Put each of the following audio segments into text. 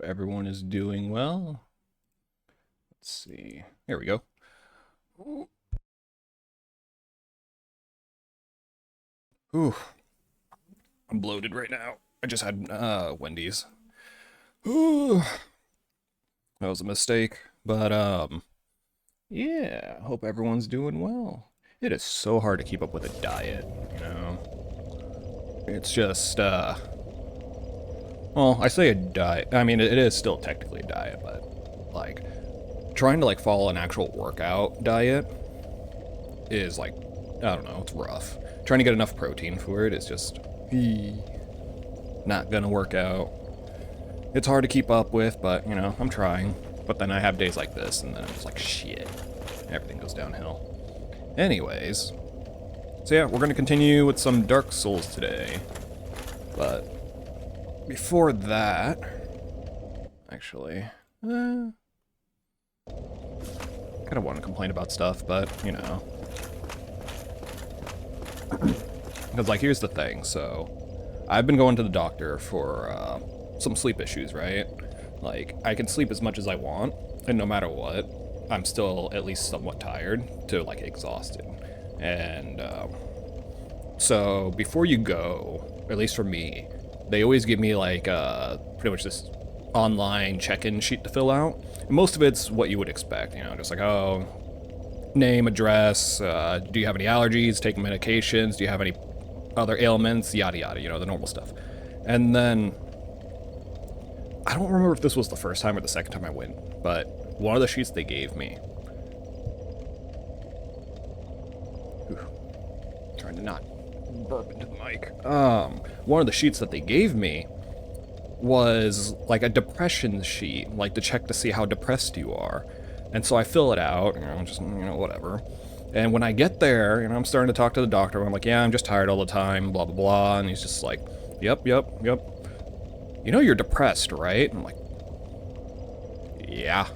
everyone is doing well. Let's see. Here we go. Ooh, I'm bloated right now. I just had Wendy's. Ooh, that was a mistake. But yeah, hope everyone's doing well. It is so hard to keep up with a diet, you know. It's just well, I say a diet. I mean, it is still technically a diet, but like trying to like follow an actual workout diet is like, I don't know, it's rough. Trying to get enough protein for it is just not gonna work out. It's hard to keep up with, but you know, I'm trying. But then I have days like this, and then it's like, shit, everything goes downhill. Anyways, so yeah, we're gonna continue with some Dark Souls today. But before that, actually, kind of want to complain about stuff, but you know. Because, like, here's the thing, so I've been going to the doctor for some sleep issues, right? Like, I can sleep as much as I want, and no matter what, I'm still at least somewhat tired to, like, exhausted. And so before you go, at least for me, they always give me, like, pretty much this online check-in sheet to fill out. And most of it's what you would expect, you know, just like, oh, name, address, do you have any allergies, take medications, do you have any other ailments, yada yada, you know, the normal stuff. And then, I don't remember if this was the first time or the second time I went, but one of the sheets they gave me, trying to not burp into the mic, one of the sheets that they gave me was like a depression sheet, like to check to see how depressed you are. And so I fill it out, you know, just, you know, whatever. And when I get there, you know, I'm starting to talk to the doctor. I'm like, yeah, I'm just tired all the time, blah, blah, blah. And he's just like, yep. You know you're depressed, right? I'm like, yeah,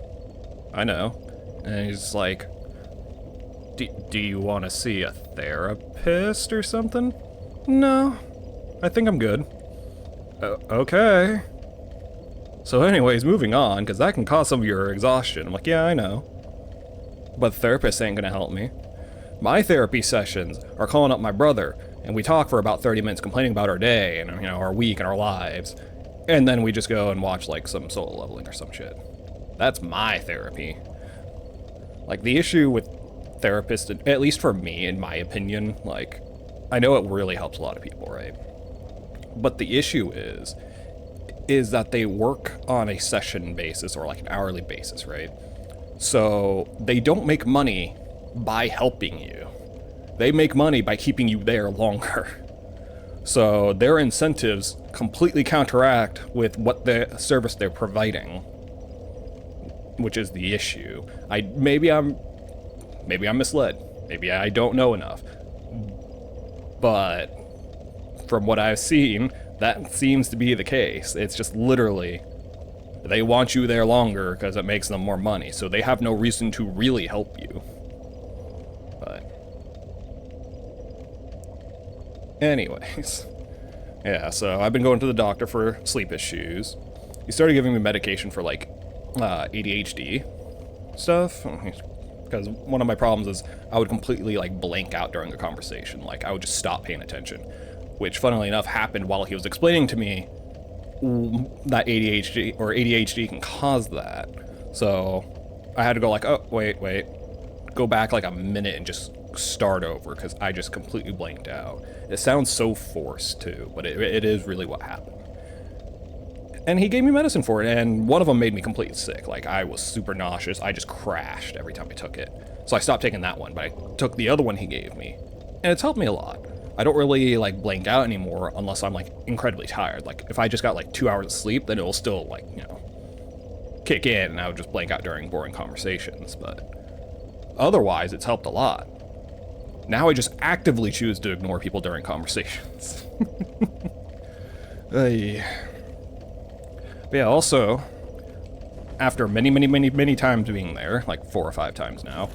I know. And he's like, do you want to see a therapist or something? No, I think I'm good. Okay. So anyways, moving on, because that can cause some of your exhaustion. I'm like, yeah, I know. But the therapist ain't gonna help me. My therapy sessions are calling up my brother, and we talk for about 30 minutes complaining about our day, and, you know, our week and our lives. And then we just go and watch, like, some solo leveling or some shit. That's my therapy. Like, the issue with therapists, at least for me, in my opinion, like, I know it really helps a lot of people, right? But the issue is that they work on a session basis or like an hourly basis, right? So they don't make money by helping you. They make money by keeping you there longer. So their incentives completely counteract with what the service they're providing, which is the issue. Maybe I'm misled. Maybe I don't know enough. But from what I've seen, that seems to be the case. It's just literally, they want you there longer because it makes them more money, so they have no reason to really help you. But anyways, yeah, so I've been going to the doctor for sleep issues. He started giving me medication for like ADHD stuff, because one of my problems is I would completely like blank out during a conversation. Like I would just stop paying attention, which funnily enough happened while he was explaining to me that ADHD can cause that. So I had to go like, oh, wait, go back like a minute and just start over because I just completely blanked out. It sounds so forced too, but it is really what happened. And he gave me medicine for it, and one of them made me completely sick. Like, I was super nauseous. I just crashed every time I took it. So I stopped taking that one, but I took the other one he gave me, and it's helped me a lot. I don't really, like, blank out anymore unless I'm, like, incredibly tired. Like, if I just got, like, 2 hours of sleep, then it'll still, like, you know, kick in, and I would just blank out during boring conversations, but otherwise, it's helped a lot. Now I just actively choose to ignore people during conversations. But yeah, also, after many times being there, like 4 or 5 times now,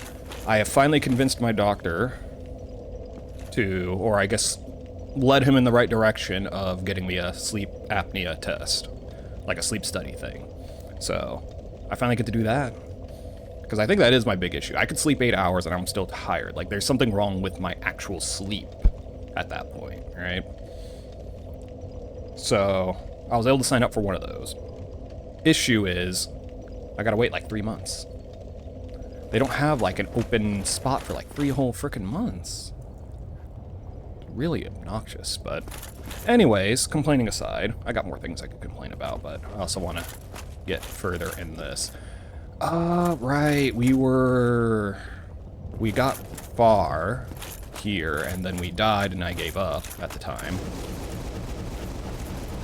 I have finally convinced my doctor to, or I guess led him in the right direction of getting me a sleep apnea test, like a sleep study thing. So I finally get to do that. Because I think that is my big issue. I could sleep 8 hours and I'm still tired. Like, there's something wrong with my actual sleep at that point, right? So I was able to sign up for one of those. Issue is, I gotta wait like 3 months. They don't have like an open spot for like 3 whole frickin' months. Really obnoxious, but anyways, complaining aside, I got more things I could complain about, but I also want to get further in this. Right, we got far here, and then we died, and I gave up at the time.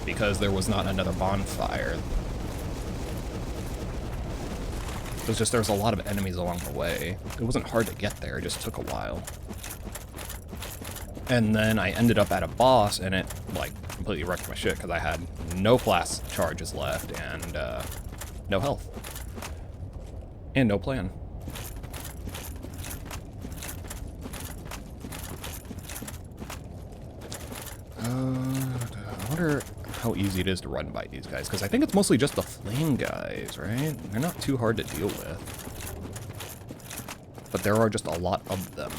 Because there was not another bonfire. It was just, there was a lot of enemies along the way. It wasn't hard to get there, it just took a while. And then I ended up at a boss, and it, like, completely wrecked my shit, because I had no flask charges left, and, no health. And no plan. I wonder how easy it is to run by these guys, because I think it's mostly just the flame guys, right? They're not too hard to deal with. But there are just a lot of them.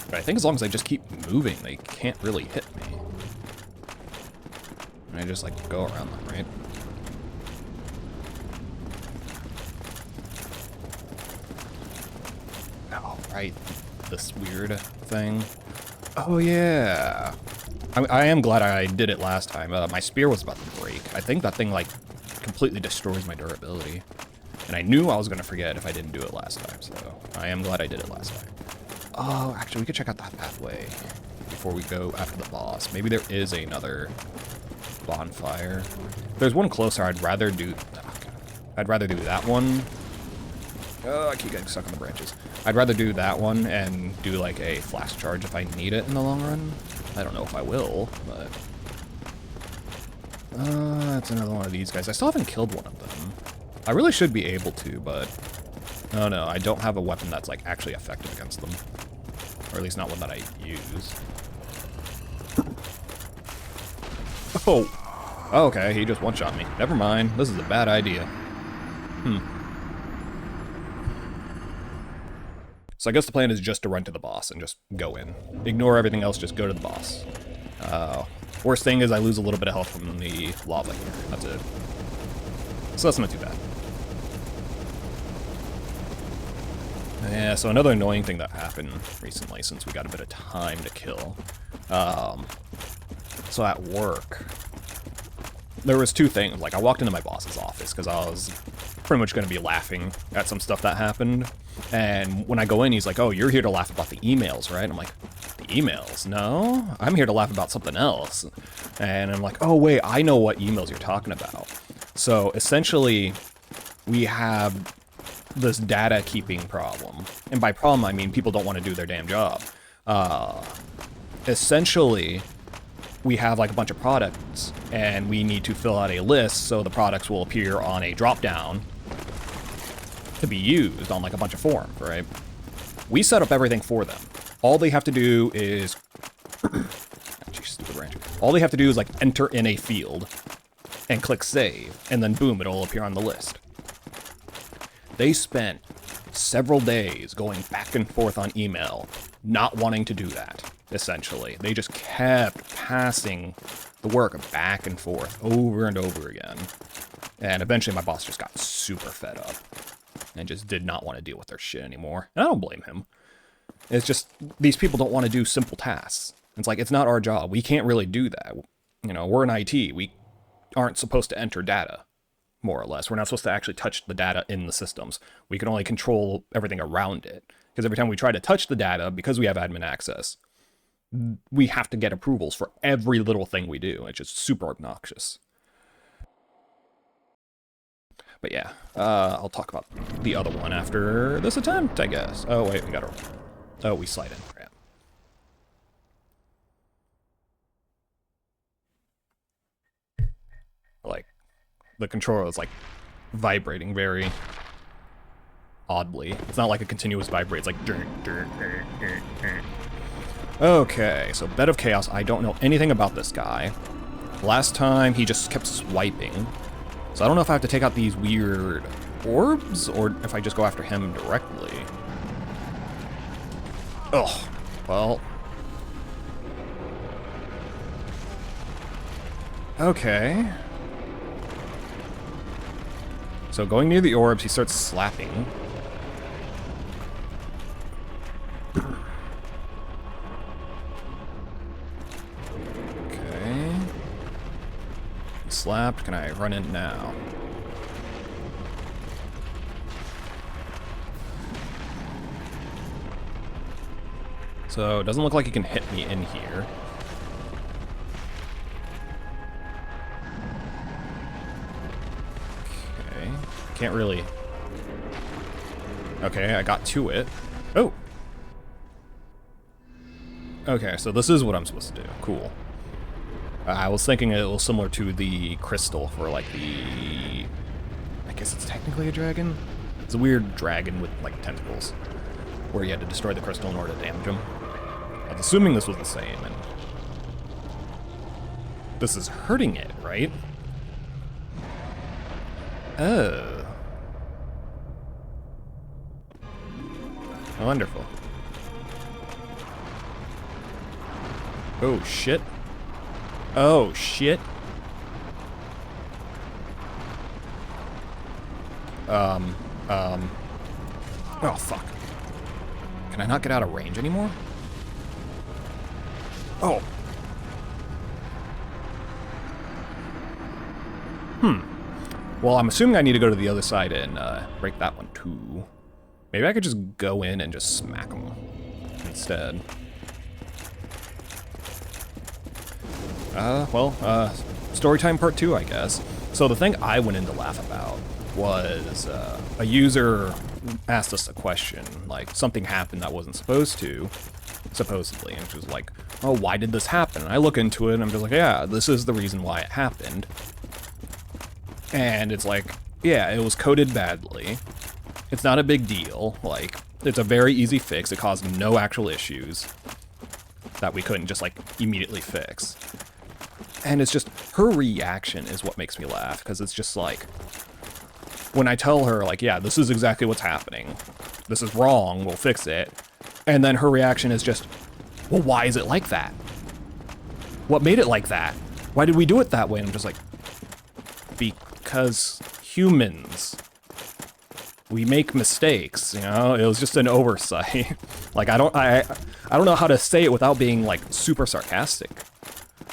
But I think as long as I just keep moving, they can't really hit me. And I just, like, go around them, right? Oh, right. This weird thing. Oh, yeah. I am glad I did it last time. My spear was about to break. I think that thing, like, completely destroys my durability. And I knew I was going to forget if I didn't do it last time, so I am glad I did it last time. Oh, actually, we could check out that pathway before we go after the boss. Maybe there is another bonfire. If there's one closer, I'd rather do... I'd rather do that one. Oh, I keep getting stuck on the branches. I'd rather do that one and do, like, a flask charge if I need it in the long run. I don't know if I will, but... that's another one of these guys. I still haven't killed one of them. I really should be able to, but... Oh no, I don't have a weapon that's, like, actually effective against them. Or at least not one that I use. Oh! Okay, he just one-shot me. Never mind, this is a bad idea. So I guess the plan is just to run to the boss and just go in. Ignore everything else, just go to the boss. Worst thing is I lose a little bit of health from the lava here. That's it. So that's not too bad. Yeah, so another annoying thing that happened recently, since we got a bit of time to kill. So at work, there was 2 things. Like, I walked into my boss's office, because I was pretty much going to be laughing at some stuff that happened. And when I go in, he's like, oh, you're here to laugh about the emails, right? And I'm like, the emails? No, I'm here to laugh about something else. And I'm like, oh, wait, I know what emails you're talking about. So essentially, we have this data keeping problem. And by problem, I mean people don't want to do their damn job. Essentially, we have like a bunch of products and we need to fill out a list so the products will appear on a drop down to be used on like a bunch of forms, right? We set up everything for them. All they have to do is geez, stupid ranch. All they have to do is like enter in a field and click save, and then boom, it'll appear on the list. They spent several days going back and forth on email, not wanting to do that, essentially. They just kept passing the work back and forth over and over again. And eventually my boss just got super fed up and just did not want to deal with their shit anymore. And I don't blame him. It's just, these people don't want to do simple tasks. It's like, it's not our job. We can't really do that. You know, we're in IT. We aren't supposed to enter data, more or less. We're not supposed to actually touch the data in the systems. We can only control everything around it. Because every time we try to touch the data, because we have admin access, we have to get approvals for every little thing we do. It's just super obnoxious. But yeah, I'll talk about the other one after this attempt, I guess. Oh, wait, we gotta... Oh, we slide in. Crap. Like, the controller is, like, vibrating very oddly. It's not like a continuous vibrate. It's like... Okay, so Bed of Chaos. I don't know anything about this guy. Last time, he just kept swiping. So I don't know if I have to take out these weird orbs, or if I just go after him directly. Ugh. Well. Okay. So going near the orbs, he starts slapping. Okay. He slapped. Can I run in now? So it doesn't look like he can hit me in here. Okay. Can't really... Okay, I got to it. Oh! Okay, so this is what I'm supposed to do. Cool. I was thinking it was similar to the crystal for, like, the... I guess it's technically a dragon? It's a weird dragon with, like, tentacles, where you had to destroy the crystal in order to damage him. I was assuming this was the same, and... This is hurting it, right? Oh. Wonderful. Oh, shit. Oh, shit. Oh, fuck. Can I not get out of range anymore? Oh. Well, I'm assuming I need to go to the other side and break that one too. Maybe I could just go in and just smack him instead. Story time part 2, I guess. So the thing I went in to laugh about was a user asked us a question, like something happened that wasn't supposed to, supposedly, and she was like, oh, why did this happen? And I look into it and I'm just like, yeah, this is the reason why it happened. And it's like, yeah, it was coded badly. It's not a big deal. Like, it's a very easy fix. It caused no actual issues that we couldn't just, like, immediately fix. And it's just, her reaction is what makes me laugh, because it's just like, when I tell her, like, yeah, this is exactly what's happening. This is wrong, we'll fix it. And then her reaction is just, well, why is it like that? What made it like that? Why did we do it that way? And I'm just like, because humans, we make mistakes, you know? It was just an oversight. Like, I don't know how to say it without being, like, super sarcastic.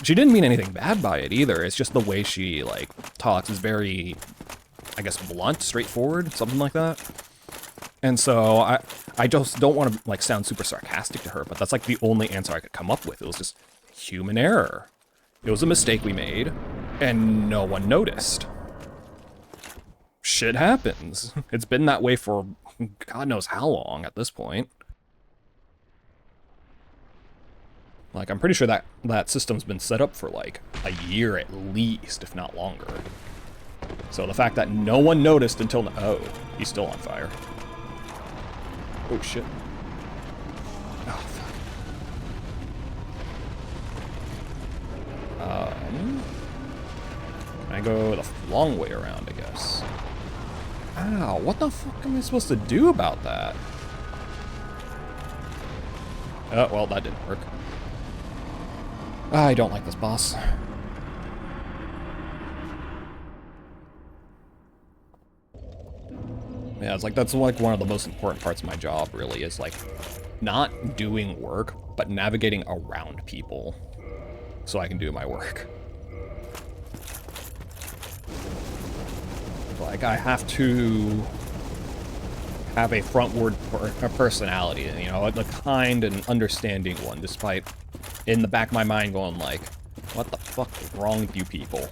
She didn't mean anything bad by it either. It's just the way she, like, talks is very, I guess, blunt, straightforward, something like that. And so I just don't want to, like, sound super sarcastic to her, but that's, like, the only answer I could come up with. It was just human error. It was a mistake we made, and no one noticed. Shit happens. It's been that way for God knows how long at this point. Like, I'm pretty sure that system's been set up for, like, a year at least, if not longer. So the fact that no one noticed until... Oh, he's still on fire. Oh, shit. Oh, fuck. I go the long way around, I guess. Ow, what the fuck am I supposed to do about that? Oh, well, that didn't work. I don't like this boss. Yeah, it's like, that's like one of the most important parts of my job, really, is like not doing work, but navigating around people so I can do my work. Like, I have to have a frontward personality, you know, a kind and understanding one, despite in the back of my mind going like, what the fuck is wrong with you people?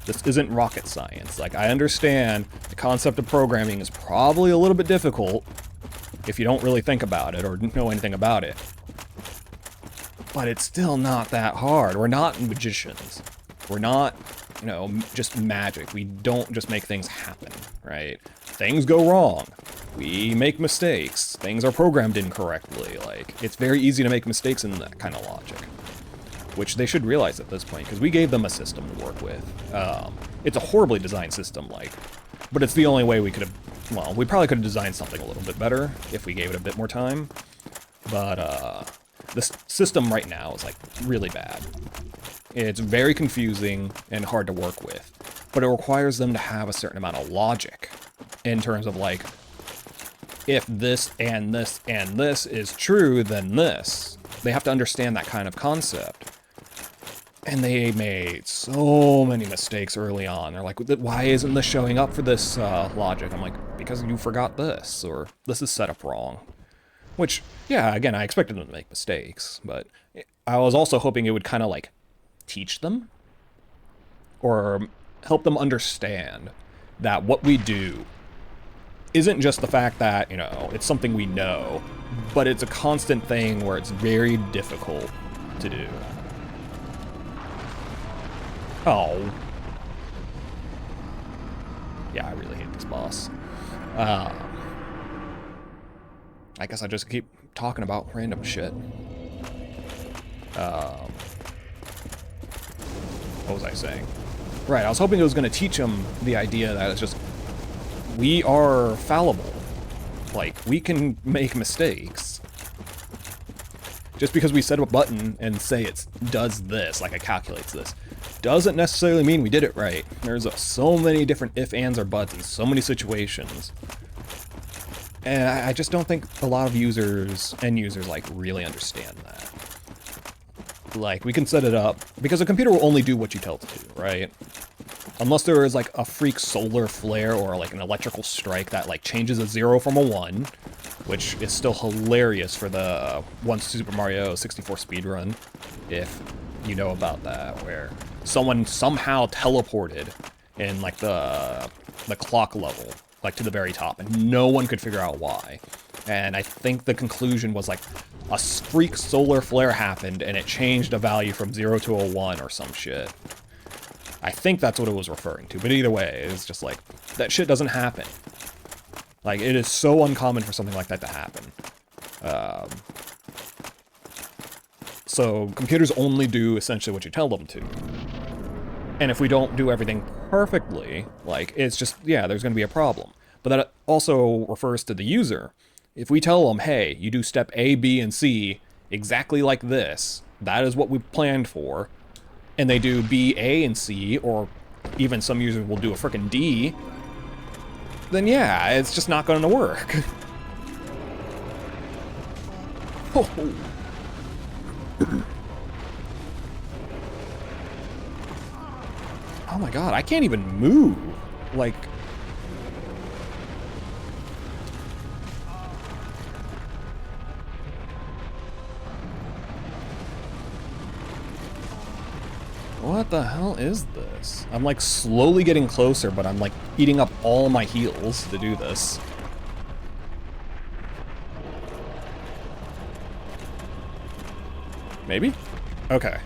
This isn't rocket science. Like, I understand the concept of programming is probably a little bit difficult if you don't really think about it or know anything about it. But it's still not that hard. We're not magicians. We're not, you know, just magic. We don't just make things happen, right? Things go wrong. We make mistakes. Things are programmed incorrectly. Like, it's very easy to make mistakes in that kind of logic. which they should realize at this point, because we gave them a system to work with. It's a horribly designed system, like, but it's the only way we could have, well, we probably could have designed something a little bit better if we gave it a bit more time, but this system right now is, like, really bad. It's very confusing and hard to work with, but it requires them to have a certain amount of logic in terms of, like, if this and this and this is true, then this. They have to understand that kind of concept. And they made so many mistakes early on. They're like, why isn't this showing up for this logic? I'm like, because you forgot this, or this is set up wrong. Which, yeah, again, I expected them to make mistakes, but I was also hoping it would kind of, like, teach them, or help them understand that what we do isn't just the fact that, you know, it's something we know, but it's a constant thing where it's very difficult to do. Oh. Yeah, I really hate this boss. I guess I just keep talking about random shit. What was I saying? Right, I was hoping it was going to teach him the idea that it's just, we are fallible. Like, we can make mistakes. Just because we set up a button and say it does this, like it calculates this, doesn't necessarily mean we did it right. There's so many different if, ands, or buts in so many situations. And I just don't think a lot of end users, like, really understand that. Like, we can set it up, because a computer will only do what you tell it to do, right? Unless there is, like, a freak solar flare or, like, an electrical strike that, like, changes a 0 from a 1, which is still hilarious for the one Super Mario 64 speedrun, if you know about that, where someone somehow teleported in, like, the clock level, like, to the very top, and no one could figure out why. And I think the conclusion was, like, a freak solar flare happened, and it changed a value from 0 to a 1 or some shit. I think that's what it was referring to, but either way, it's just like, that shit doesn't happen. Like, it is so uncommon for something like that to happen. So, computers only do essentially what you tell them to. And if we don't do everything perfectly, like, it's just, yeah, there's going to be a problem. But that also refers to the user. If we tell them, hey, you do step A, B, and C exactly like this, that is what we planned for, and they do B, A, and C, or even some users will do a frickin' D, then yeah, it's just not going to work. Oh. Oh my god, I can't even move. Like... What the hell is this? I'm like slowly getting closer, but I'm like eating up all my heals to do this. Maybe? Okay.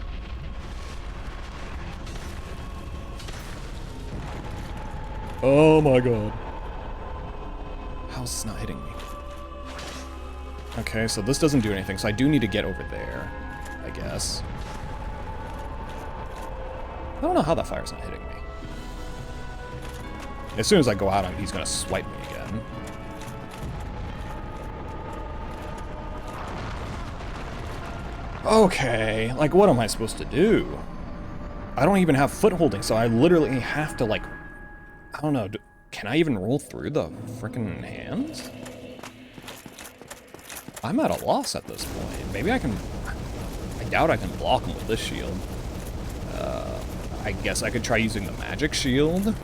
Oh my god. How's this not hitting me? Okay, so this doesn't do anything, so I do need to get over there, I guess. I don't know how that fire's not hitting me. As soon as I go out, he's gonna swipe me again. Okay, like, what am I supposed to do? I don't even have foot holding, so I literally have to, like, I don't know, can I even roll through the frickin' hands? I'm at a loss at this point. Maybe I can, I doubt I can block him with this shield. I guess I could try using the magic shield.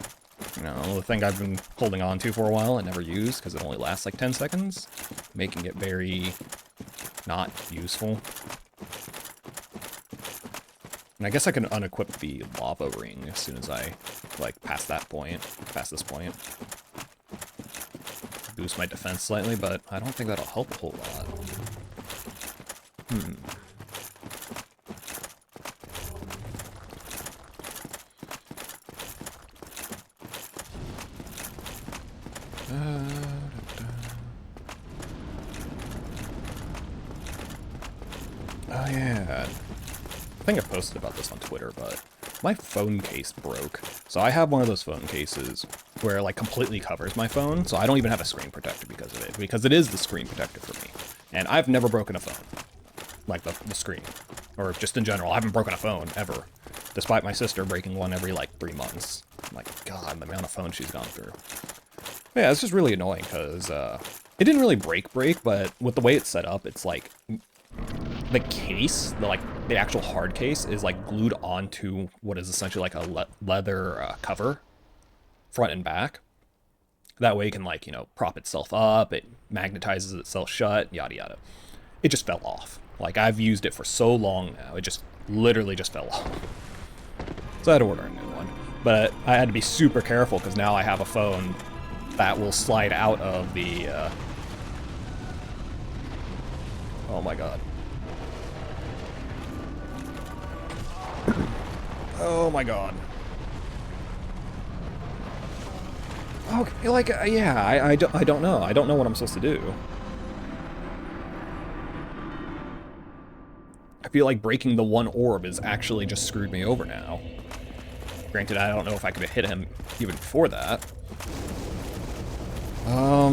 You know, the thing I've been holding on to for a while and never used because it only lasts like 10 seconds, making it very not useful. And I guess I can unequip the lava ring as soon as I, like, pass this point. Boost my defense slightly, but I don't think that'll help a whole lot. Oh yeah. think I posted about this on Twitter, but my phone case broke. So I have one of those phone cases where it like completely covers my phone, so I don't even have a screen protector because of it, because it is the screen protector for me. And I've never broken a phone. Like the screen. Or just in general, I haven't broken a phone ever. Despite my sister breaking one every like 3 months. I'm like, God, the amount of phones she's gone through. But yeah, it's just really annoying because it didn't really break, but with the way it's set up, it's like the case, the actual hard case is like glued onto what is essentially like a leather cover, front and back. That way it can like, you know, prop itself up, it magnetizes itself shut, yada yada. It just fell off. Like, I've used it for so long now, it just literally just fell off. So I had to order a new one. But I had to be super careful because now I have a phone that will slide out of the, oh my god. Oh my god. Okay, like, yeah, I don't know. I don't know what I'm supposed to do. I feel like breaking the one orb is actually just screwed me over now. Granted, I don't know if I could have hit him even before that. I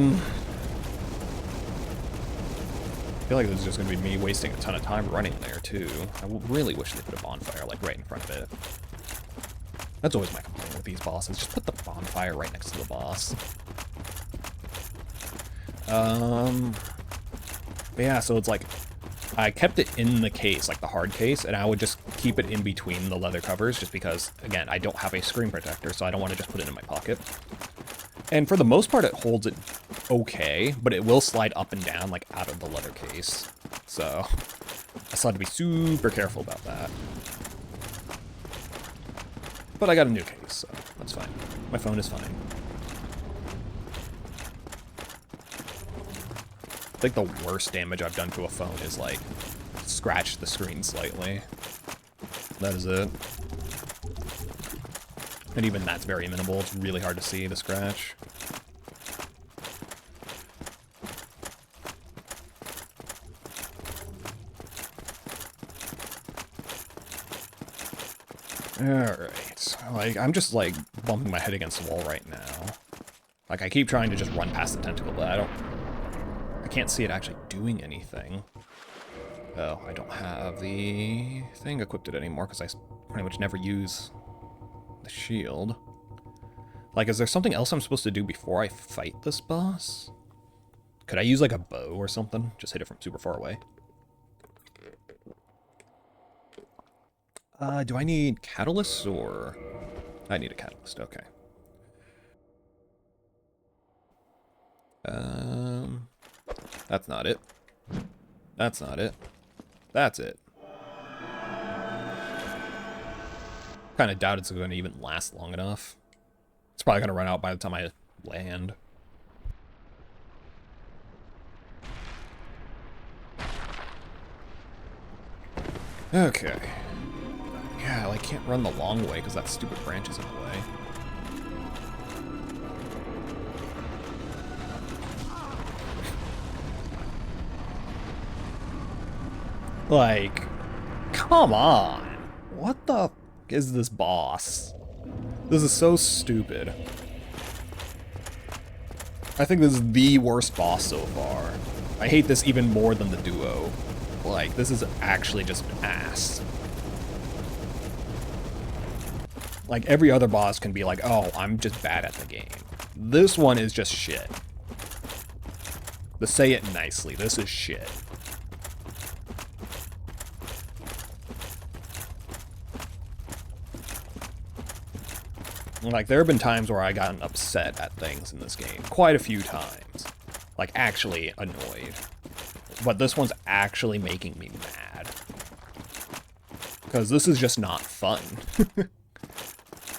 feel like this is just going to be me wasting a ton of time running there, too. I really wish they put a bonfire, like, right in front of it. That's always my complaint with these bosses. Just put the bonfire right next to the boss. Yeah, so it's like, I kept it in the case, like the hard case, and I would just keep it in between the leather covers, just because, again, I don't have a screen protector, so I don't want to just put it in my pocket. And for the most part, it holds it okay, but it will slide up and down, like, out of the leather case. So, I still have to be super careful about that. But I got a new case, so that's fine. My phone is fine. I think the worst damage I've done to a phone is, like, scratch the screen slightly. That is it. And even that's very minimal. It's really hard to see the scratch. Alright. Like, I'm just, like, bumping my head against the wall right now. Like, I keep trying to just run past the tentacle, but I can't see it actually doing anything. Oh, I don't have the thing equipped it anymore because I pretty much never use the shield. Like, is there something else I'm supposed to do before I fight this boss? Could I use, like, a bow or something? Just hit it from super far away. Do I need catalysts or... I need a catalyst, okay. That's not it. That's not it. That's it. Kind of doubt it's going to even last long enough. It's probably going to run out by the time I land. Okay. Yeah, I can't run the long way because that stupid branch is in the way. Like, come on. What the f is this boss? This is so stupid. I think this is the worst boss so far. I hate this even more than the duo. Like, this is actually just ass. Like, every other boss can be like, oh, I'm just bad at the game. This one is just shit. To say it nicely, this is shit. Like, there have been times where I gotten upset at things in this game. Quite a few times. Like, actually annoyed. But this one's actually making me mad. Because this is just not fun.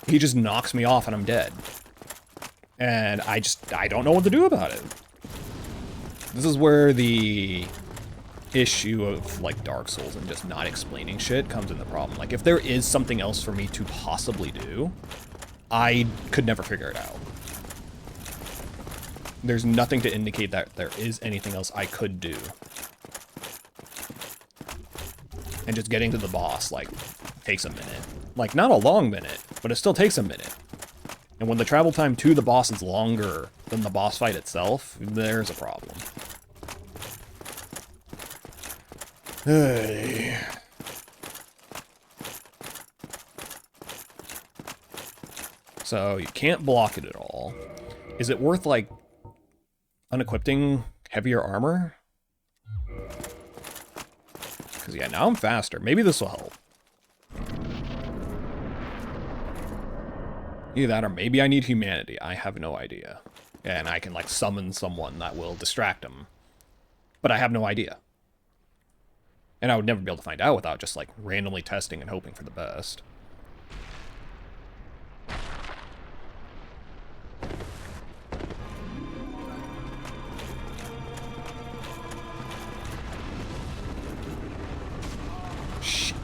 He just knocks me off and I'm dead. And I don't know what to do about it. This is where the issue of, like, Dark Souls and just not explaining shit comes in the problem. Like, if there is something else for me to possibly do, I could never figure it out. There's nothing to indicate that there is anything else I could do. And just getting to the boss, like, takes a minute. Like, not a long minute, but it still takes a minute. And when the travel time to the boss is longer than the boss fight itself, there's a problem. Hey. So, you can't block it at all. Is it worth, like, unequipping heavier armor? Because, yeah, now I'm faster. Maybe this will help. Either that or maybe I need humanity. I have no idea. And I can, like, summon someone that will distract him. But I have no idea. And I would never be able to find out without just, like, randomly testing and hoping for the best. Shit.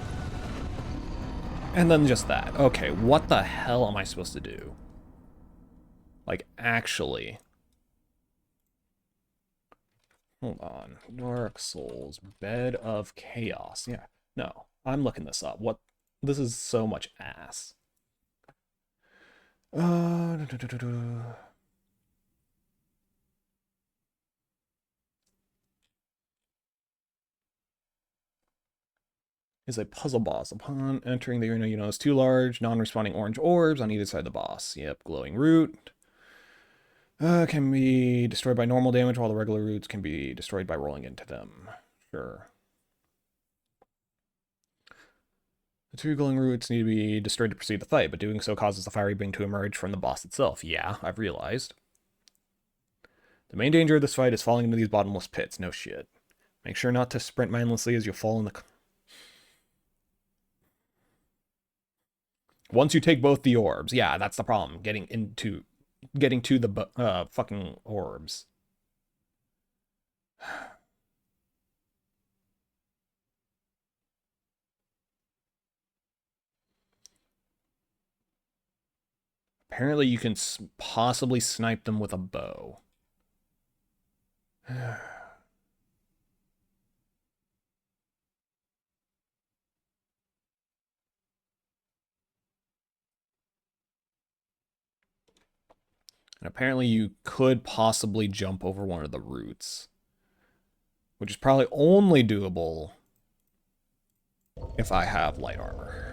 And then just that. Okay, what the hell am I supposed to do? Like, actually. Hold on. Dark Souls. Bed of Chaos. Yeah. No. I'm looking this up. What? This is so much ass. Is a puzzle boss. Upon entering the arena, you notice two large, non-responding orange orbs on either side of the boss. Yep, glowing root. Can be destroyed by normal damage, while the regular roots can be destroyed by rolling into them. Sure. The two glowing roots need to be destroyed to proceed the fight, but doing so causes the fiery being to emerge from the boss itself. Yeah, I've realized. The main danger of this fight is falling into these bottomless pits. No shit. Make sure not to sprint mindlessly as you'll fall in the... Once you take both the orbs. Yeah, that's the problem. Getting to the fucking orbs. Apparently you can possibly snipe them with a bow. And apparently you could possibly jump over one of the roots. Which is probably only doable if I have light armor.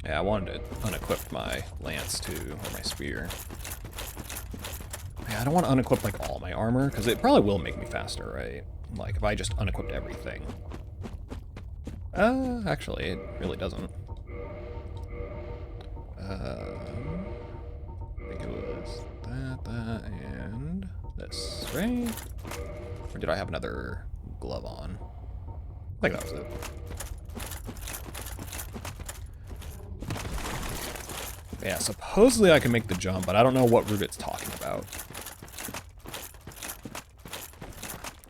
Yeah, I wanted to unequip my lance too, or my spear. Yeah, I don't want to unequip like all my armor, because it probably will make me faster, right? Like, if I just unequipped everything. Actually, it really doesn't. I think it was that, and this, right? Or did I have another glove on? I think that was it. Yeah, supposedly I can make the jump, but I don't know what route it's talking about.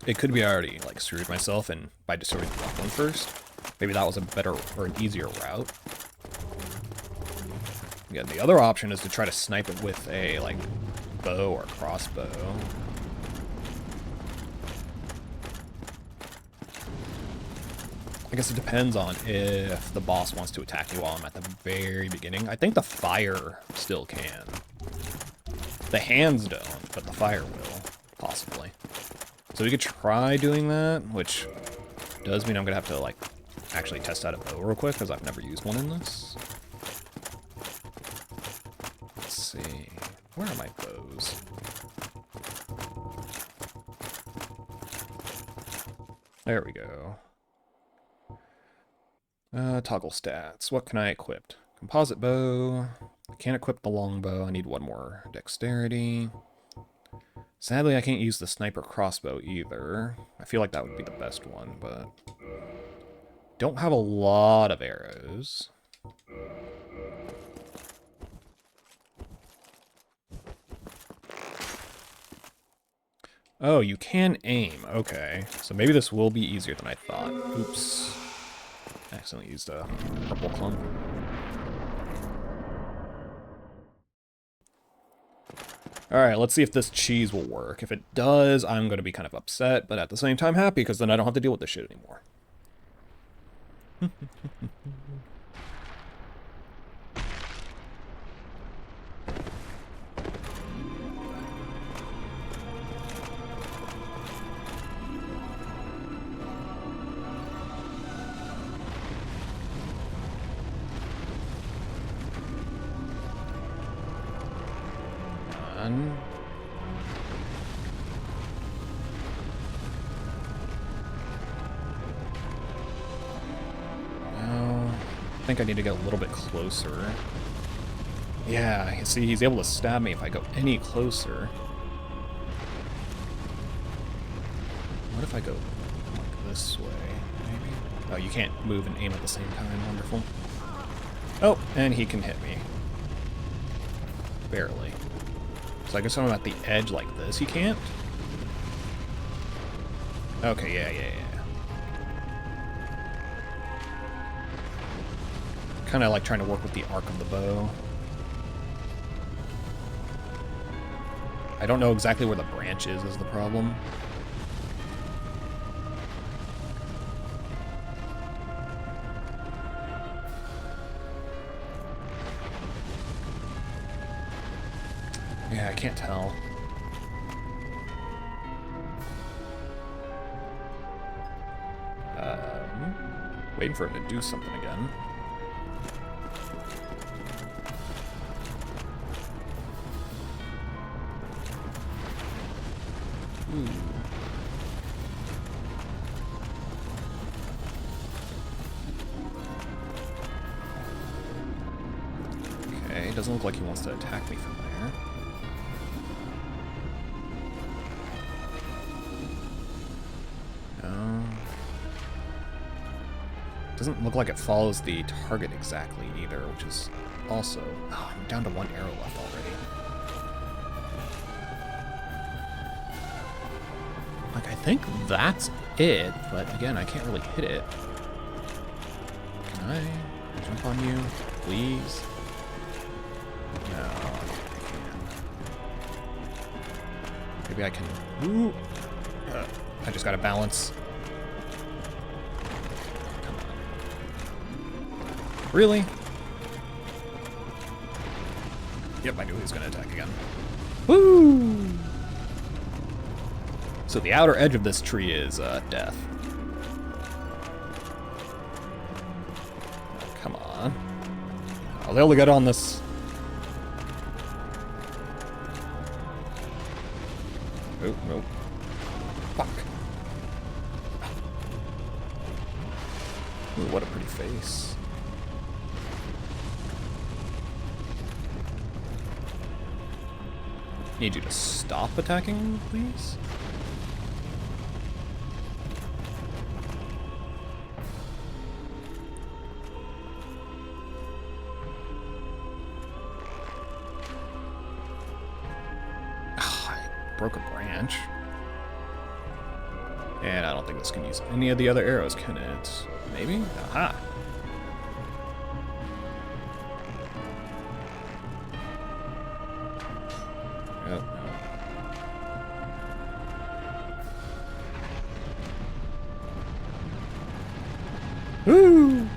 It could be I already, like, screwed myself and by destroying the left one first. Maybe that was a better or an easier route. Yeah, the other option is to try to snipe it with a, like, bow or crossbow. I guess it depends on if the boss wants to attack me while I'm at the very beginning. I think the fire still can. The hands don't, but the fire will, possibly. So we could try doing that, which does mean I'm gonna have to, like, actually test out a bow real quick, because I've never used one in this. Let's see. Where are my bows? There we go. Toggle stats. What can I equip? Composite bow. I can't equip the longbow. I need one more dexterity. Sadly, I can't use the sniper crossbow either. I feel like that would be the best one, but... Don't have a lot of arrows. Oh, you can aim. Okay. So maybe this will be easier than I thought. Oops. I accidentally used a purple clump. Alright, let's see if this cheese will work. If it does, I'm going to be kind of upset, but at the same time happy, because then I don't have to deal with this shit anymore. I think I need to get a little bit closer. Yeah, you see, he's able to stab me if I go any closer. What if I go like this way, maybe? Oh, you can't move and aim at the same time. Wonderful. Oh, and he can hit me. Barely. So I guess when I'm at the edge like this, he can't? Okay, yeah. Kind of like trying to work with the arc of the bow. I don't know exactly where the branch is the problem. Yeah, I can't tell. Waiting for him to do something again. Okay, it doesn't look like he wants to attack me from there. No. Doesn't look like it follows the target exactly either, which is also... Oh, I'm down to one arrow left already. Like, I think that's it, but again, I can't really hit it. Can I jump on you, please? No, I don't think I can. Maybe I can... Ooh. I just gotta balance. Come on. Really? Yep, I knew he was gonna attack again. Woo! So the outer edge of this tree is death. Oh, come on. Oh, they only got on this. Oh, no. Fuck. Ooh, what a pretty face. Need you to stop attacking, please? Broke a branch. And I don't think this can use any of the other arrows, can it? Maybe? Aha! Oh, no. Woo!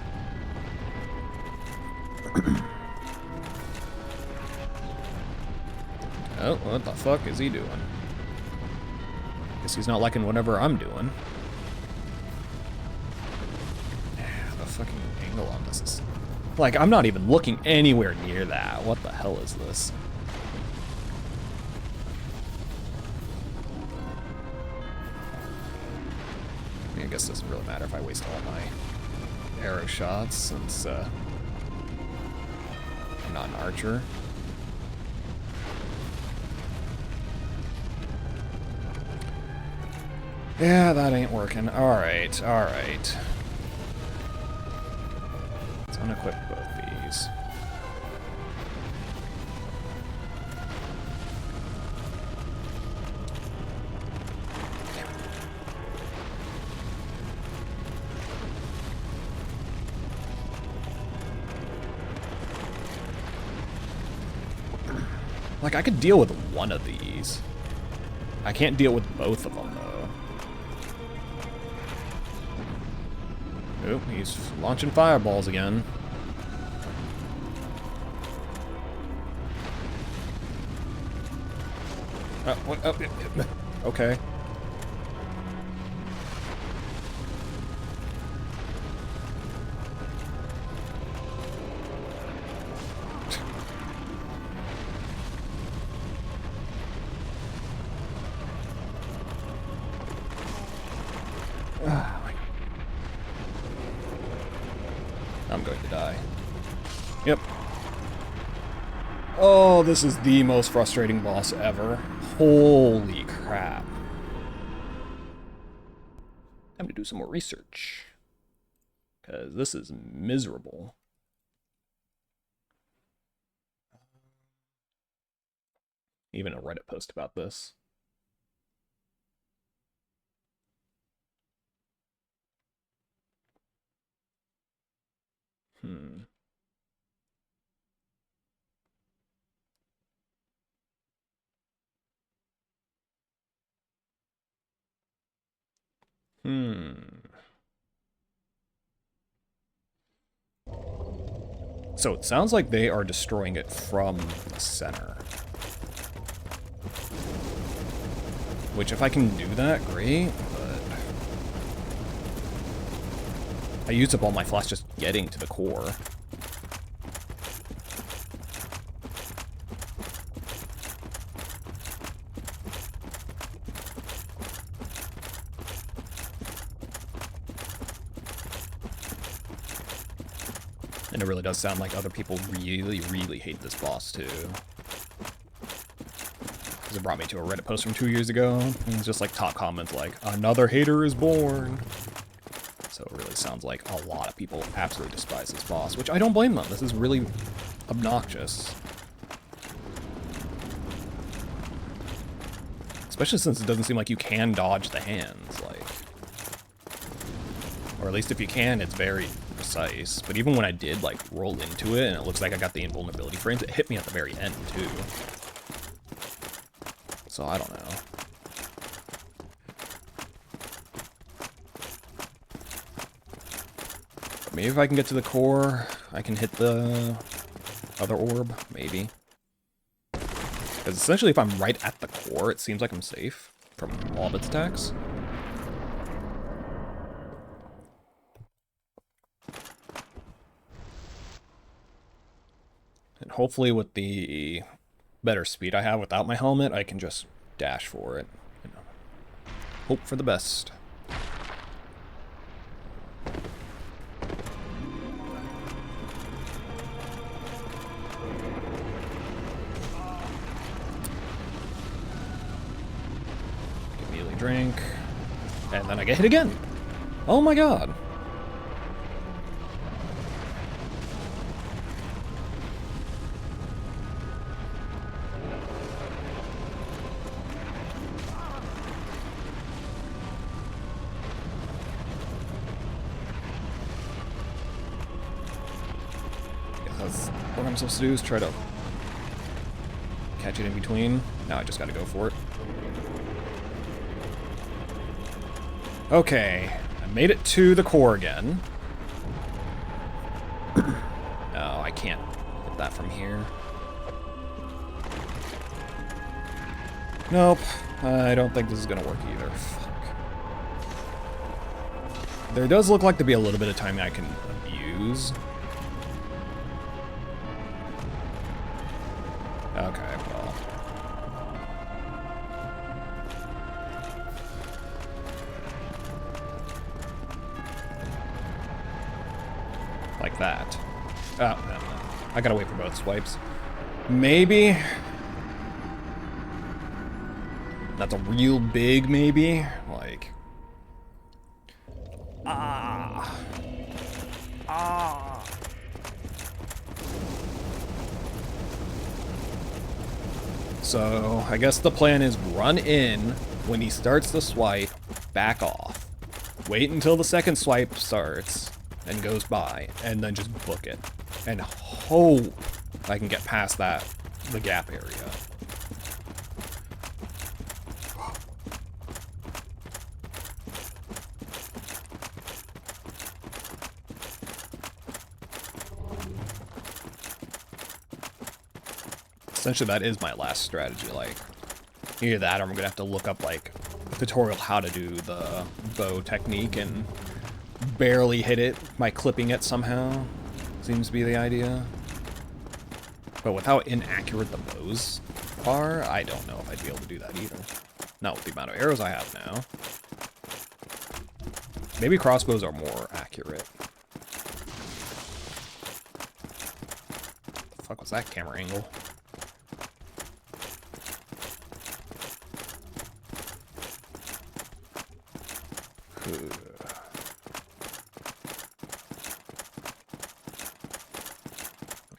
Oh, what the fuck is he doing? Guess he's not liking whatever I'm doing. The fucking angle on this is... Like, I'm not even looking anywhere near that. What the hell is this? I mean, I guess it doesn't really matter if I waste all my arrow shots, since I'm not an archer. Yeah, that ain't working. Alright, alright. Let's unequip both these. Like, I could deal with one of these. I can't deal with both of them, though. Oh, he's launching fireballs again. What? Oh, okay. I'm going to die. Yep. Oh, this is the most frustrating boss ever. Holy crap. Time to do some more research. Because this is miserable. Even a Reddit post about this. Hmm. So it sounds like they are destroying it from the center. Which, if I can do that, great, but I used up all my flash just getting to the core. And it really does sound like other people really, really hate this boss, too. Because it brought me to a Reddit post from 2 years ago. And it's just like top comments like, another hater is born. So it really sounds like a lot of people absolutely despise this boss, which I don't blame them. This is really obnoxious. Especially since it doesn't seem like you can dodge the hands, like... Or at least if you can, it's very precise. But even when I did, like, roll into it, and it looks like I got the invulnerability frames, it hit me at the very end, too. So, I don't know. Maybe if I can get to the core, I can hit the other orb, maybe. Because essentially if I'm right at the core, it seems like I'm safe from all of its attacks. And hopefully with the better speed I have without my helmet, I can just dash for it. You know. Hope for the best. Immediately drink. And then I get hit again. Oh my god. What I'm supposed to do is try to catch it in between. Now I just gotta go for it. Okay, I made it to the core again. Oh, I can't hit that from here. Nope, I don't think this is gonna work either. Fuck. There does look like to be a little bit of timing I can abuse. Okay, well. Like that. Oh, no, no. I gotta wait for both swipes. Maybe. That's a real big maybe. Like. Ah. Ah. So, I guess the plan is run in when he starts the swipe, back off. Wait until the second swipe starts and goes by, and then just book it. And hope I can get past that, the gap area. Essentially, that is my last strategy. Like, either that or I'm gonna have to look up, like, a tutorial how to do the bow technique and barely hit it by clipping it somehow. Seems to be the idea. But with how inaccurate the bows are, I don't know if I'd be able to do that either. Not with the amount of arrows I have now. Maybe crossbows are more accurate. The fuck was that camera angle?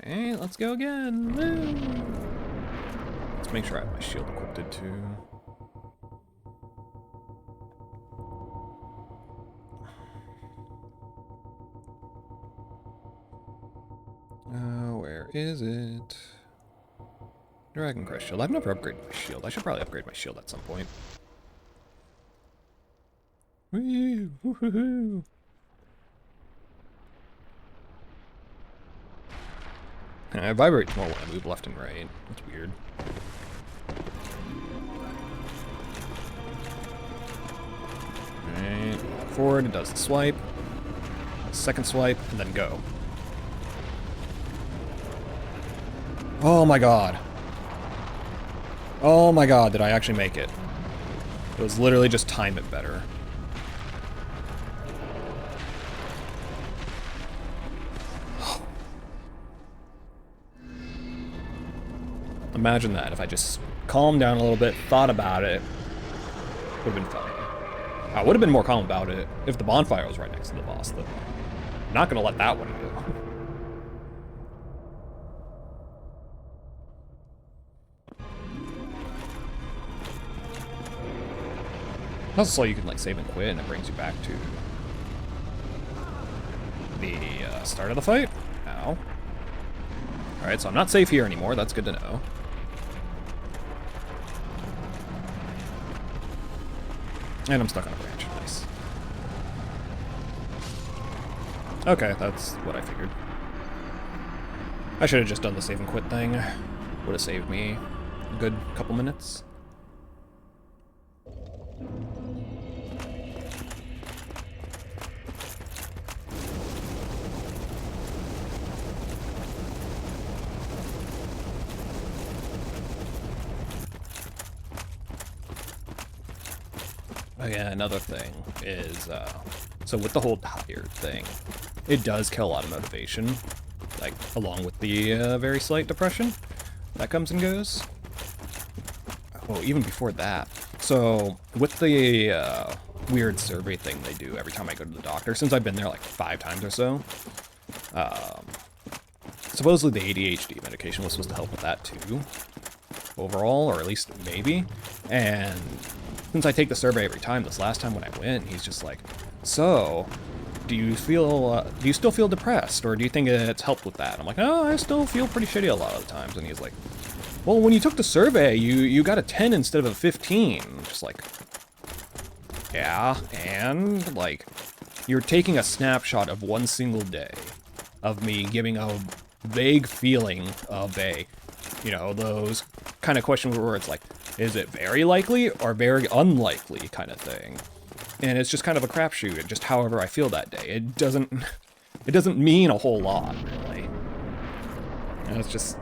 Hey, let's go again. Woo! Let's make sure I have my shield equipped too. Where is it? Dragon Crest shield. I've never upgraded my shield. I should probably upgrade my shield at some point. Woo! Woohoo! I vibrate more when I move left and right. That's weird. Alright, forward, it does the swipe. Second swipe, and then go. Oh my god. Oh my god, did I actually make it? It was literally just time it better. Imagine that, if I just calmed down a little bit, thought about it, would have been fine. I would have been more calm about it if the bonfire was right next to the boss, though. I'm not gonna let that one go. Also, you can like save and quit, and it brings you back to the start of the fight. Ow. Alright, so I'm not safe here anymore, that's good to know. And I'm stuck on a branch. Nice. Okay, that's what I figured. I should have just done the save and quit thing. Would have saved me a good couple minutes. Oh yeah, another thing is, so with the whole tired thing, it does kill a lot of motivation, like, along with the very slight depression that comes and goes. Oh, even before that. So, with the weird survey thing they do every time I go to the doctor, since I've been there like 5 times or so, supposedly the ADHD medication was supposed to help with that too, overall, or at least maybe, and since I take the survey every time, this last time when I went, he's just like, so, do you still feel depressed, or do you think it's helped with that? I'm like, oh, I still feel pretty shitty a lot of the times, and he's like, well, when you took the survey, you got a 10 instead of a 15. I'm just like, yeah, and, like, you're taking a snapshot of one single day of me giving a vague feeling of a, you know, those kind of questions where it's like, is it very likely or very unlikely kind of thing? And it's just kind of a crapshoot, just however I feel that day. It doesn't mean a whole lot, really. And it's just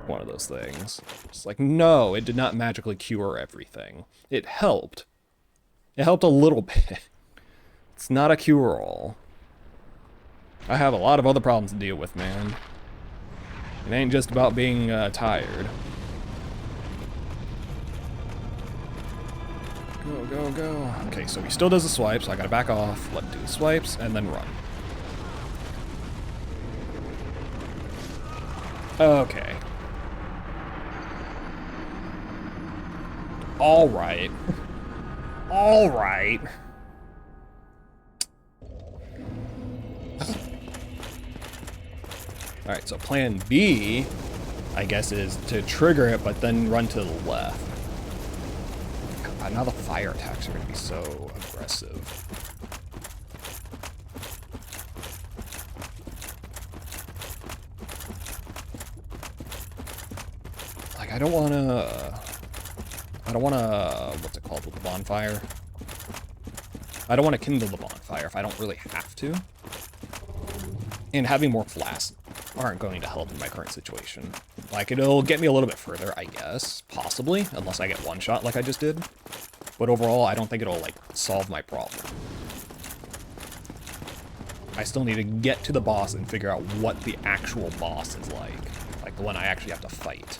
one of those things. It's like, no, it did not magically cure everything. It helped. It helped a little bit. It's not a cure-all. I have a lot of other problems to deal with, man. It ain't just about being tired. Go, go, go. Okay, so he still does the swipes, so I gotta back off, let him do the swipes, and then run. Okay. Alright. Alright. Alright, so plan B, I guess, is to trigger it, but then run to the left. God, now the fire attacks are going to be so aggressive. Like, I don't wanna... I don't wanna... What's it called with the bonfire? I don't want to kindle the bonfire if I don't really have to. And having more flasks aren't going to help in my current situation. Like, it'll get me a little bit further, I guess. Possibly. Unless I get one shot like I just did. But overall, I don't think it'll, like, solve my problem. I still need to get to the boss and figure out what the actual boss is like. Like, the one I actually have to fight.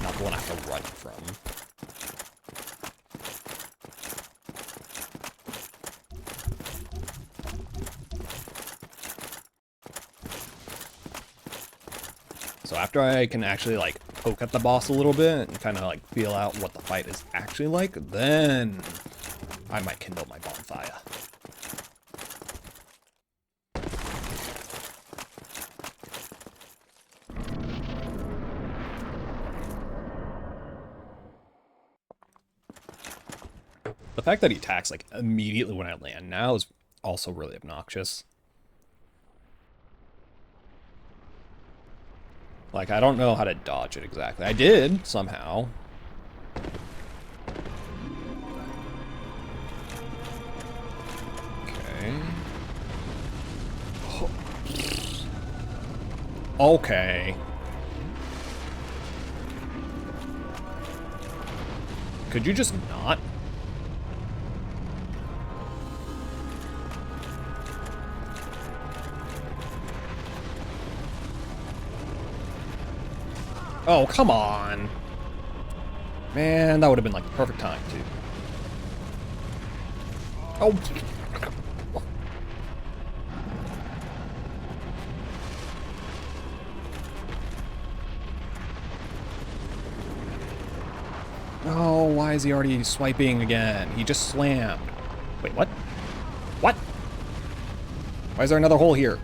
Not the one I have to run from. So after I can actually, like, poke at the boss a little bit and kind of, like, feel out what the fight is actually like, then I might kindle my bonfire. The fact that he attacks, like, immediately when I land now is also really obnoxious. Like, I don't know how to dodge it exactly. I did, somehow. Okay. Okay. Could you just not? Oh, come on. Man, that would have been like the perfect time, too. Oh. Oh, why is he already swiping again? He just slammed. Wait, what? What? Why is there another hole here?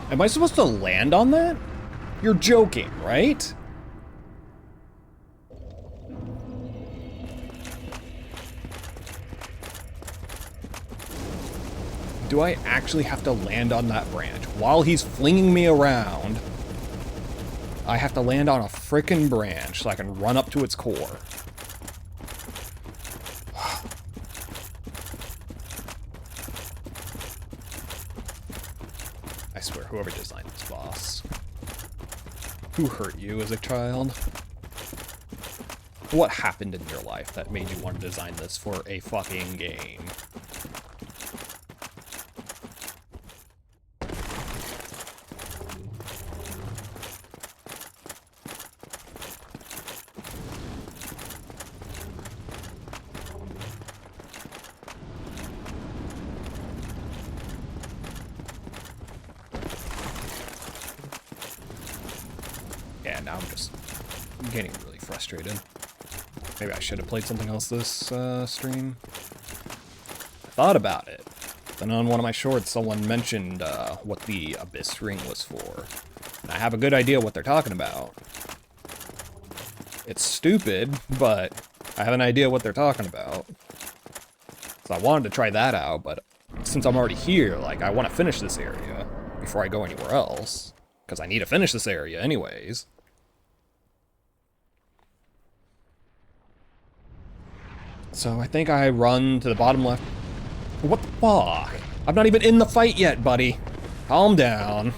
Am I supposed to land on that? You're joking, right? Do I actually have to land on that branch? While he's flinging me around, I have to land on a frickin' branch so I can run up to its core. I swear, whoever designed this boss. Who hurt you as a child? What happened in your life that made you want to design this for a fucking game? Yeah, now I'm just getting really frustrated. Maybe I should have played something else this stream. I thought about it. Then on one of my shorts, someone mentioned what the Abyss ring was for. And I have a good idea what they're talking about. It's stupid, but I have an idea what they're talking about. So I wanted to try that out, but since I'm already here, like, I want to finish this area before I go anywhere else. Because I need to finish this area anyways. So I think I run to the bottom left. What the fuck? I'm not even in the fight yet, buddy. Calm down.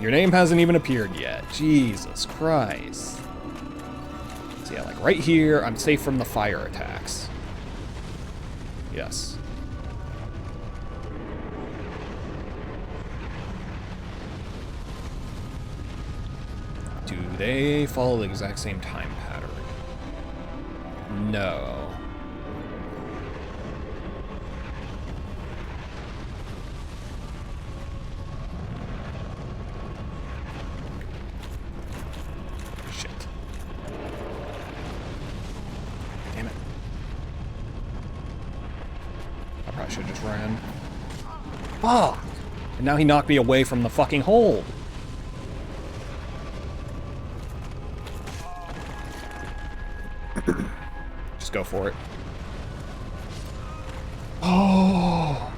Your name hasn't even appeared yet. Jesus Christ. So yeah, like right here, I'm safe from the fire attacks. Yes. Do they follow the exact same time pattern? No. Shit. Damn it. I probably should have just ran. Fuck! And now he knocked me away from the fucking hole. Just go for it. Oh.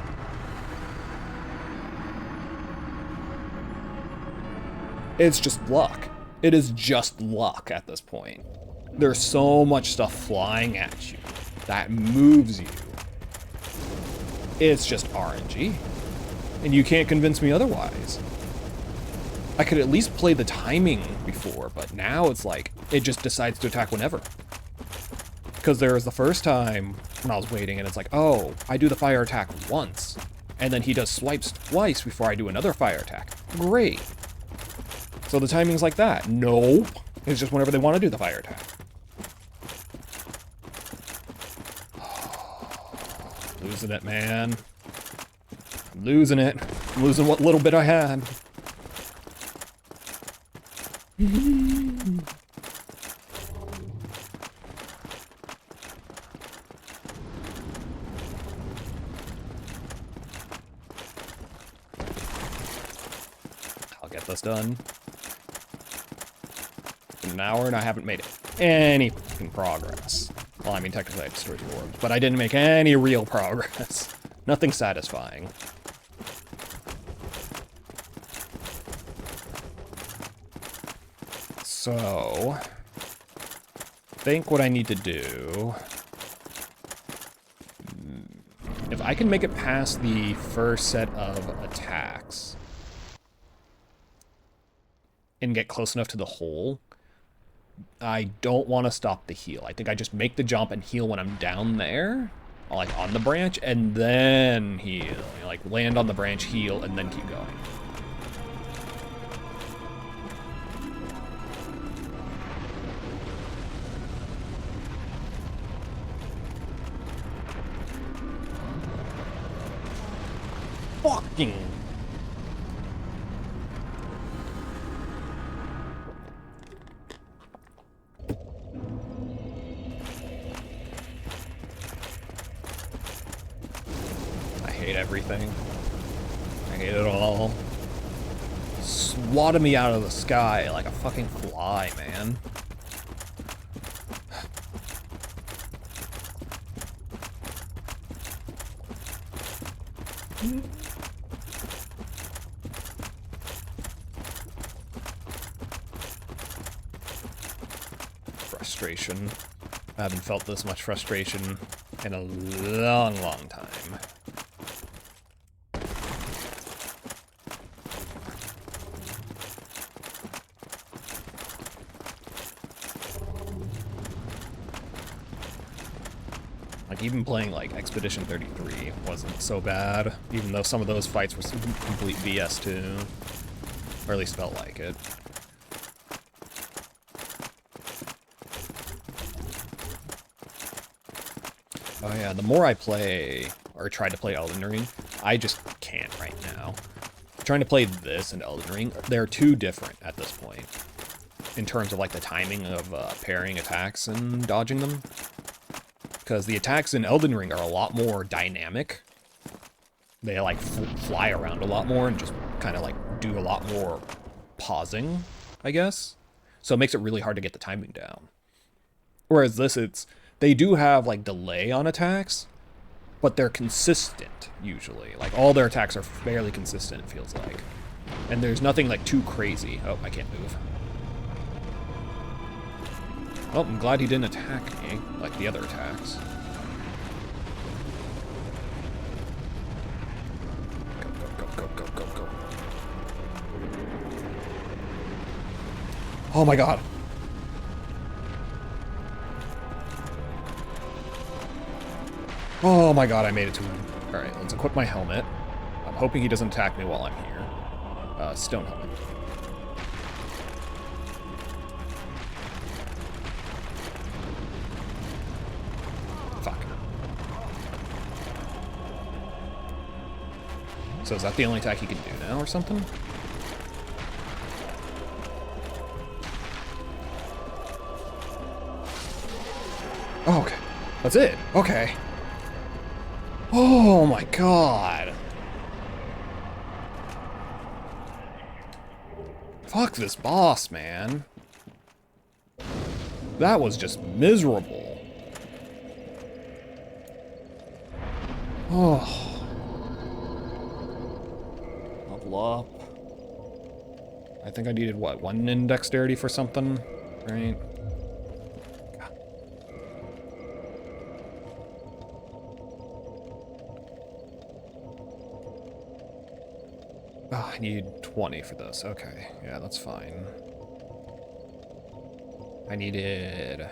It's just luck. It is just luck at this point. There's so much stuff flying at you that moves you. It's just RNG. And you can't convince me otherwise. I could at least play the timing before, but now it's like, it just decides to attack whenever. Because there was the first time when I was waiting and it's like, oh, I do the fire attack once. And then he does swipes twice before I do another fire attack. Great. So the timing's like that. Nope. It's just whenever they want to do the fire attack. Losing it, man. I'm losing it. I'm losing what little bit I had. I'll get this done. In an hour and I haven't made any fucking progress. Well, I mean, technically I destroyed the orbs, but I didn't make any real progress. Nothing satisfying. So, I think what I need to do, if I can make it past the first set of attacks and get close enough to the hole, I don't want to stop the heal. I think I just make the jump and heal when I'm down there, like on the branch, and then heal. Like land on the branch, heal, and then keep going. Fucking. I hate everything. I hate it all. Swatted me out of the sky like a fucking fly, man. Frustration. I haven't felt this much frustration in a long, long time. Like, even playing, like, Expedition 33 wasn't so bad, even though some of those fights were complete BS too. Or at least felt like it. Oh yeah, the more I play, or try to play Elden Ring, I just can't right now. Trying to play this and Elden Ring, they're too different at this point. In terms of, like, the timing of parrying attacks and dodging them. Because the attacks in Elden Ring are a lot more dynamic. They, like, fly around a lot more and just kind of, like, do a lot more pausing, I guess. So it makes it really hard to get the timing down. Whereas this, they do have, like, delay on attacks, but they're consistent, usually. Like, all their attacks are fairly consistent, it feels like. And there's nothing, like, too crazy. Oh, I can't move. Well, I'm glad he didn't attack me, like the other attacks. Go, go, go, go, go, go. Oh my god. Oh my god, I made it to him. Alright, let's equip my helmet. I'm hoping he doesn't attack me while I'm here. Stone helmet. So is that the only attack he can do now or something? Oh, okay. That's it. Okay. Oh my god. Fuck this boss, man. That was just miserable. Oh. Level up. I think I needed, what, 1 in dexterity for something, right? Oh, I need 20 for this. Okay, yeah, that's fine. I needed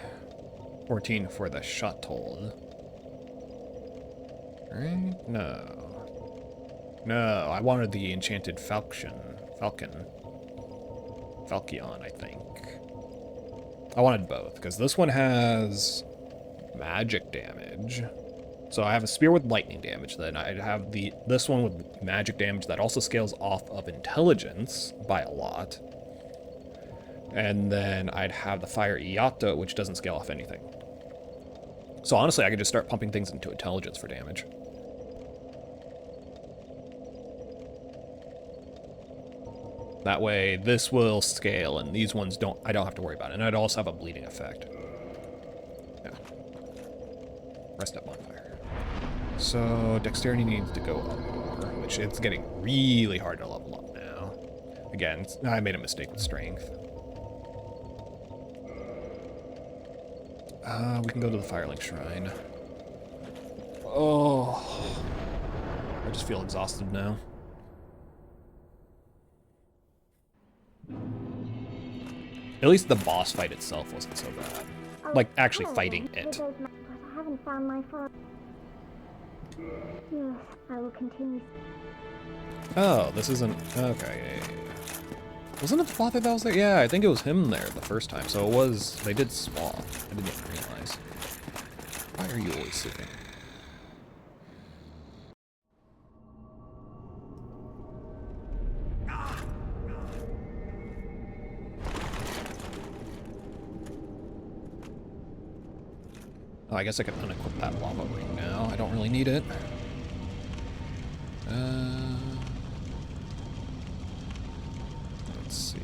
14 for the shuttle. Right? No. No, I wanted the enchanted Falcon. Falcon, I think. I wanted both, because this one has magic damage. So I have a spear with lightning damage, then I'd have this one with magic damage that also scales off of intelligence by a lot. And then I'd have the fire Iato, which doesn't scale off anything. So honestly, I could just start pumping things into intelligence for damage. That way, this will scale, and these ones I don't have to worry about it. And I'd also have a bleeding effect. Yeah. Rest up, Mon Fri. So, dexterity needs to go up more, which it's getting really hard to level up now. Again, I made a mistake with strength. We can go to the Firelink Shrine. Oh. I just feel exhausted now. At least the boss fight itself wasn't so bad. Like, actually fighting it. I haven't found my father. Yes, I will continue. Oh, this isn't... Okay, yeah. Wasn't it the father that was there? Yeah, I think it was him there the first time, so it was... They did swap. I didn't even realize. Why are you always sleeping? Oh, I guess I could unequip that lava ring now. I don't really need it. Let's see.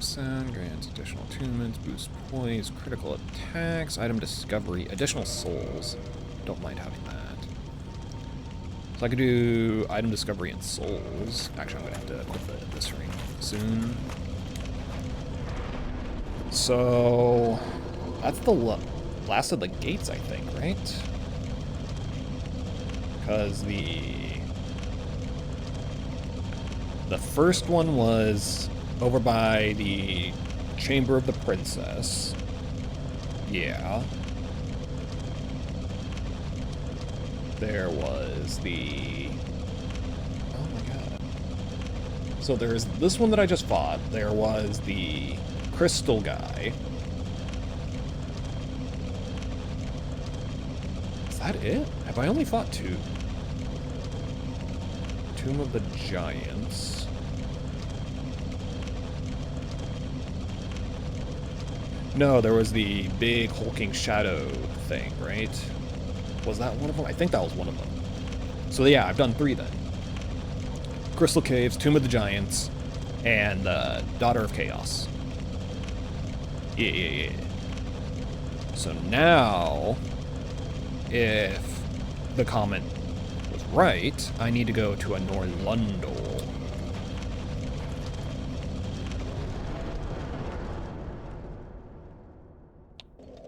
Sound grants additional attunements, boost poise, critical attacks, item discovery, additional souls. Don't mind having that. So I could do item discovery and souls. Actually, I'm gonna have to equip this ring soon. So that's the last of the gates, I think, right? Because the first one was over by the Chamber of the Princess. Yeah. There was the... Oh my god. So there's this one that I just fought. There was the crystal guy. Is that it? Have I only fought 2? Tomb of the Giants. No, there was the big hulking shadow thing, right? Was that one of them? I think that was one of them. So yeah, I've done 3 then. Crystal Caves, Tomb of the Giants, and Daughter of Chaos. Yeah. So now, if the comment was right, I need to go to a Norlundel.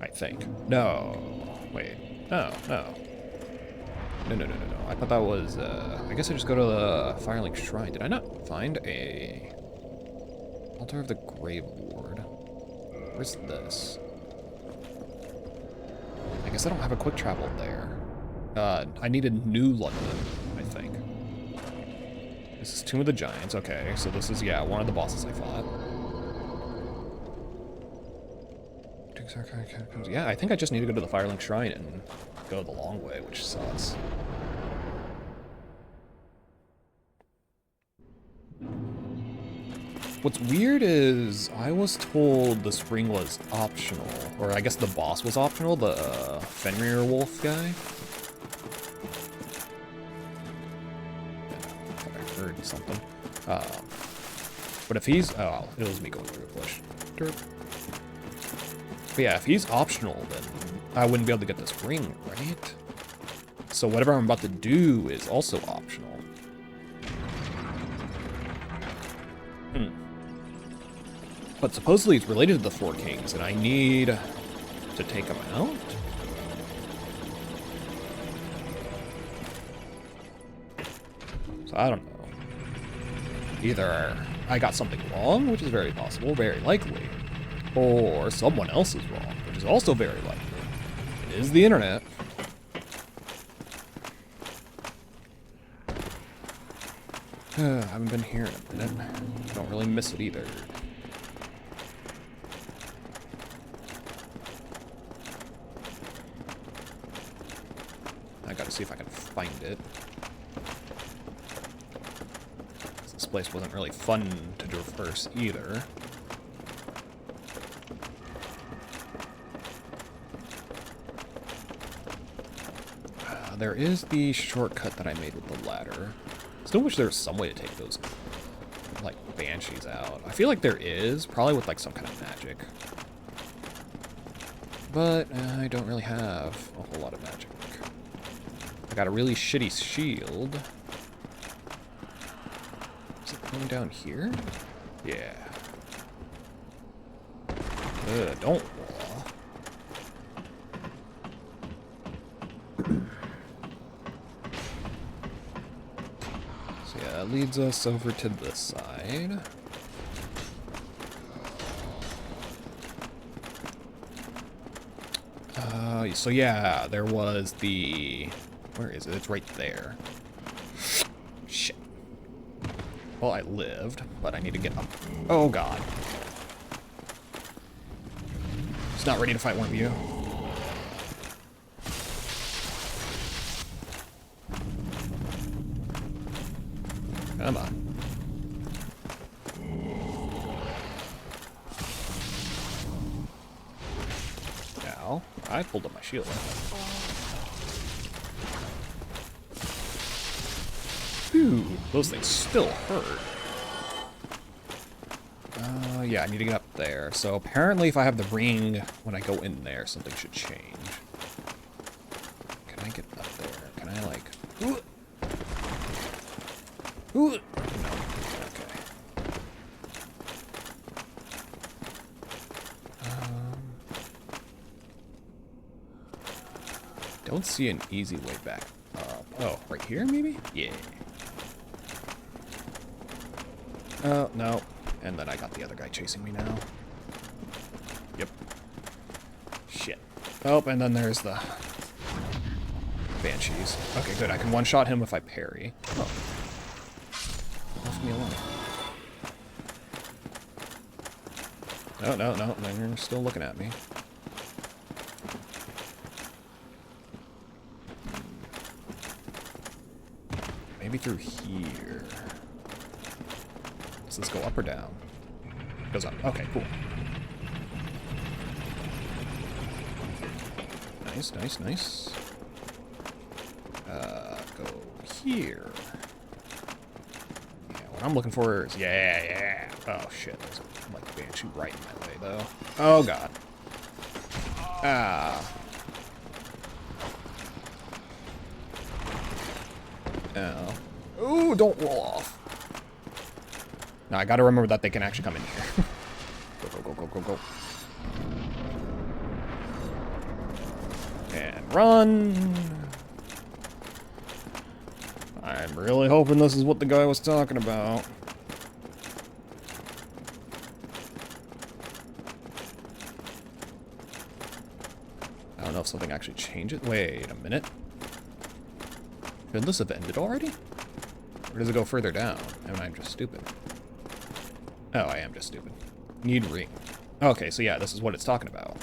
I think. No. Wait. No. No. I thought that was, I guess I just go to the Firelink Shrine. Did I not find a Altar of the Grave Lord? Where's this? I guess I don't have a quick travel there. I need a New London, I think. This is Tomb of the Giants. Okay, so this is, yeah, one of the bosses I fought. Yeah, I think I just need to go to the Firelink Shrine and go the long way, which sucks. What's weird is I was told the spring was optional, or I guess the boss was optional, the Fenrir Wolf guy. I heard something. But if he's... Oh, it was me going through a bush. Derp. But yeah, if he's optional, then I wouldn't be able to get this ring, right? So whatever I'm about to do is also optional. But supposedly it's related to the Four Kings, and I need to take them out? So I don't know. Either I got something wrong, which is very possible, very likely, or someone else is wrong, which is also very likely. It is the internet. I haven't been here in a minute. I don't really miss it either. I gotta see if I can find it. This place wasn't really fun to traverse either. There is the shortcut that I made with the ladder. Still wish there was some way to take those, like, banshees out. I feel like there is, probably with, like, some kind of magic. But I don't really have a whole lot of magic. I got a really shitty shield. Is it going down here? Yeah. Don't wall. So yeah, that leads us over to this side. So yeah, there was the... Where is it? It's right there. Shit. Well, I lived, but I need to get up. Oh, God. Just not ready to fight one of you. Come on. Ow. I pulled up my shield. Phew, those things still hurt. Yeah, I need to get up there. So apparently if I have the ring, when I go in there, something should change. Can I get up there? Can I, like... Ooh. Ooh. No. Okay. Don't see an easy way back up. Oh, right here, maybe? Yeah. Oh, no. And then I got the other guy chasing me now. Yep. Shit. Oh, and then there's the banshees. Okay, good. I can one-shot him if I parry. Oh. Left me alone. No, no, no. They're still looking at me. Maybe through here. Does this go up or down? It goes up. Okay, cool. Nice, nice, nice. Go here. Yeah, what I'm looking for is... Yeah. Oh, shit. There's a, like, banshee right in my way, though. Oh, God. Ah. Oh. Ooh, don't roll off. Now, I gotta remember that they can actually come in here. Go. And run! I'm really hoping this is what the guy was talking about. I don't know if something actually changes. Wait a minute. Should this have ended already? Or does it go further down? Am I just stupid? Oh, I am just stupid. Need ring. Okay, so yeah, this is what it's talking about.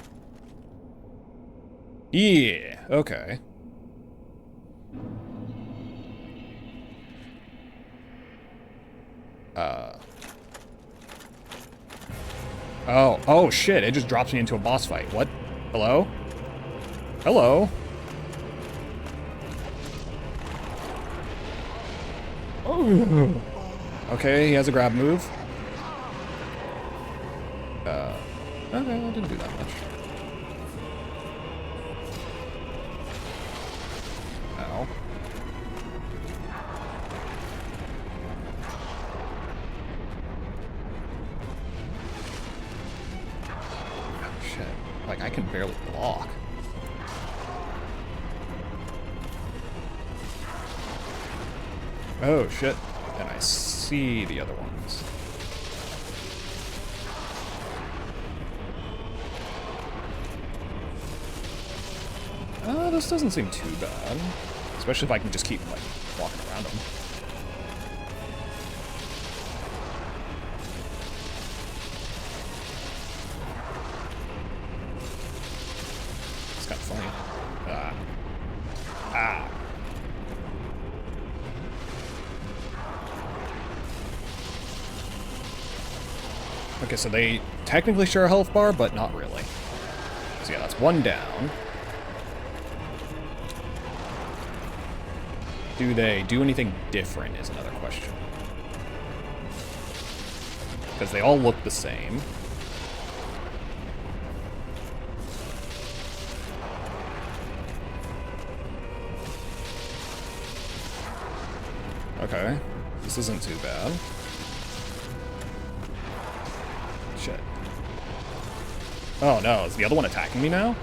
Yeah, okay. Oh shit, it just drops me into a boss fight. What? Hello? Hello? Oh. Okay, he has a grab move. Okay, I didn't do that much. Ow. can barely block. Oh, shit. And I see the other ones. This doesn't seem too bad. Especially if I can just keep, like, walking around them. It's kind of funny. Ah. Okay, so they technically share a health bar, but not really. So yeah, that's one down. Do they do anything different is another question. Because they all look the same. Okay, this isn't too bad. Shit. Oh no, is the other one attacking me now?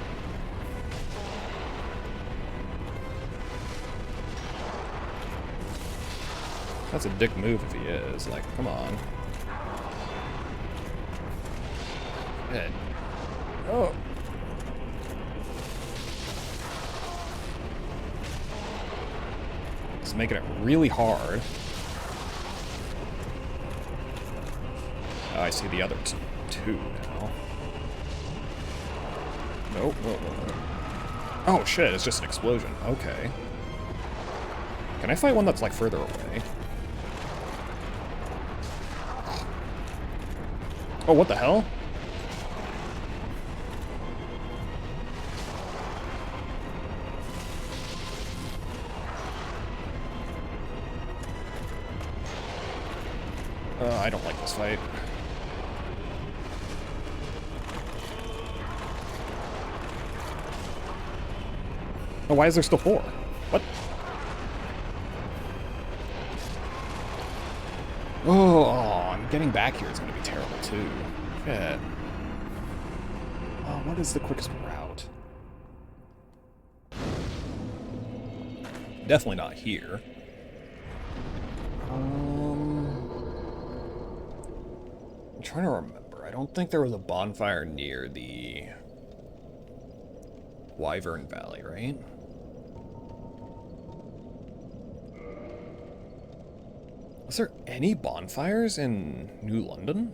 That's a dick move if he is. Like, come on. Good. Oh. It's making it really hard. Oh, I see the other two now. Nope. Oh shit, it's just an explosion. Okay. Can I fight one that's like further away? Oh, what the hell? I don't like this fight. Oh, why is there still 4? What? Oh, I'm getting back here is going to be terrible, too. Shit. Oh, what is the quickest route? Definitely not here. I'm trying to remember. I don't think there was a bonfire near the Wyvern Valley, right? Was there any bonfires in New London?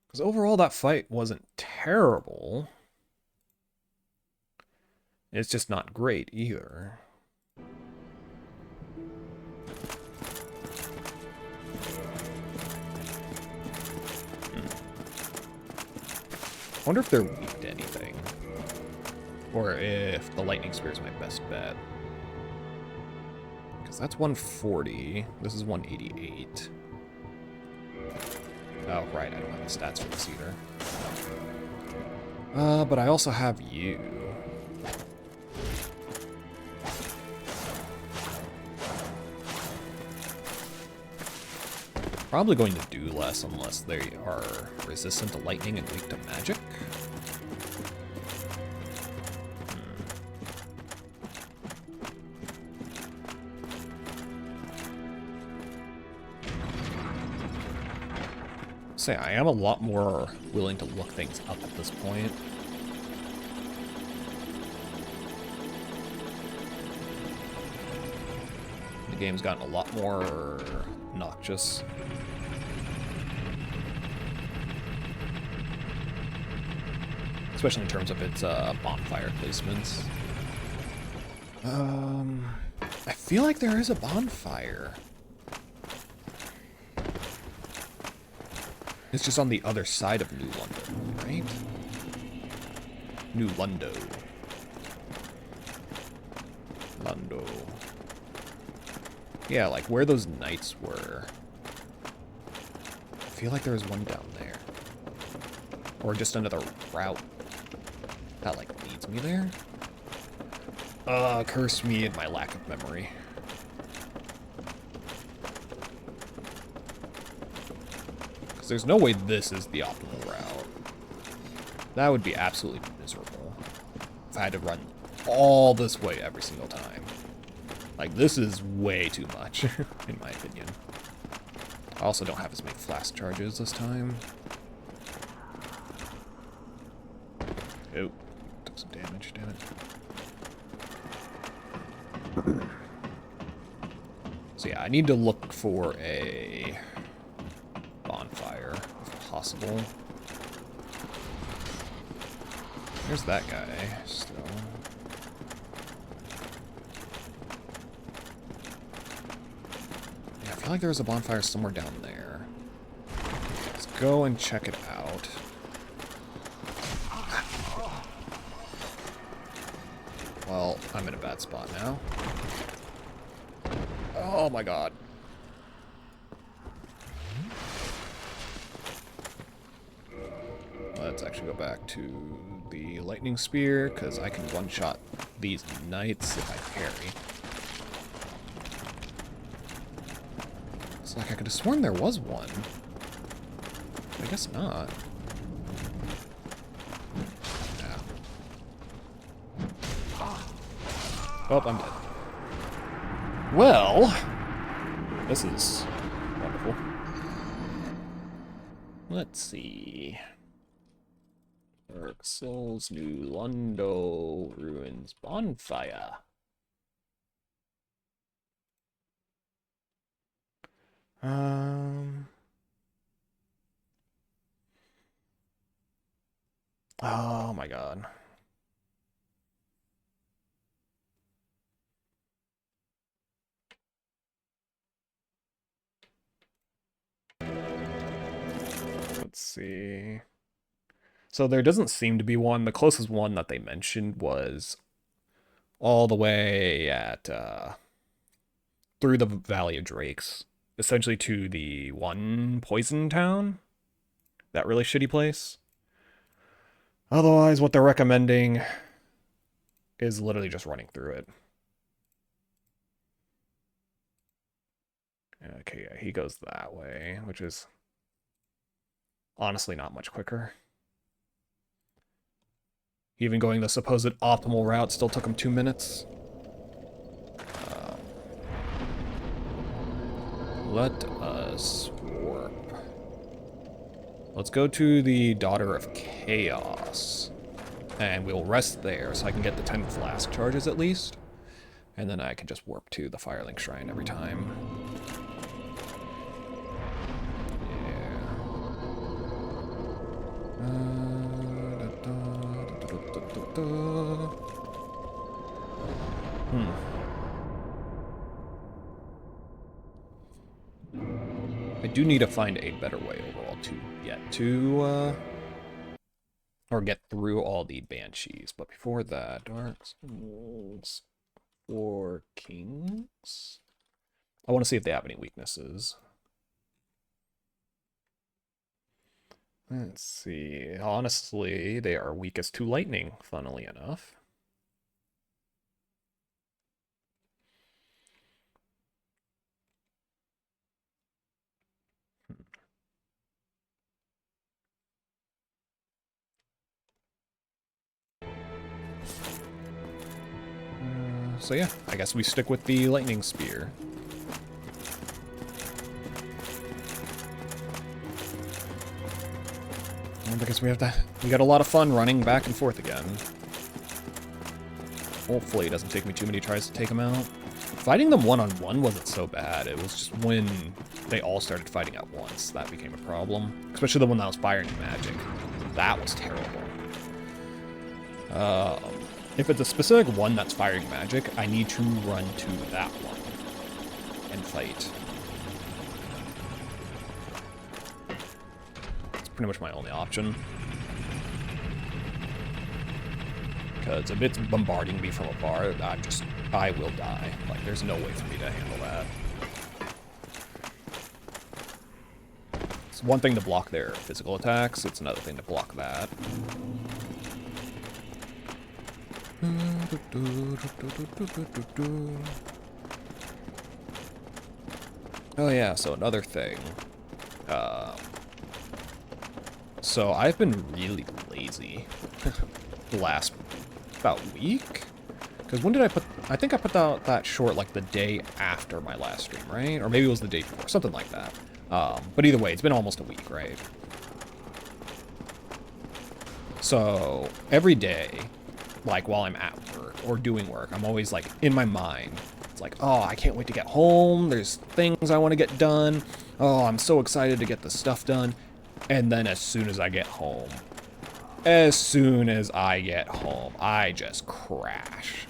Because overall that fight wasn't terrible. It's just not great either. I wonder if they're weak to anything. Or if the lightning spear is my best bet. Because that's 140. This is 188. Oh, right, I don't have the stats for this either. But I also have you. Probably going to do less unless they are resistant to lightning and weak to magic. Say, I am a lot more willing to look things up at this point. The game's gotten a lot more noxious. Especially in terms of its bonfire placements. I feel like there is a bonfire. It's just on the other side of New London, right? New Lundo. Lundo. Yeah, like where those knights were. I feel like there was one down there. Or just another route that, like, leads me there. Curse me and my lack of memory. Because there's no way this is the optimal route. That would be absolutely miserable if I had to run all this way every single time. Like, this is way too much, in my opinion. I also don't have as many flask charges this time. Oh, took some damage, damn it. So yeah, I need to look for a bonfire, if possible. There's that guy, still. Yeah, I feel like there was a bonfire somewhere down there. Let's go and check it out. Well, I'm in a bad spot now. Oh my god. Let's actually go back to the lightning spear, because I can one-shot these knights if I parry. It's like I could have sworn there was one. I guess not. Yeah. Oh, I'm dead. Well, this is wonderful. Let's see. Dark Souls, New Londo, Ruins, Bonfire. Oh my god. Let's see. So there doesn't seem to be one. The closest one that they mentioned was all the way at, through the Valley of Drakes. Essentially to the one poison town. That really shitty place. Otherwise, what they're recommending is literally just running through it. Okay, yeah, he goes that way, which is honestly not much quicker. Even going the supposed optimal route still took him 2 minutes. Let us warp. Let's go to the Daughter of Chaos. And we'll rest there so I can get the 10 flask charges at least. And then I can just warp to the Firelink Shrine every time. I do need to find a better way overall to get to, or get through all the Banshees. But before that, Dark Souls 4 Kings. I want to see if they have any weaknesses. Let's see. Honestly, they are weakest to lightning, funnily enough. So yeah, I guess we stick with the lightning spear. And because we got a lot of fun running back and forth again. Hopefully it doesn't take me too many tries to take them out. Fighting them one-on-one wasn't so bad. It was just when they all started fighting at once that became a problem. Especially the one that was firing magic. That was terrible. If it's a specific one that's firing magic, I need to run to that one and fight. It's pretty much my only option. Because if it's bombarding me from afar, I will die. Like, there's no way for me to handle that. It's one thing to block their physical attacks, it's another thing to block that. Oh yeah, so another thing. So I've been really lazy the last about week. Because when did I put... I think I put out that short like the day after my last stream, right? Or maybe it was the day before, something like that. But either way, it's been almost a week, right? So every day, like while I'm at work or doing work, I'm always like in my mind. It's like, oh, I can't wait to get home. There's things I want to get done. Oh, I'm so excited to get this stuff done. And then as soon as I get home, I just crash.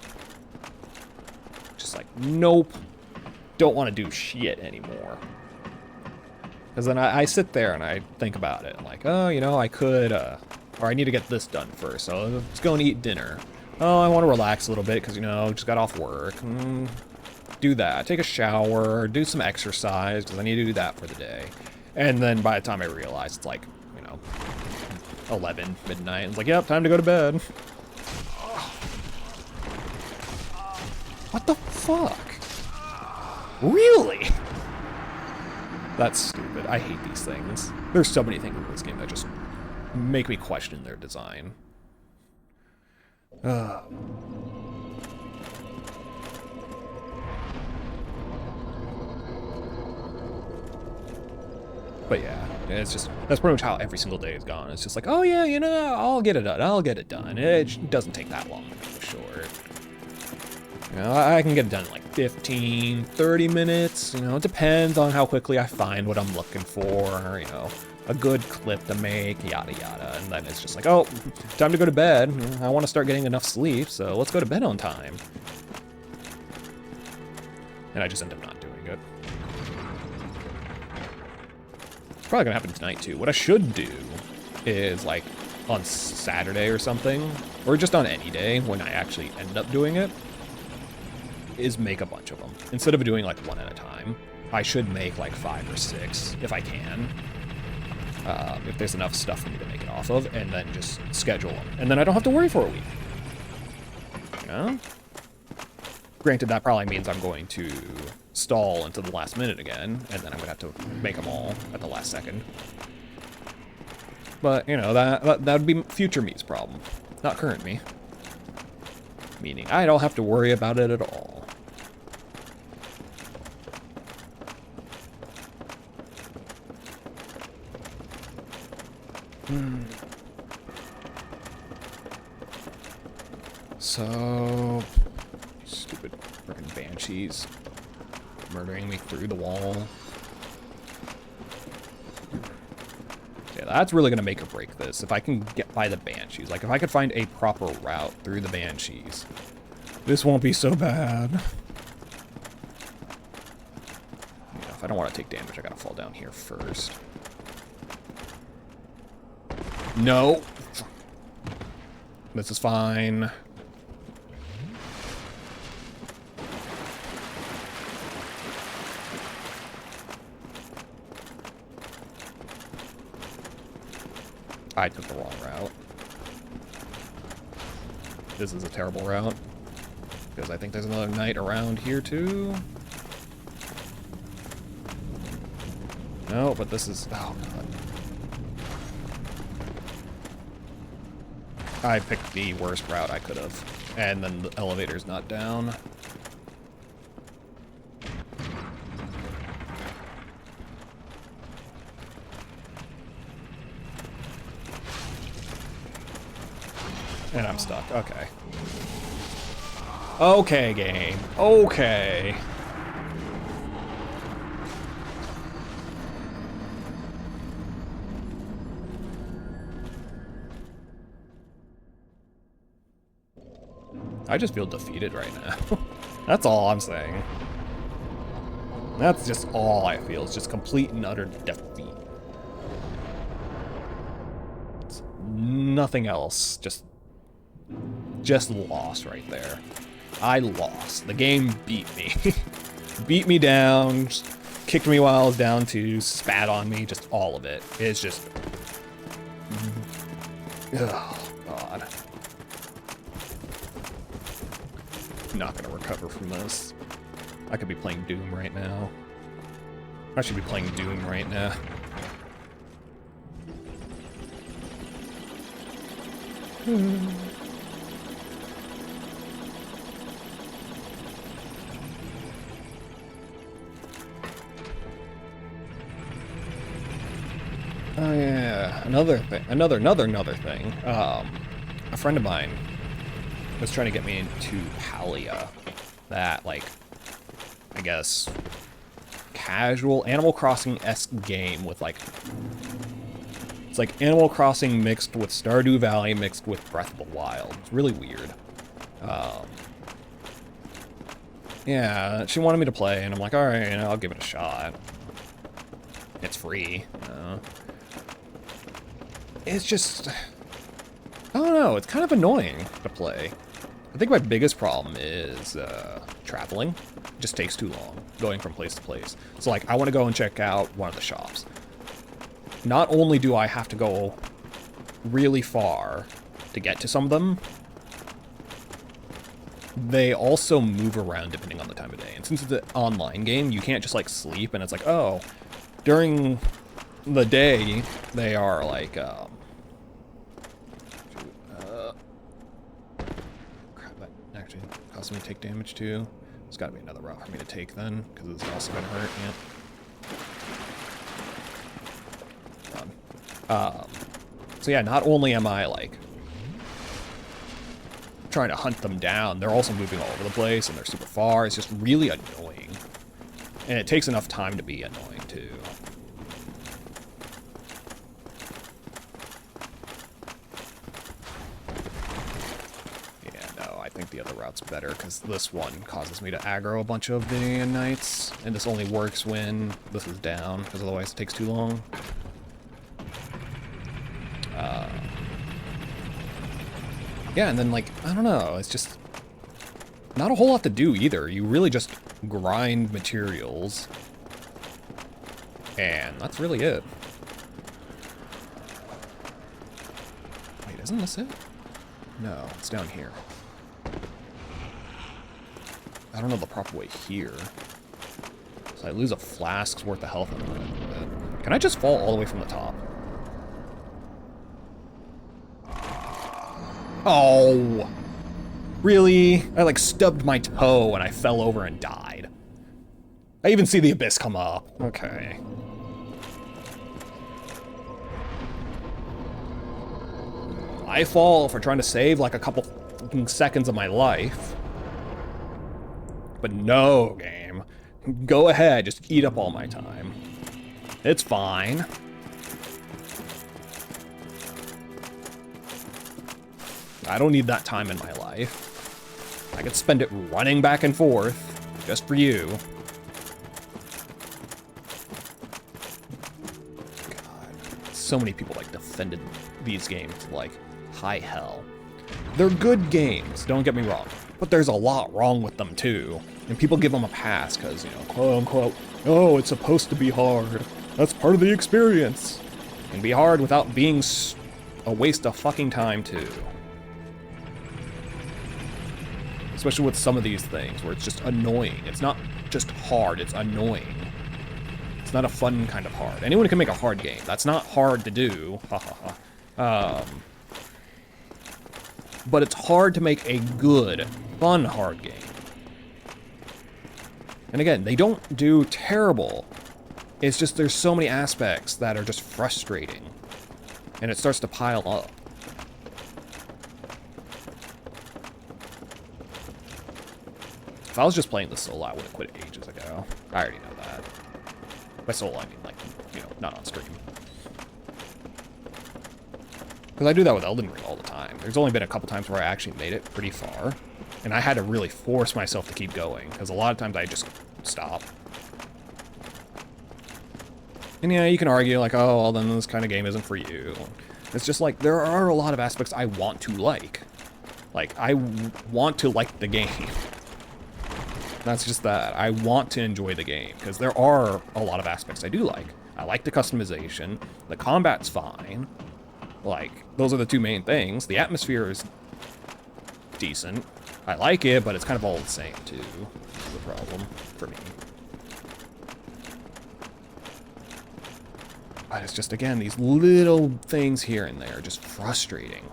Just like, nope, don't want to do shit anymore. Because then I sit there and I think about it. Like, oh, you know, I could, or I need to get this done first. So let's go and eat dinner. Oh, I want to relax a little bit because, you know, just got off work. Do that. Take a shower. Do some exercise because I need to do that for the day. And then by the time I realize, it's like, you know, 11, midnight. It's like, yep, time to go to bed. What the fuck? Really? That's stupid. I hate these things. There's so many things in this game that just make me question their design. But yeah, it's just, that's pretty much how every single day is gone. It's just like, oh yeah, you know, I'll get it done. I'll get it done. It doesn't take that long to go short. You know, I can get it done in like 15, 30 minutes. You know, it depends on how quickly I find what I'm looking for, you know, a good clip to make, yada yada. And then it's just like, oh, time to go to bed. I want to start getting enough sleep, so let's go to bed on time. And I just end up not doing it. It's probably gonna happen tonight too. What I should do is like on Saturday or something, or just on any day when I actually end up doing it, is make a bunch of them. Instead of doing like one at a time, I should make like 5 or 6 if I can. If there's enough stuff for me to make it off of, and then just schedule them. And then I don't have to worry for a week. You know? Granted, that probably means I'm going to stall until the last minute again, and then I'm gonna have to make them all at the last second. But, you know, that would be future me's problem, not current me. Meaning, I don't have to worry about it at all. So, stupid frickin' banshees murdering me through the wall. Yeah, that's really gonna make or break this. If I can get by the banshees, like if I could find a proper route through the banshees, this won't be so bad. Yeah, if I don't want to take damage, I gotta fall down here first. No. This is fine. I took the wrong route. This is a terrible route. Because I think there's another knight around here too. No, but this is... Oh, God. I picked the worst route I could have. And then the elevator's not down. And I'm stuck. Okay. Okay, game. Okay. I just feel defeated right now. That's all I'm saying. That's just all I feel. It's just complete and utter defeat. It's nothing else. Just lost right there. I lost. The game beat me. Beat me down, kicked me while I was down too, spat on me, just all of it. It's just... Oh, God. Not gonna recover from this. I could be playing Doom right now. I should be playing Doom right now. Oh yeah, another thing, another thing. A friend of mine was trying to get me into Palia, that like, I guess, casual Animal Crossing-esque game with like, it's like Animal Crossing mixed with Stardew Valley mixed with Breath of the Wild. It's really weird. Yeah, she wanted me to play, and I'm like, all right, you know, I'll give it a shot. It's free. It's just, I don't know, it's kind of annoying to play. I think my biggest problem is traveling. It just takes too long, going from place to place. So like, I want to go and check out one of the shops. Not only do I have to go really far to get to some of them, they also move around depending on the time of day. And since it's an online game, you can't just like sleep and it's like, oh, during the day, they are like, crap, that actually caused me to take damage too. There's gotta be another route for me to take then, because it's also gonna hurt, yeah. So yeah, not only am I like trying to hunt them down, they're also moving all over the place and they're super far. It's just really annoying. And it takes enough time to be annoying too. I think the other route's better because this one causes me to aggro a bunch of day and nights, and this only works when this is down because otherwise it takes too long. Yeah, and then like, I don't know, it's just not a whole lot to do either. You really just grind materials, and that's really it. Wait, isn't this it? No, it's down here. I don't know the proper way here. So I lose a flask's worth of health in a minute. Can I just fall all the way from the top? Oh! Really? I like stubbed my toe and I fell over and died. I even see the abyss come up. Okay. I fall for trying to save like a couple fucking seconds of my life. But no, game. Go ahead, just eat up all my time. It's fine. I don't need that time in my life. I could spend it running back and forth, just for you. God, so many people like defended these games like high hell. They're good games, don't get me wrong, but there's a lot wrong with them too. And people give them a pass because, you know, quote unquote, oh, it's supposed to be hard. That's part of the experience. It can be hard without being a waste of fucking time too. Especially with some of these things where it's just annoying. It's not just hard, it's annoying. It's not a fun kind of hard. Anyone can make a hard game. That's not hard to do. Ha ha ha. But it's hard to make a good, fun hard game. And again, they don't do terrible. It's just there's so many aspects that are just frustrating. And it starts to pile up. If I was just playing the solo, I would have quit ages ago. I already know that. By solo, I mean, like, you know, not on stream. Because I do that with Elden Ring all the time. There's only been a couple times where I actually made it pretty far. And I had to really force myself to keep going. Because a lot of times I just stop. And yeah, you can argue, like, oh, well, then this kind of game isn't for you. It's just like, there are a lot of aspects I want to like. Like, I want to like the game. That's just that. I want to enjoy the game, because there are a lot of aspects I do like. I like the customization. The combat's fine. Like, those are the two main things. The atmosphere is decent. I like it, but it's kind of all the same, too. That's the problem for me. But it's just, again, these little things here and there are just frustrating.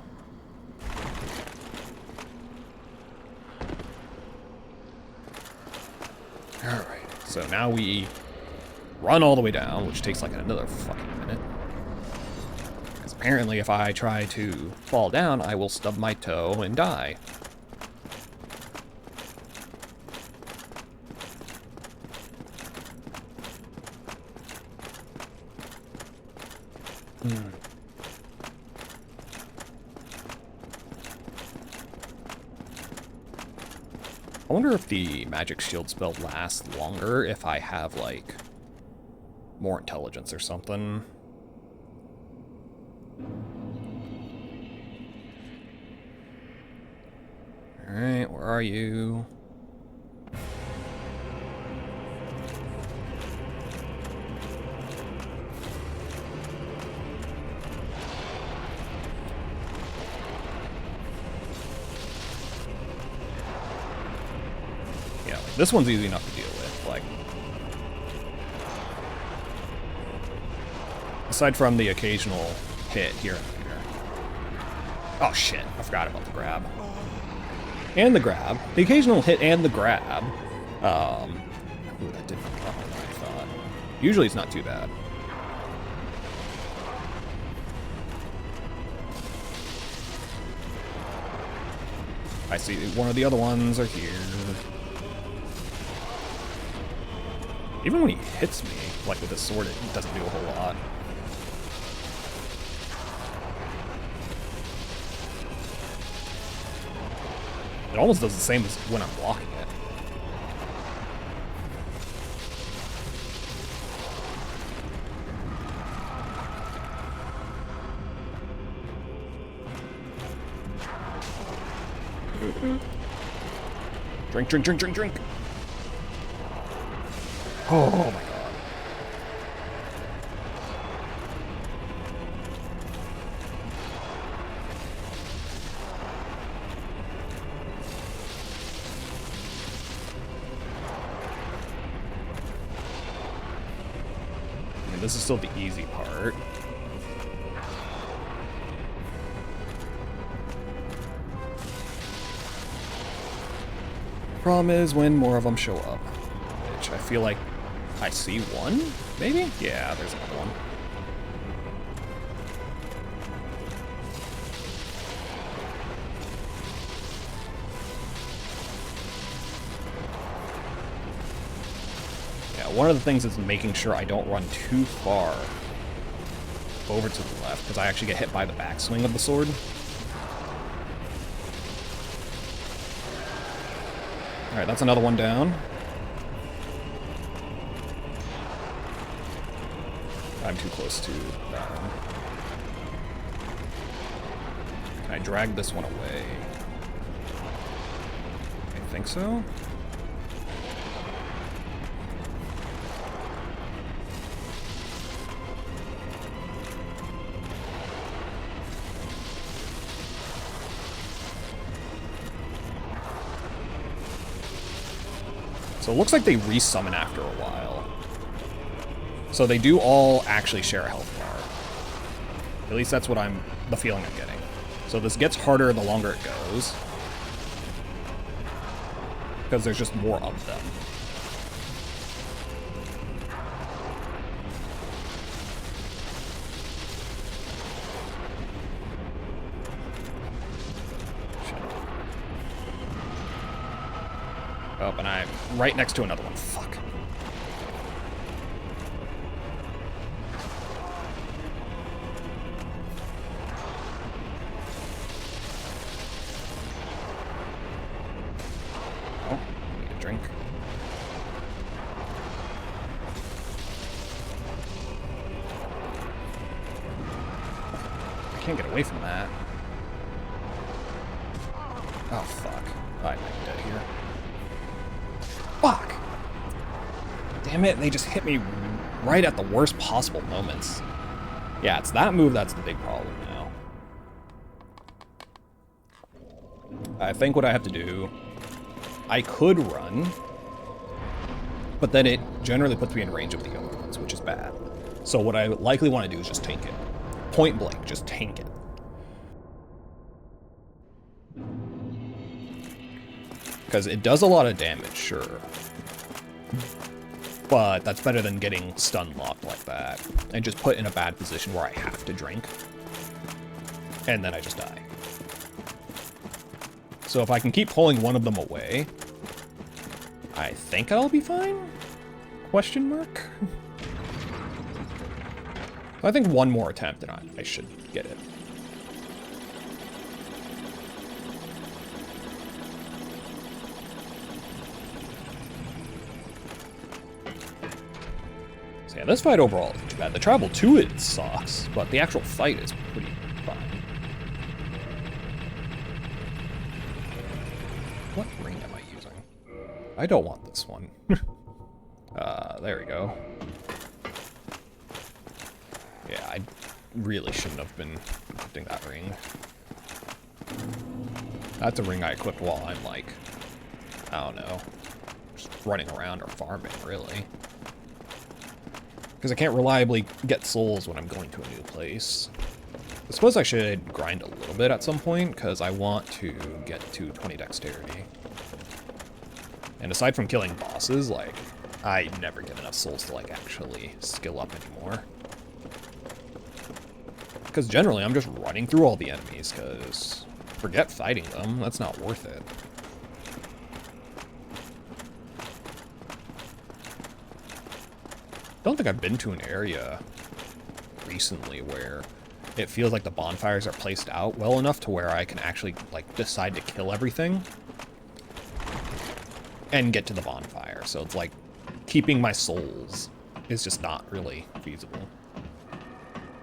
So now we run all the way down, which takes like another fucking minute. Because apparently if I try to fall down, I will stub my toe and die. I wonder if the magic shield spell lasts longer if I have, like, more intelligence or something. Alright, where are you? Yeah, like, this one's easy enough to deal with, like... Aside from the occasional hit here and there. Oh shit, I forgot about the grab. And the grab. The occasional hit and the grab. Ooh, that didn't come out what I thought. Usually it's not too bad. I see one of the other ones are here. Even when he hits me, like with his sword, it doesn't do a whole lot. It almost does the same as when I'm blocking it. Drink, drink, drink, drink, drink. Oh my god. I mean, this is still the easy part. Problem is when more of them show up, which I feel like I see one, maybe? Yeah, there's another one. Yeah, one of the things is making sure I don't run too far over to the left, because I actually get hit by the backswing of the sword. Alright, that's another one down. I'm too close to that one. Can I drag this one away? I think so. So it looks like they resummon after a while. So they do all actually share a health bar. At least that's what the feeling I'm getting. So this gets harder the longer it goes. Because there's just more of them. Oh, and I'm right next to another one. Fuck. Oh, need a drink. I can't get away from that. Oh, fuck. I might be dead here. Fuck! Damn it, they just hit me right at the worst possible moments. Yeah, it's that move that's the big problem now. I think what I have to do... I could run, but then it generally puts me in range of the other ones, which is bad. So what I likely want to do is just tank it. Point blank, just tank it. Because it does a lot of damage, sure. But that's better than getting stun locked like that and just put in a bad position where I have to drink. And then I just die. So if I can keep pulling one of them away, I think I'll be fine? Question mark? I think one more attempt and I should get it. So yeah, this fight overall isn't too bad. The travel to it sucks, but the actual fight is pretty fun. What ring am I using? I don't want this one. There we go. Yeah, I really shouldn't have been equipping that ring. That's a ring I equipped while I'm like, I don't know, just running around or farming, really. Because I can't reliably get souls when I'm going to a new place. I suppose I should grind a little bit at some point, because I want to get to 20 dexterity. And aside from killing bosses, like, I never get enough souls to, like, actually skill up anymore. Because generally, I'm just running through all the enemies, because forget fighting them, that's not worth it. I don't think I've been to an area recently where it feels like the bonfires are placed out well enough to where I can actually, like, decide to kill everything and get to the bonfire. So it's like keeping my souls is just not really feasible.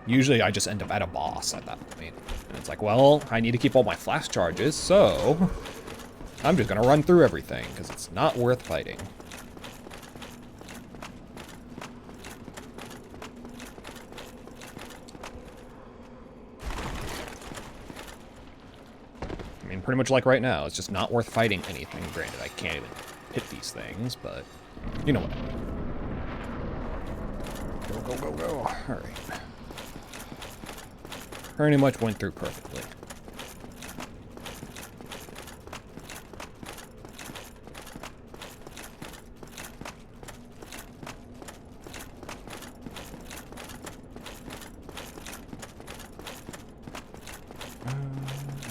Usually I just end up at a boss at that point. And it's like, well, I need to keep all my flash charges, so I'm just gonna run through everything, because it's not worth fighting. I mean, pretty much like right now, it's just not worth fighting anything. Granted, I can't even hit these things, but you know what I mean. Go, go, go, go. Alright. Pretty much went through perfectly.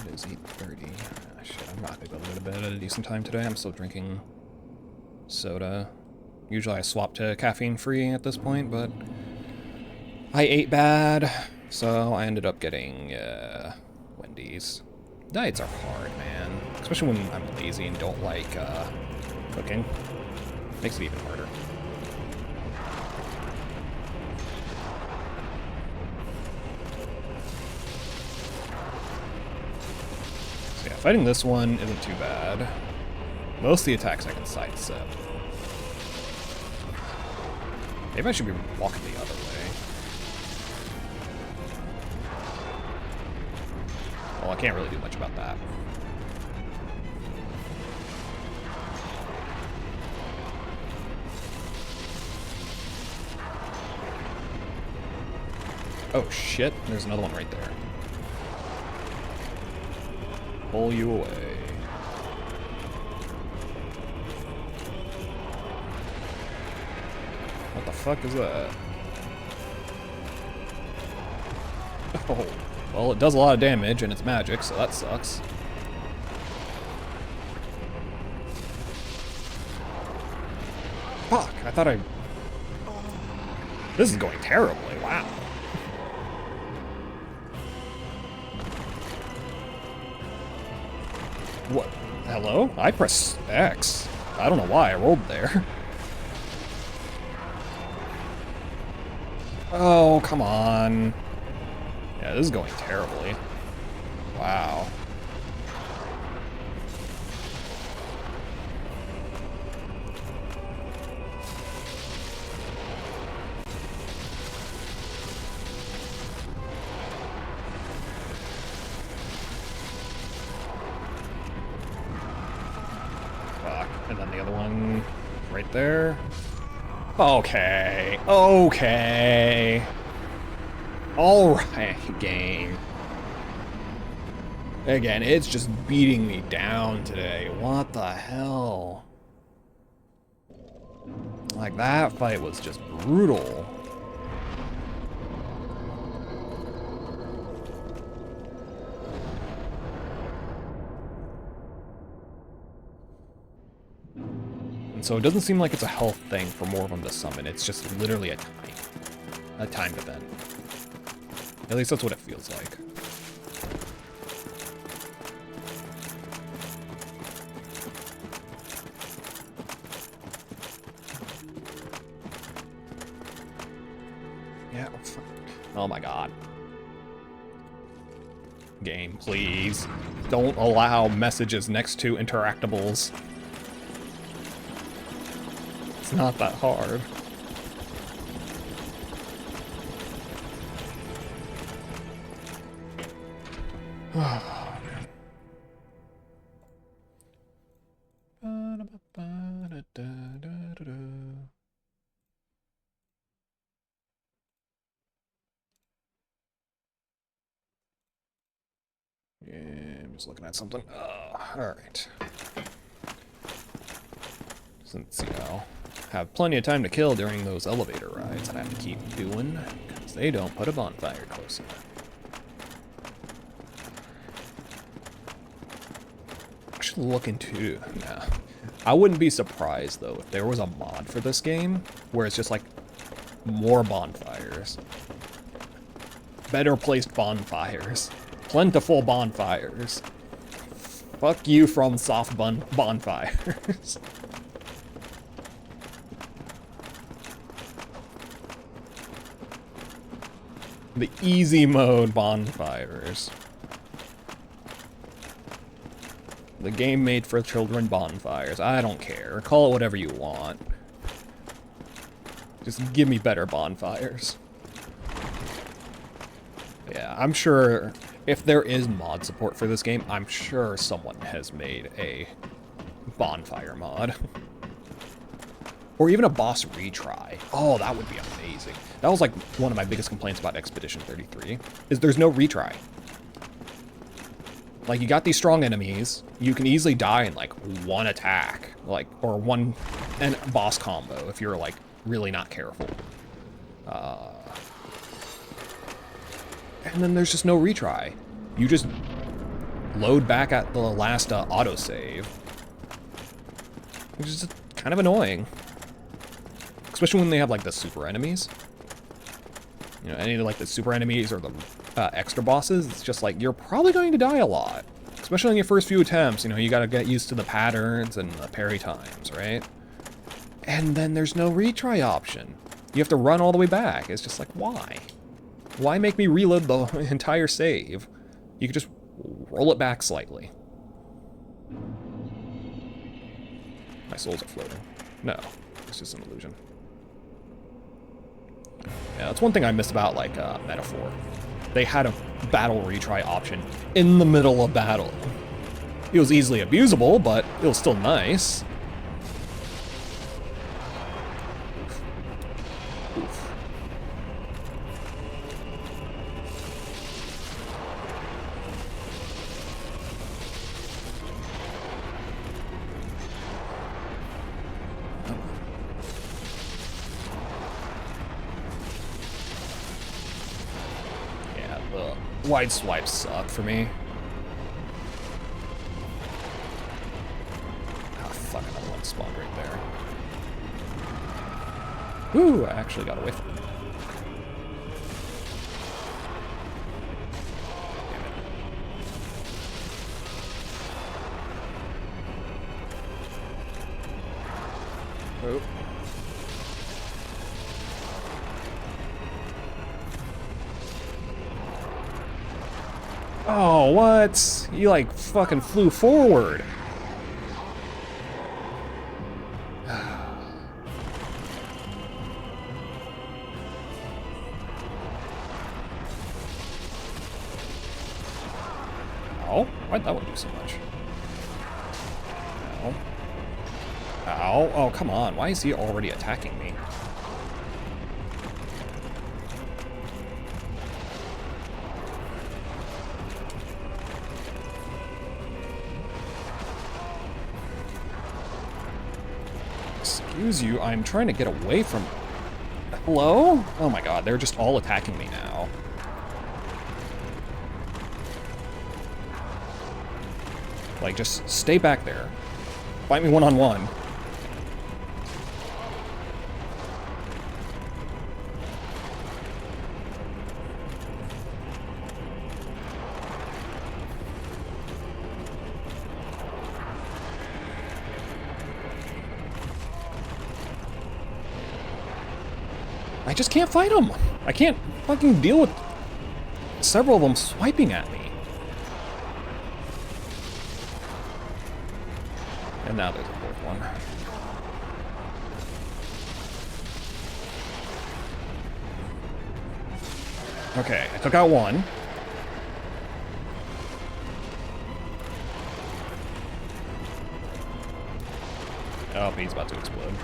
It is 8:30. Shit, I'm not gonna be able to go to bed at a decent time today. I'm still drinking soda. Usually I swap to caffeine-free at this point, but I ate bad, so I ended up getting Wendy's. Diets are hard, man. Especially when I'm lazy and don't like cooking. Makes it even harder. So yeah, fighting this one isn't too bad. Most of the attacks I can sidestep. Maybe I should be walking the other way. Well, I can't really do much about that. Oh shit, there's another one right there. Pull you away. What the fuck is that? Oh, well, it does a lot of damage and it's magic, so that sucks. Fuck, I thought I... This is going terribly, wow. What? Hello? I pressed X. I don't know why I rolled there. Oh, come on. Yeah, this is going terribly. Wow. Fuck. And then the other one right there. Okay. Okay. Alright, game. Again, it's just beating me down today. What the hell? Like, that fight was just brutal. And so it doesn't seem like it's a health thing for more of them to summon. It's just literally a timed event. At least that's what it feels like. Yeah. Oh my god. Game, please. Don't allow messages next to interactables. It's not that hard. Yeah, I'm just looking at something. Alright. Since, you know, have plenty of time to kill during those elevator rides that I have to keep doing, because they don't put a bonfire close enough. I should look into... Nah. I wouldn't be surprised, though, if there was a mod for this game, where it's just, like, more bonfires. Better placed bonfires. Plentiful bonfires. Fuck you from soft bonfires. The easy mode bonfires. The game made for children bonfires. I don't care. Call it whatever you want. Just give me better bonfires. Yeah, I'm sure if there is mod support for this game, I'm sure someone has made a bonfire mod. Or even a boss retry. Oh, that would be amazing. That was like one of my biggest complaints about Expedition 33, is there's no retry. Like, you got these strong enemies, you can easily die in like one attack, like, or one boss combo if you're like really not careful. And then there's just no retry. You just load back at the last autosave, which is kind of annoying. Especially when they have like the super enemies. You know, any of like the super enemies or the extra bosses, it's just like, you're probably going to die a lot. Especially on your first few attempts, you know, you gotta get used to the patterns and the parry times, right? And then there's no retry option. You have to run all the way back. It's just like, why? Why make me reload the entire save? You could just roll it back slightly. My souls are floating. No, it's just an illusion. Yeah, that's one thing I miss about, like, Metaphor. They had a battle retry option in the middle of battle. It was easily abusable, but it was still nice. Oof. Yeah, the wide swipes suck for me. Fuck, another one spawned right there. Woo, I actually got away from it. Damn it. Oh. Oh, what? You like fucking flew forward. Ow, why'd that one do so much? Ow. Ow, oh come on, why is he already attacking me? excuse you, I'm trying to get away from... Hello? Oh my god, they're just all attacking me now. Like, just stay back there. Fight me one-on-one. I just can't fight them. I can't fucking deal with several of them swiping at me. And now there's a fourth one. Okay, I took out one. Oh, he's about to explode.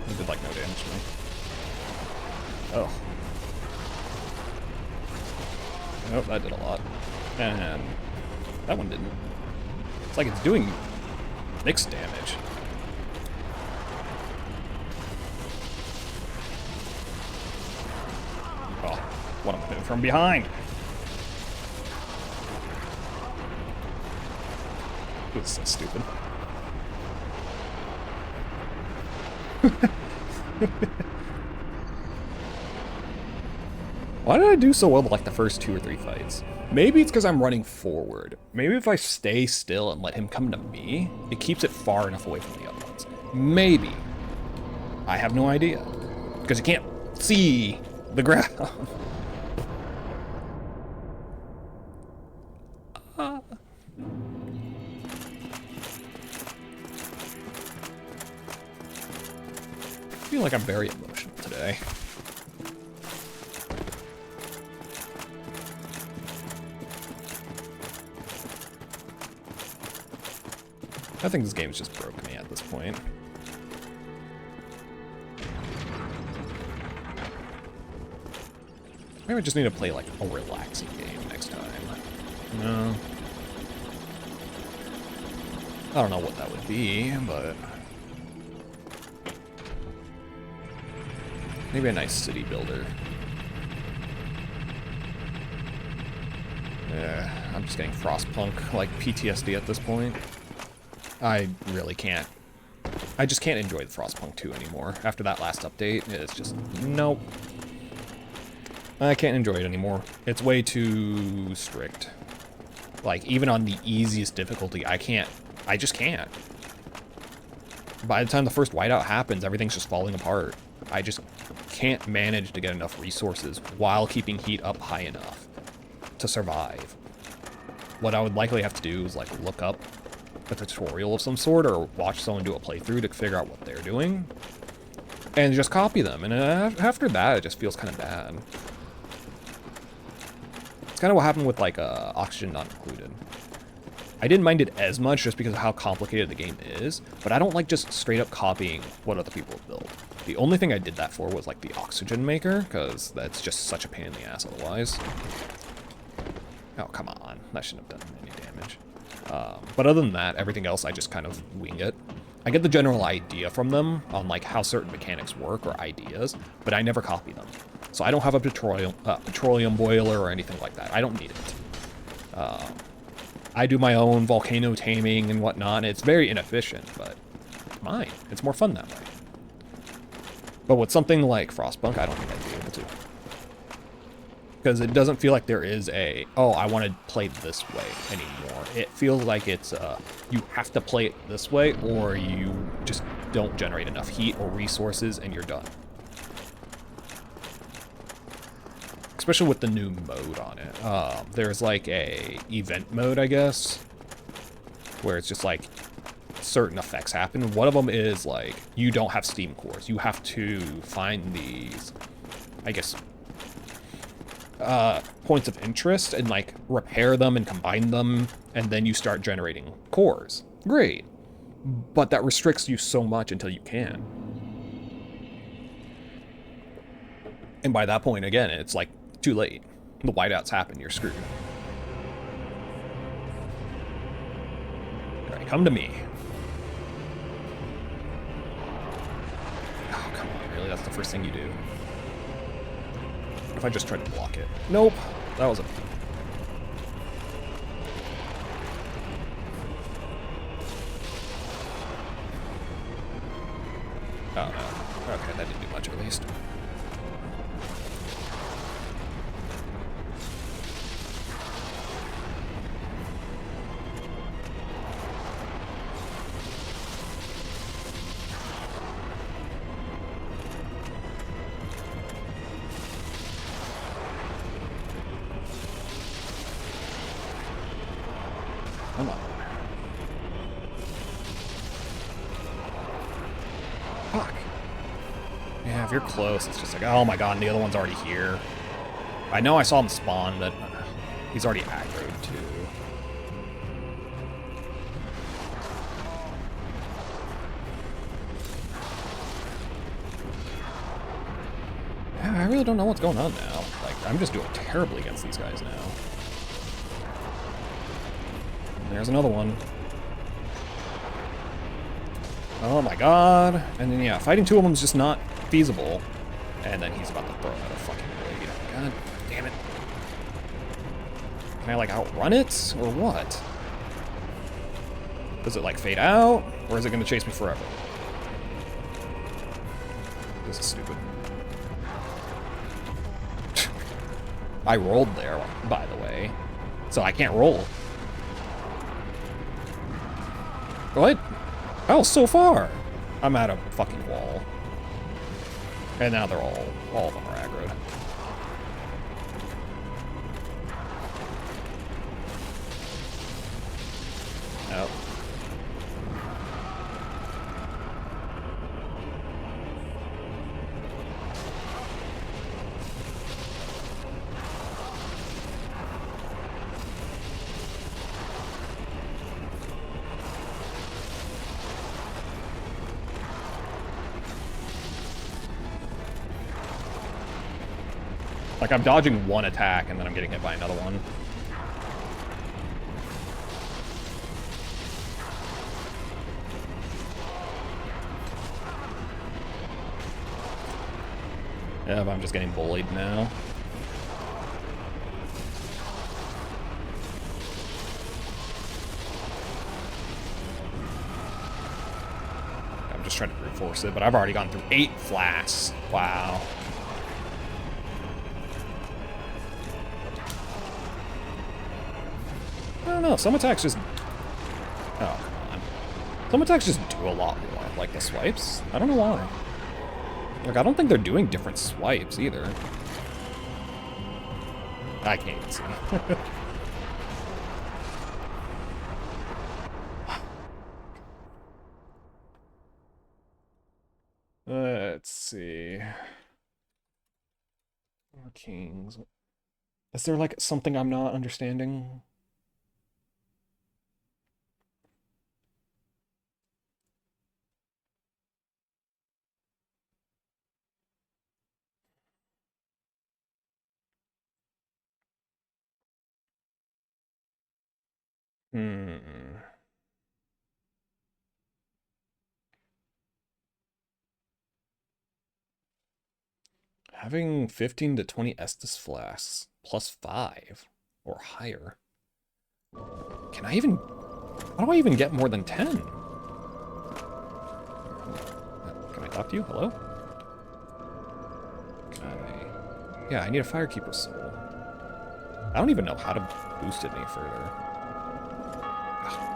It did like no damage to me. Oh. Nope, that did a lot. And that one didn't. It's like it's doing mixed damage. Oh, what am I doing from behind? This is so stupid. Why did I do so well with like the first 2 or 3 fights? Maybe it's because I'm running forward. Maybe if I stay still and let him come to me, it keeps it far enough away from the other ones. Maybe. I have no idea. Because you can't see the ground. I feel like I'm very emotional today. I think this game's just broken me at this point. Maybe I just need to play like a relaxing game next time. No. I don't know what that would be, but... maybe a nice city builder. Yeah, I'm just getting Frostpunk, like PTSD at this point. I really can't. I just can't enjoy the Frostpunk 2 anymore. After that last update, it's just, nope. I can't enjoy it anymore. It's way too strict. Like, even on the easiest difficulty, I just can't. By the time the first whiteout happens, everything's just falling apart. I just can't manage to get enough resources while keeping heat up high enough to survive. What I would likely have to do is, like, look up a tutorial of some sort or watch someone do a playthrough to figure out what they're doing and just copy them. And after that, it just feels kind of bad. It's kind of what happened with, like, Oxygen Not Included. I didn't mind it as much just because of how complicated the game is, but I don't like just straight up copying what other people have built. The only thing I did that for was, like, the oxygen maker, because that's just such a pain in the ass otherwise. Oh, come on. That shouldn't have done any damage. But other than that, everything else I just kind of wing it. I get the general idea from them on like how certain mechanics work or ideas, but I never copy them. So I don't have a petroleum boiler or anything like that. I don't need it. I do my own volcano taming and whatnot. It's very inefficient, but it's mine. It's more fun that way. But with something like Frostpunk, I don't think I'd be able to. Because it doesn't feel like there is a, oh, I want to play this way anymore. It feels like it's, you have to play it this way or you just don't generate enough heat or resources and you're done. Especially with the new mode on it. There's like a event mode, I guess, where it's just like certain effects happen. One of them is like, you don't have steam cores. You have to find these, I guess, points of interest and like repair them and combine them, and then you start generating cores. Great. but that restricts you so much until you can. And by that point, again, it's like too late. The whiteouts happen, you're screwed. Alright, come to me. Oh, come on, really? That's the first thing you do? What if I just tried to block it? Nope. That was a... Oh, no. Okay, that didn't do much at least. Come on. Fuck. Yeah, if you're close, it's just like, oh my god, and the other one's already here. I know I saw him spawn, but he's already aggroed too. Yeah, I really don't know what's going on now. Like, I'm just doing terribly against these guys now. There's another one. Oh my god. And then, yeah, fighting two of them is just not feasible. And then he's about to throw another fucking blade. God damn it. Can I, like, outrun it? Or what? Does it, like, fade out? Or is it going to chase me forever? This is stupid. I rolled there, by the way. So I can't roll. What? Oh, so far! I'm at a fucking wall. And now they're all of them are aggroed. Nope. Like, I'm dodging one attack, and then I'm getting hit by another one. Yeah, but I'm just getting bullied now. I'm just trying to brute force it, but I've already gone through 8 flasks. Wow. I don't know, some attacks just... Oh, come on. Some attacks just do a lot more, like the swipes. I don't know why. Like, I don't think they're doing different swipes, either. I can't even see. Let's see. Kings. Is there, like, something I'm not understanding? Hmm. Having 15 to 20 Estus flasks plus 5 or higher. Can I even... How do I even get more than 10? Can I talk to you? Hello? Can I... Yeah, I need a Firekeeper soul. I don't even know how to boost it any further.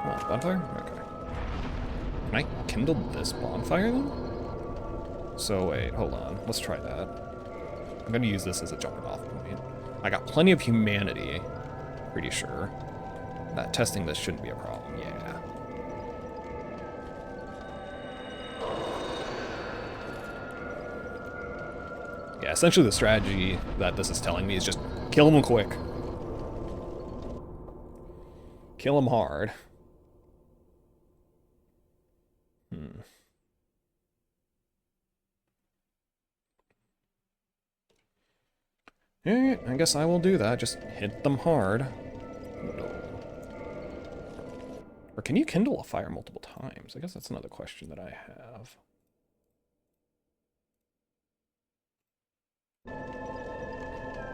Oh, bonfire? Okay. Can I kindle this bonfire then? So wait, hold on. Let's try that. I'm gonna use this as a jumping off point. I got plenty of humanity, pretty sure. That testing this shouldn't be a problem, yeah. Yeah, essentially the strategy that this is telling me is just kill them quick. Kill them hard. Yeah, I guess I will do that. Just hit them hard. No. Or can you kindle a fire multiple times? I guess that's another question that I have.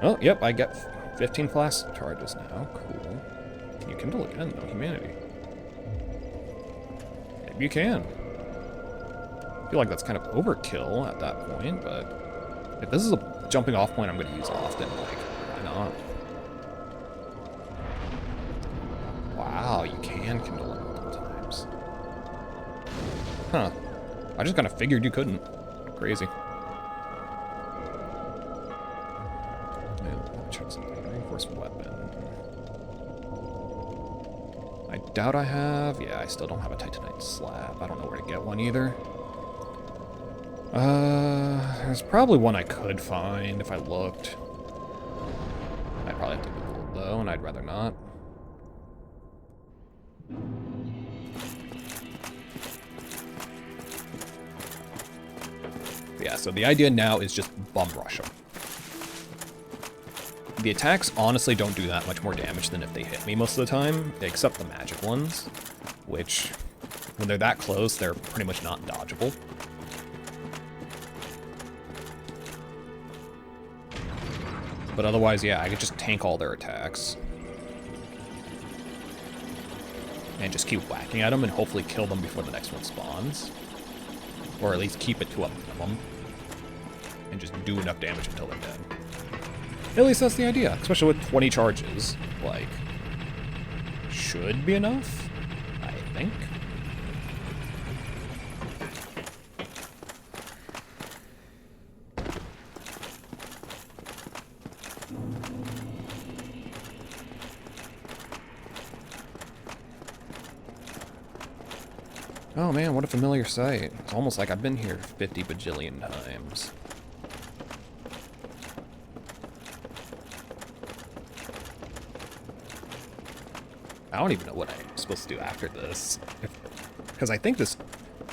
Oh, yep, I get 15 flask charges now. Cool. Can you kindle again? No humanity. Maybe you can. I feel like that's kind of overkill at that point, but if this is a jumping off point I'm going to use often, like, why not? Wow, you can kindle it multiple times. Huh. I just kind of figured you couldn't. Crazy. Check something. Reinforced weapon. I doubt I have. Yeah, I still don't have a Titanite slab. I don't know where to get one either. There's probably one I could find if I looked. I'd probably have to Google it though, and I'd rather not. Yeah, so the idea now is just bum rush them. The attacks honestly don't do that much more damage than if they hit me most of the time, except the magic ones, which, when they're that close, they're pretty much not dodgeable. But otherwise, yeah, I could just tank all their attacks. And just keep whacking at them and hopefully kill them before the next one spawns. Or at least keep it to a minimum. And just do enough damage until they're dead. At least that's the idea, especially with 20 charges. Like, should be enough, I think. Oh man, what a familiar sight. It's almost like I've been here 50 bajillion times. I don't even know what I'm supposed to do after this. Because I think this...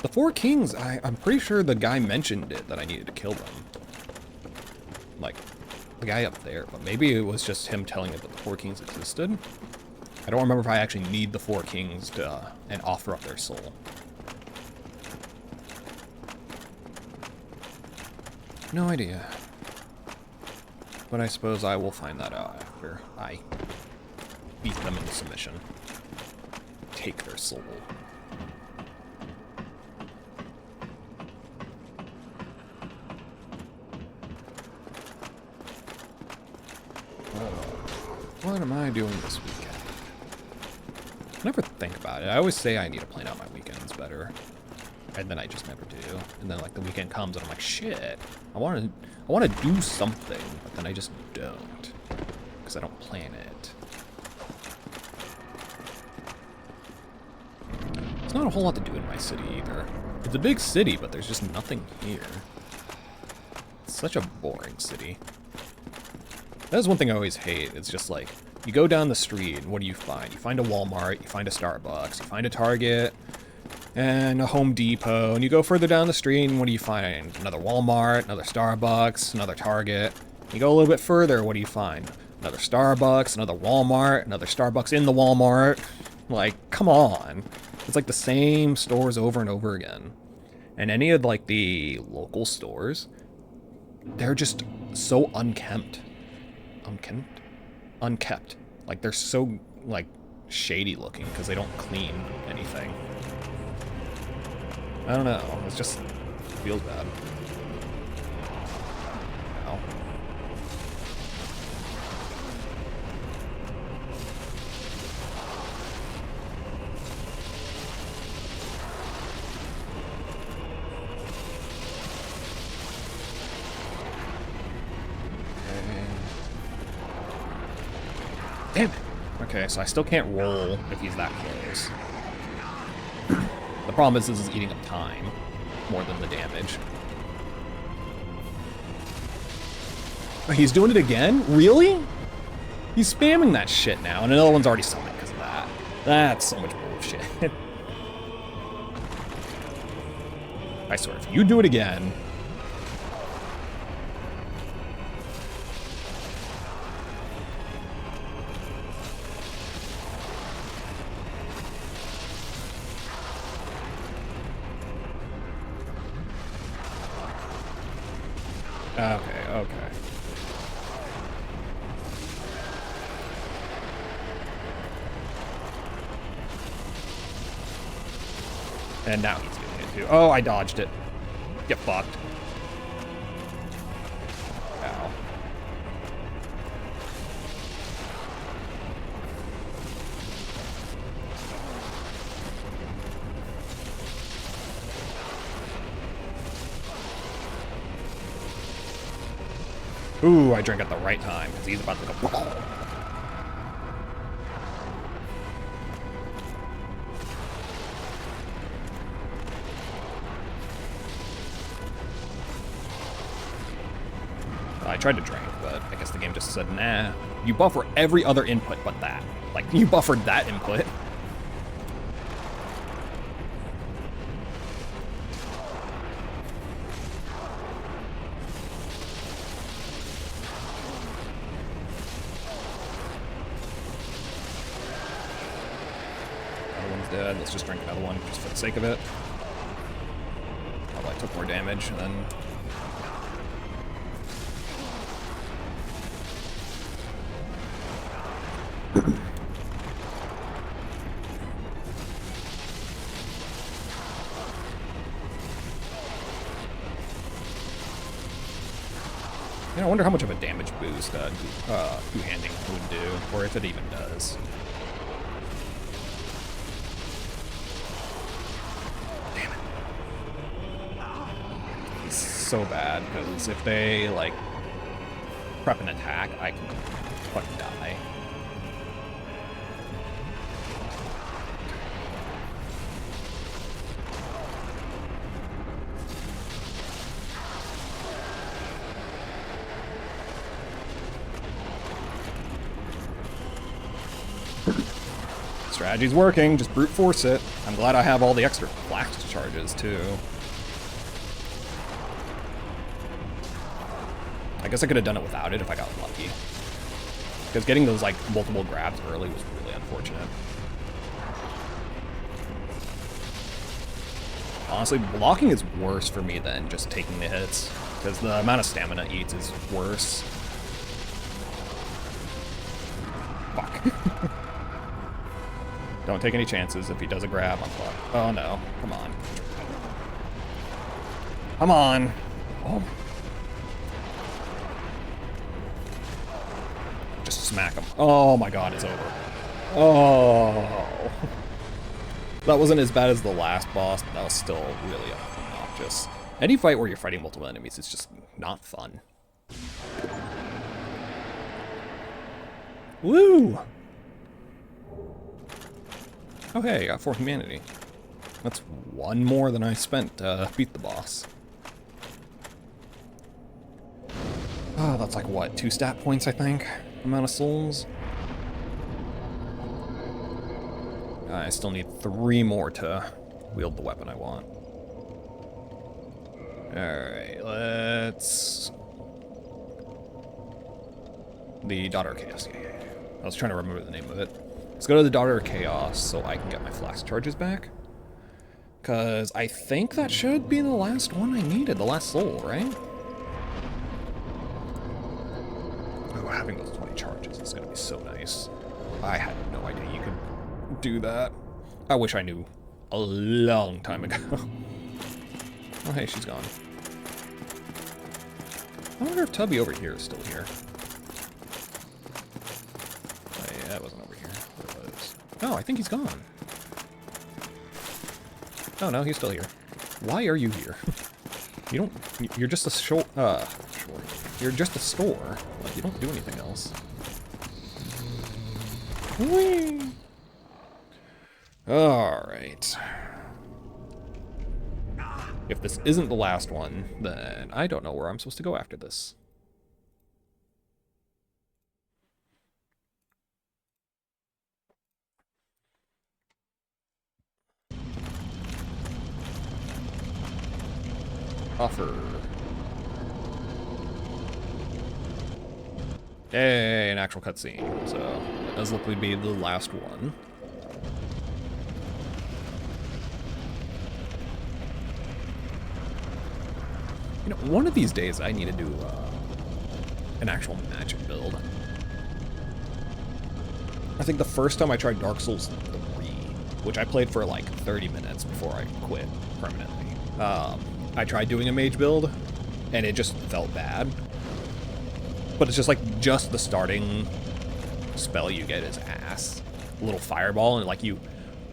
The Four Kings, I'm pretty sure the guy mentioned it, that I needed to kill them. Like, the guy up there. But maybe it was just him telling me that the Four Kings existed. I don't remember if I actually need the Four Kings to and offer up their soul. No idea. But I suppose I will find that out after I beat them into submission. Take their soul. What am I doing this weekend? I never think about it. I always say I need to plan out my weekends better. And then I just never do. And then like the weekend comes and I'm like, shit, I want to do something, but then I just don't. Because I don't plan it. There's not a whole lot to do in my city either. It's a big city, but there's just nothing here. It's such a boring city. That is one thing I always hate. It's just like, you go down the street, and what do you find? You find a Walmart, you find a Starbucks, you find a Target, and a Home Depot, and you go further down the street, and what do you find? Another Walmart, another Starbucks, another Target. You go a little bit further, what do you find? Another Starbucks, another Walmart, another Starbucks in the Walmart. Like, come on. It's like the same stores over and over again. And any of like the local stores, they're just so unkempt. Unkept. Like they're so like shady looking because they don't clean anything. I don't know. It just feels bad. Ow. Damn it. Okay, so I still can't roll if he's that close. The problem is this is eating up time more than the damage. He's doing it again? Really? He's spamming that shit now, and another one's already summoned because of that. That's so much bullshit. I swear, if you do it again... Okay, okay. And now he's getting it too. Oh, I dodged it. Get fucked. Ow. Ooh, I drank at the right time, because he's about to go. I tried to drink, but I guess the game just said, nah. You buffer every other input but that. Like, you buffered that input. Another one's dead. Let's just drink another one, just for the sake of it. Although I took more damage, and then... I wonder how much of a damage boost two-handing would do, or if it even does. Damn it. It's so bad, because if they, like, prep an attack, I can fucking die. Strategy's working, just brute force it. I'm glad I have all the extra flax charges, too. I guess I could have done it without it if I got lucky. Because getting those, like, multiple grabs early was really unfortunate. Honestly, blocking is worse for me than just taking the hits. Because the amount of stamina it eats is worse. Fuck. Don't take any chances. If he does a grab, I'm fucked. Oh no. Come on. Come on. Oh. Just smack him. Oh my god, it's over. Oh. That wasn't as bad as the last boss, but that was still really obnoxious. Any fight where you're fighting multiple enemies is just not fun. Woo! Oh hey, I got 4 humanity. That's one more than I spent to beat the boss. Oh, that's like what, 2 stat points I think? Amount of souls? I still need 3 more to wield the weapon I want. Alright, let's... The Daughter of Chaos. Yeah. I was trying to remember the name of it. Let's go to the Daughter of Chaos so I can get my flax charges back. Because I think that should be the last one I needed, the last soul, right? Oh, having those 20 charges is going to be so nice. I had no idea you could do that. I wish I knew a long time ago. Oh, hey, she's gone. I wonder if Tubby over here is still here. Oh, yeah, that wasn't over here. Where it was. Oh, I think he's gone. Oh, no, he's still here. Why are you here? You don't... You're just a You're just a store. Like, you don't do anything else. Whee! Alright. If this isn't the last one, then I don't know where I'm supposed to go after this. Offer. Yay, an actual cutscene. So, it does look to be the last one. You know, one of these days I need to do an actual magic build. I think the first time I tried Dark Souls 3, which I played for like 30 minutes before I quit permanently, I tried doing a mage build, and it just felt bad. But it's just like, just the starting spell you get is ass. A little fireball, and like you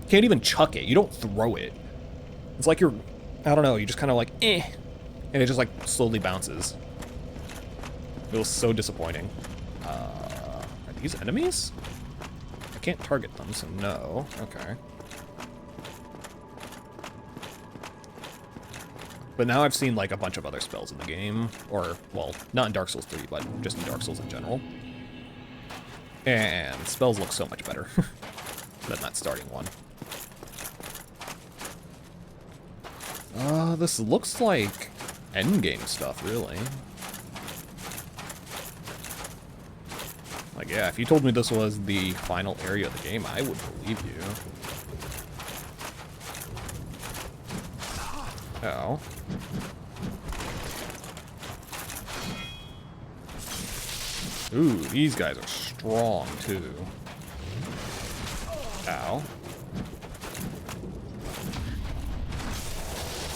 can't even chuck it. You don't throw it. It's like you're, I don't know, you just kind of like, eh. And it just like slowly bounces. It was so disappointing. Are these enemies? I can't target them, so no. Okay. But now I've seen like a bunch of other spells in the game, or, well, not in Dark Souls 3, but just in Dark Souls in general. And spells look so much better than that starting one. This looks like endgame stuff, really. Like, yeah, if you told me this was the final area of the game, I would believe you. Oh. Ooh, these guys are strong, too. Ow.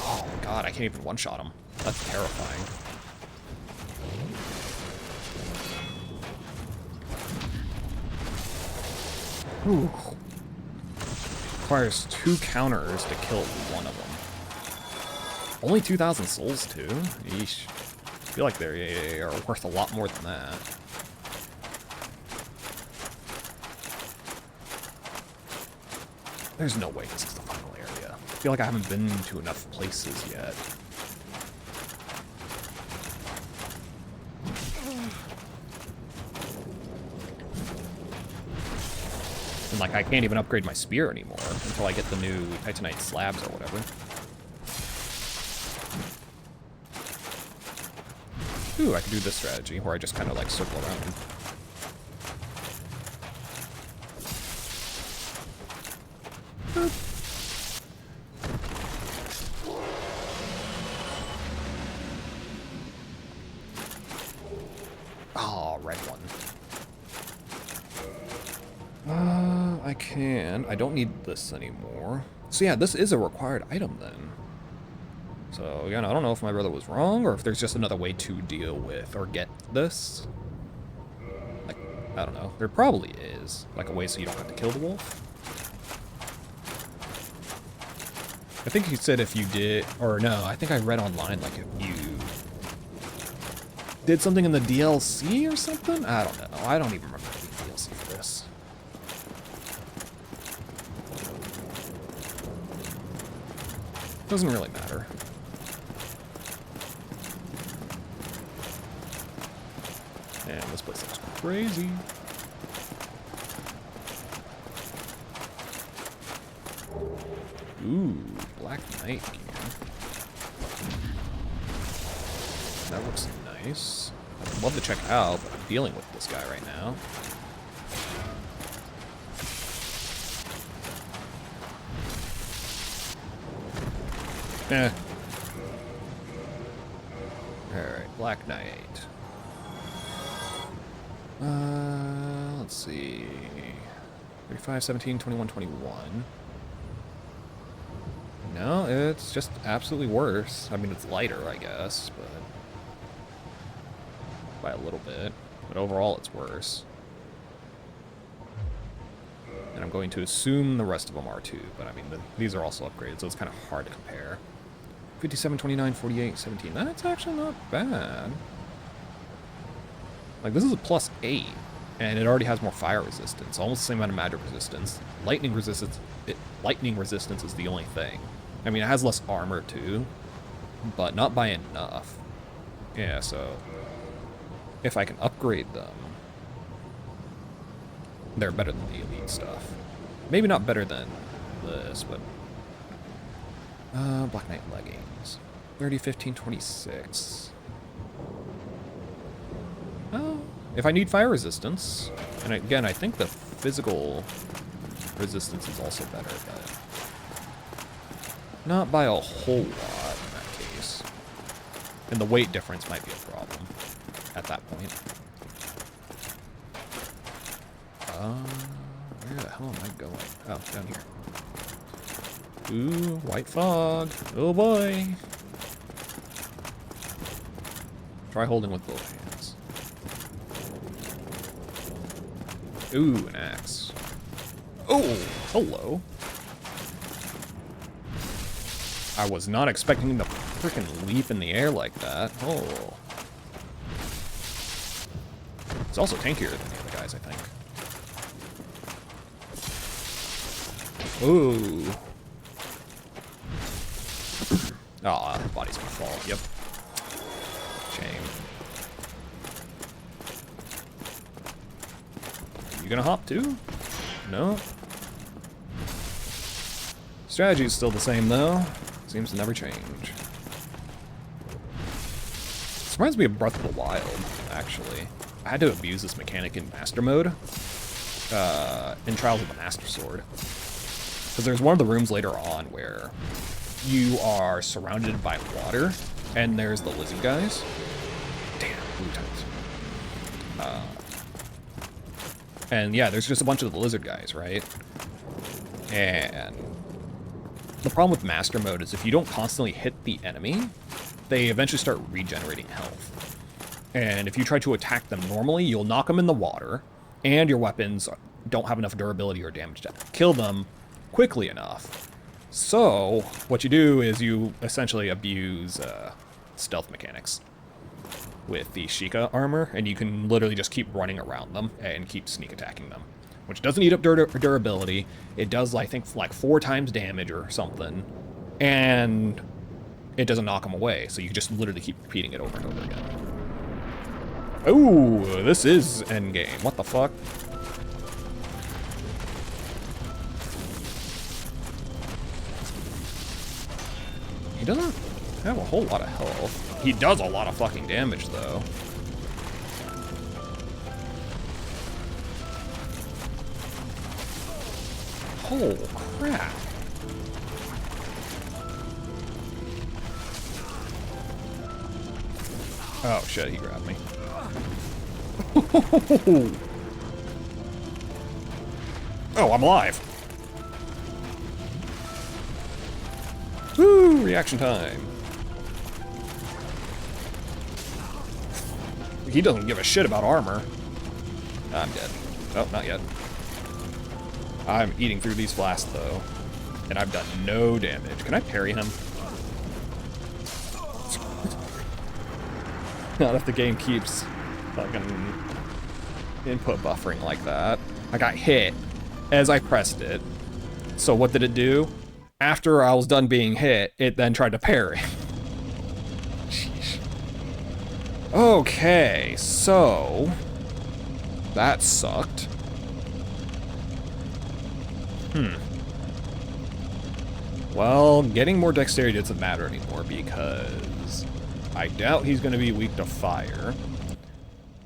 Oh, God, I can't even one-shot them. That's terrifying. Ooh. Requires 2 counters to kill one of them. Only 2,000 souls, too? Yeesh. I feel like they are worth a lot more than that. There's no way this is the final area. I feel like I haven't been to enough places yet. And like, I can't even upgrade my spear anymore until I get the new Titanite slabs or whatever. Ooh, I could do this strategy where I just kind of like circle around. Oh, red one. I can. I don't need this anymore. So yeah, this is a required item then. So again, I don't know if my brother was wrong or if there's just another way to deal with or get this. Like, I don't know. There probably is. Like a way so you don't have to kill the wolf. I think he said if you did, or no, I think I read online like if you did something in the DLC or something? I don't know. I don't even remember the DLC for this. Doesn't really matter. And this place looks crazy. Ooh, Black Knight gear. That looks nice. I'd love to check it out, but I'm dealing with this guy right now. Eh. Alright, Black Knight. Let's see. 35, 17, 21, 21. No, it's just absolutely worse. I mean, it's lighter, I guess, but by a little bit. But overall, it's worse. And I'm going to assume the rest of them are too, but I mean, these are also upgraded, so it's kind of hard to compare. 57, 29, 48, 17. That's actually not bad. Like, this is a +8, and it already has more fire resistance, almost the same amount of magic resistance. Lightning resistance is the only thing. I mean, it has less armor too, but not by enough. Yeah, so if I can upgrade them, they're better than the elite stuff. Maybe not better than this, but Black Knight leggings. 30, 15, 26. Oh, if I need fire resistance, and again, I think the physical resistance is also better, but not by a whole lot in that case. And the weight difference might be a problem at that point. Where the hell am I going? Oh, down here. Ooh, white fog. Oh boy. Try holding with both hands. Ooh, an axe. Oh, hello. I was not expecting to freaking leap in the air like that. Oh. It's also tankier than the other guys, I think. Ooh. Ah, oh, body's gonna fall. Yep. Shame. You gonna hop too? No. Strategy's still the same though. Seems to never change. This reminds me of Breath of the Wild, actually. I had to abuse this mechanic in Master Mode. In Trials of the Master Sword. Because there's one of the rooms later on where you are surrounded by water, and there's the lizard guys. Damn, blue tights. And yeah, there's just a bunch of the lizard guys, right? And the problem with Master Mode is if you don't constantly hit the enemy, they eventually start regenerating health. And if you try to attack them normally, you'll knock them in the water, and your weapons don't have enough durability or damage to kill them quickly enough. So, what you do is you essentially abuse stealth mechanics with the Sheikah armor, and you can literally just keep running around them and keep sneak attacking them. Which doesn't eat up durability. It does, I think, like 4 times damage or something. And it doesn't knock them away, so you just literally keep repeating it over and over again. Ooh, this is endgame. What the fuck? He doesn't have a whole lot of health. He does a lot of fucking damage, though. Oh, crap. Oh, shit, he grabbed me. Oh, I'm alive. Woo, reaction time. He doesn't give a shit about armor. I'm dead. Oh, not yet. I'm eating through these flasks, though. And I've done no damage. Can I parry him? Not if the game keeps fucking input buffering like that. I got hit as I pressed it. So what did it do? After I was done being hit, it then tried to parry. Sheesh. Okay, so that sucked. Well, getting more dexterity doesn't matter anymore because I doubt he's going to be weak to fire.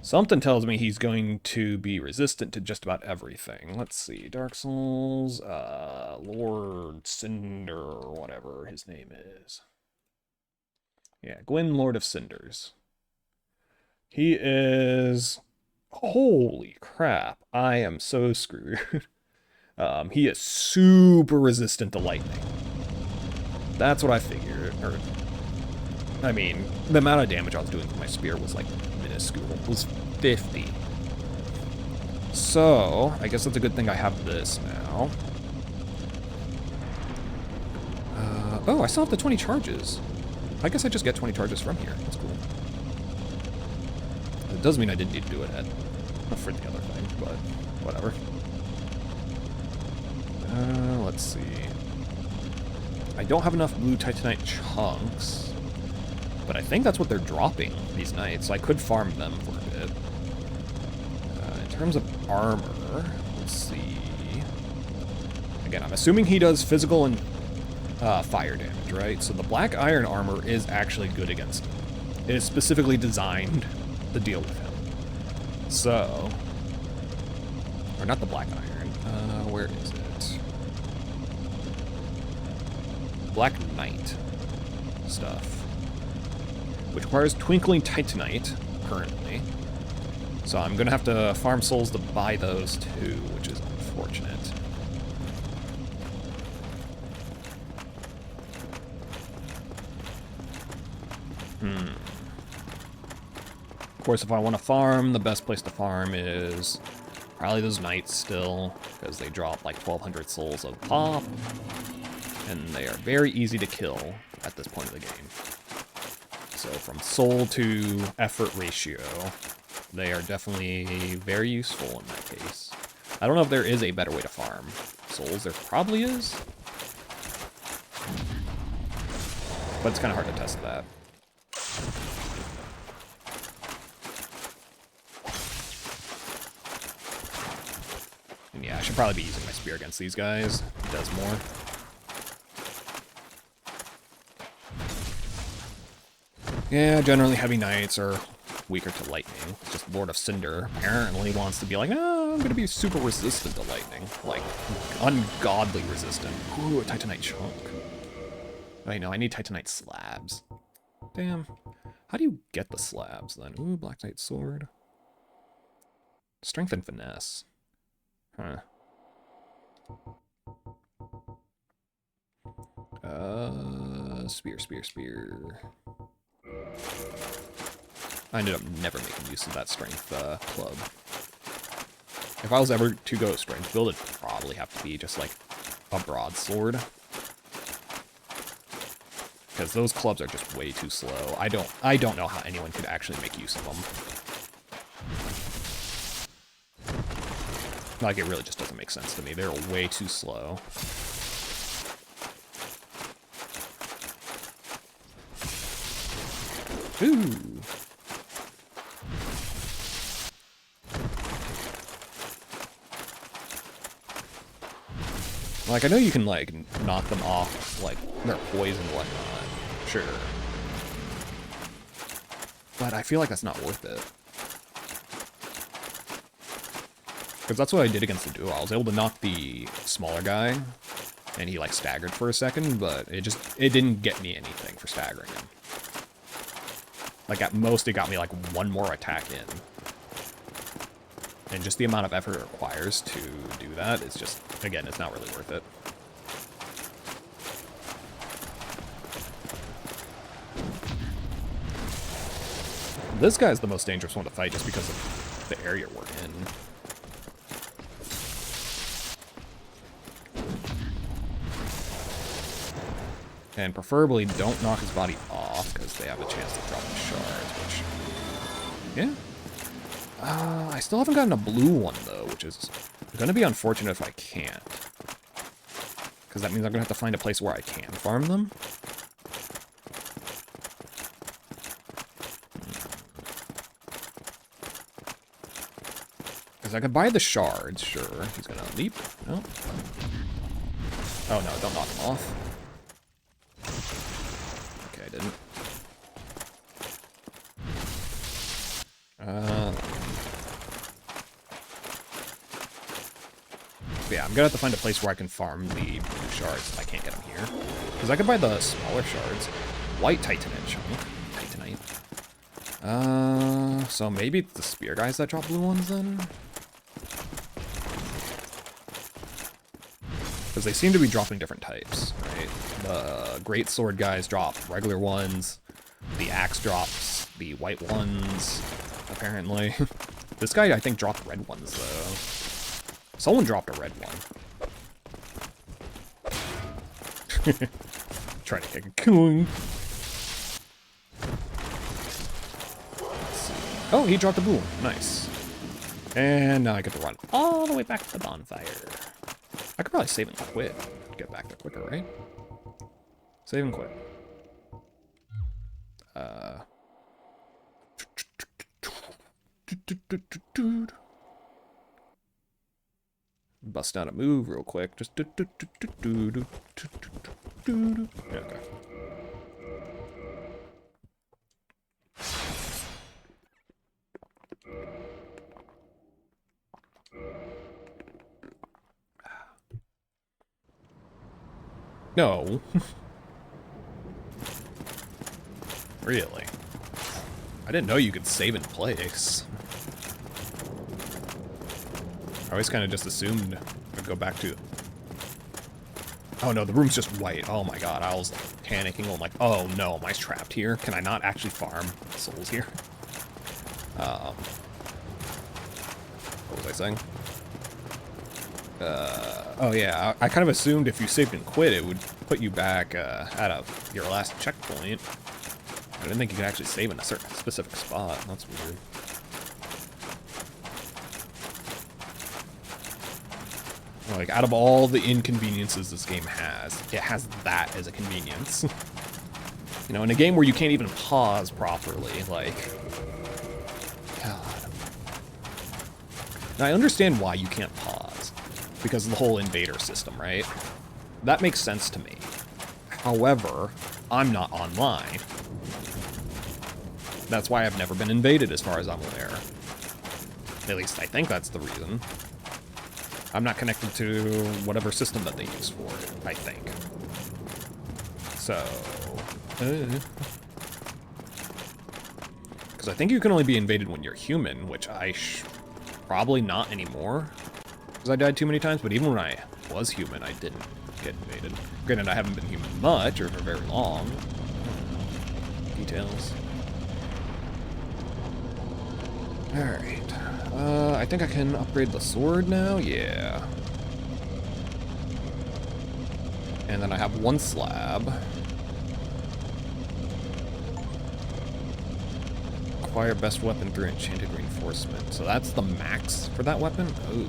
Something tells me he's going to be resistant to just about everything. Let's see. Dark Souls, Lord Cinder, or whatever his name is. Yeah, Gwyn, Lord of Cinders. He is... Holy crap. I am so screwed. He is super resistant to lightning. That's what I figured. Or, I mean, the amount of damage I was doing with my spear was like minuscule. It was 50. So, I guess that's a good thing I have this now. Oh, I still have the 20 charges. I guess I just get 20 charges from here. That's cool. It does mean I didn't need to do it for the other thing, but whatever. Let's see. I don't have enough blue titanite chunks, but I think that's what they're dropping these nights, so I could farm them for a bit. In terms of armor, let's see. Again, I'm assuming he does physical and fire damage, right? So the black iron armor is actually good against him. It is specifically designed to deal with him. So, or not the black iron. Where is it? Black Knight stuff. which requires Twinkling Titanite, currently. So I'm gonna have to farm souls to buy those too, which is unfortunate. Of course, if I want to farm, the best place to farm is probably those knights still, because they drop like 1,200 souls a pop, and they are very easy to kill at this point of the game. So from soul to effort ratio, they are definitely very useful in that case. I don't know if there is a better way to farm souls. There probably is, but it's kind of hard to test that. And yeah, I should probably be using my spear against these guys. It does more. Yeah, generally heavy knights are weaker to lightning. It's just Lord of Cinder apparently wants to be like, oh, I'm going to be super resistant to lightning. Like, ungodly resistant. Ooh, a Titanite chunk. Wait, no, I need Titanite slabs. Damn. How do you get the slabs, then? Ooh, Black Knight Sword. Strength and Finesse. Huh. Spear. I ended up never making use of that strength club. If I was ever to go strength build, it'd probably have to be just like a broadsword. Because those clubs are just way too slow. I don't know how anyone could actually make use of them. Like, it really just doesn't make sense to me. They're way too slow. Ooh. Like, I know you can, like, knock them off, like, their poison and whatnot. Sure. But I feel like that's not worth it. Because that's what I did against the duo. I was able to knock the smaller guy, and he, like, staggered for a second, but it didn't get me anything for staggering him. Like, at most, it got me, like, one more attack in. And just the amount of effort it requires to do that, it's just, again, it's not really worth it. This guy's the most dangerous one to fight just because of the area we're in. And preferably don't knock his body off, because they have a chance to drop the shards, which... yeah. I still haven't gotten a blue one, though, which is going to be unfortunate if I can't. Because that means I'm going to have to find a place where I can farm them. Because I could buy the shards, sure. He's going to leap. No. Oh, no, don't knock him off. Okay, I didn't. Yeah, I'm gonna have to find a place where I can farm the blue shards if I can't get them here. Because I could buy the smaller shards. White Titanite chunk. Titanite. So maybe it's the spear guys that drop blue ones then? Because they seem to be dropping different types, right? The great sword guys drop regular ones. The axe drops the white ones, apparently. This guy, I think, dropped red ones, though. Someone dropped a red one. Trying to kick a coon. Oh, he dropped a blue one. Nice. And now I get to run all the way back to the bonfire. I could probably save and quit. Get back there quicker, right? Save and quit. Bust out a move real quick. Just okay. No. Really? I didn't know you could save in place. I always kind of just assumed I'd go back to... Oh no, the room's just white. Oh my god, I was panicking. I'm like, oh no, am I trapped here? Can I not actually farm souls here? What was I saying? Oh yeah, I kind of assumed if you saved and quit, it would put you back at your last checkpoint. I didn't think you could actually save in a certain specific spot. That's weird. Like, out of all the inconveniences this game has, it has that as a convenience. You know, in a game where you can't even pause properly, like... God. Now, I understand why you can't pause. Because of the whole invader system, right? That makes sense to me. However, I'm not online. That's why I've never been invaded, as far as I'm aware. At least I think that's the reason. I'm not connected to whatever system that they use for it, I think. So... Because I think you can only be invaded when you're human, which probably not anymore. Because I died too many times, but even when I was human, I didn't get invaded. Granted, I haven't been human much, or for very long. Details. Alright. I think I can upgrade the sword now? Yeah. And then I have one slab. Acquire best weapon through enchanted reinforcement. So that's the max for that weapon? Ooh.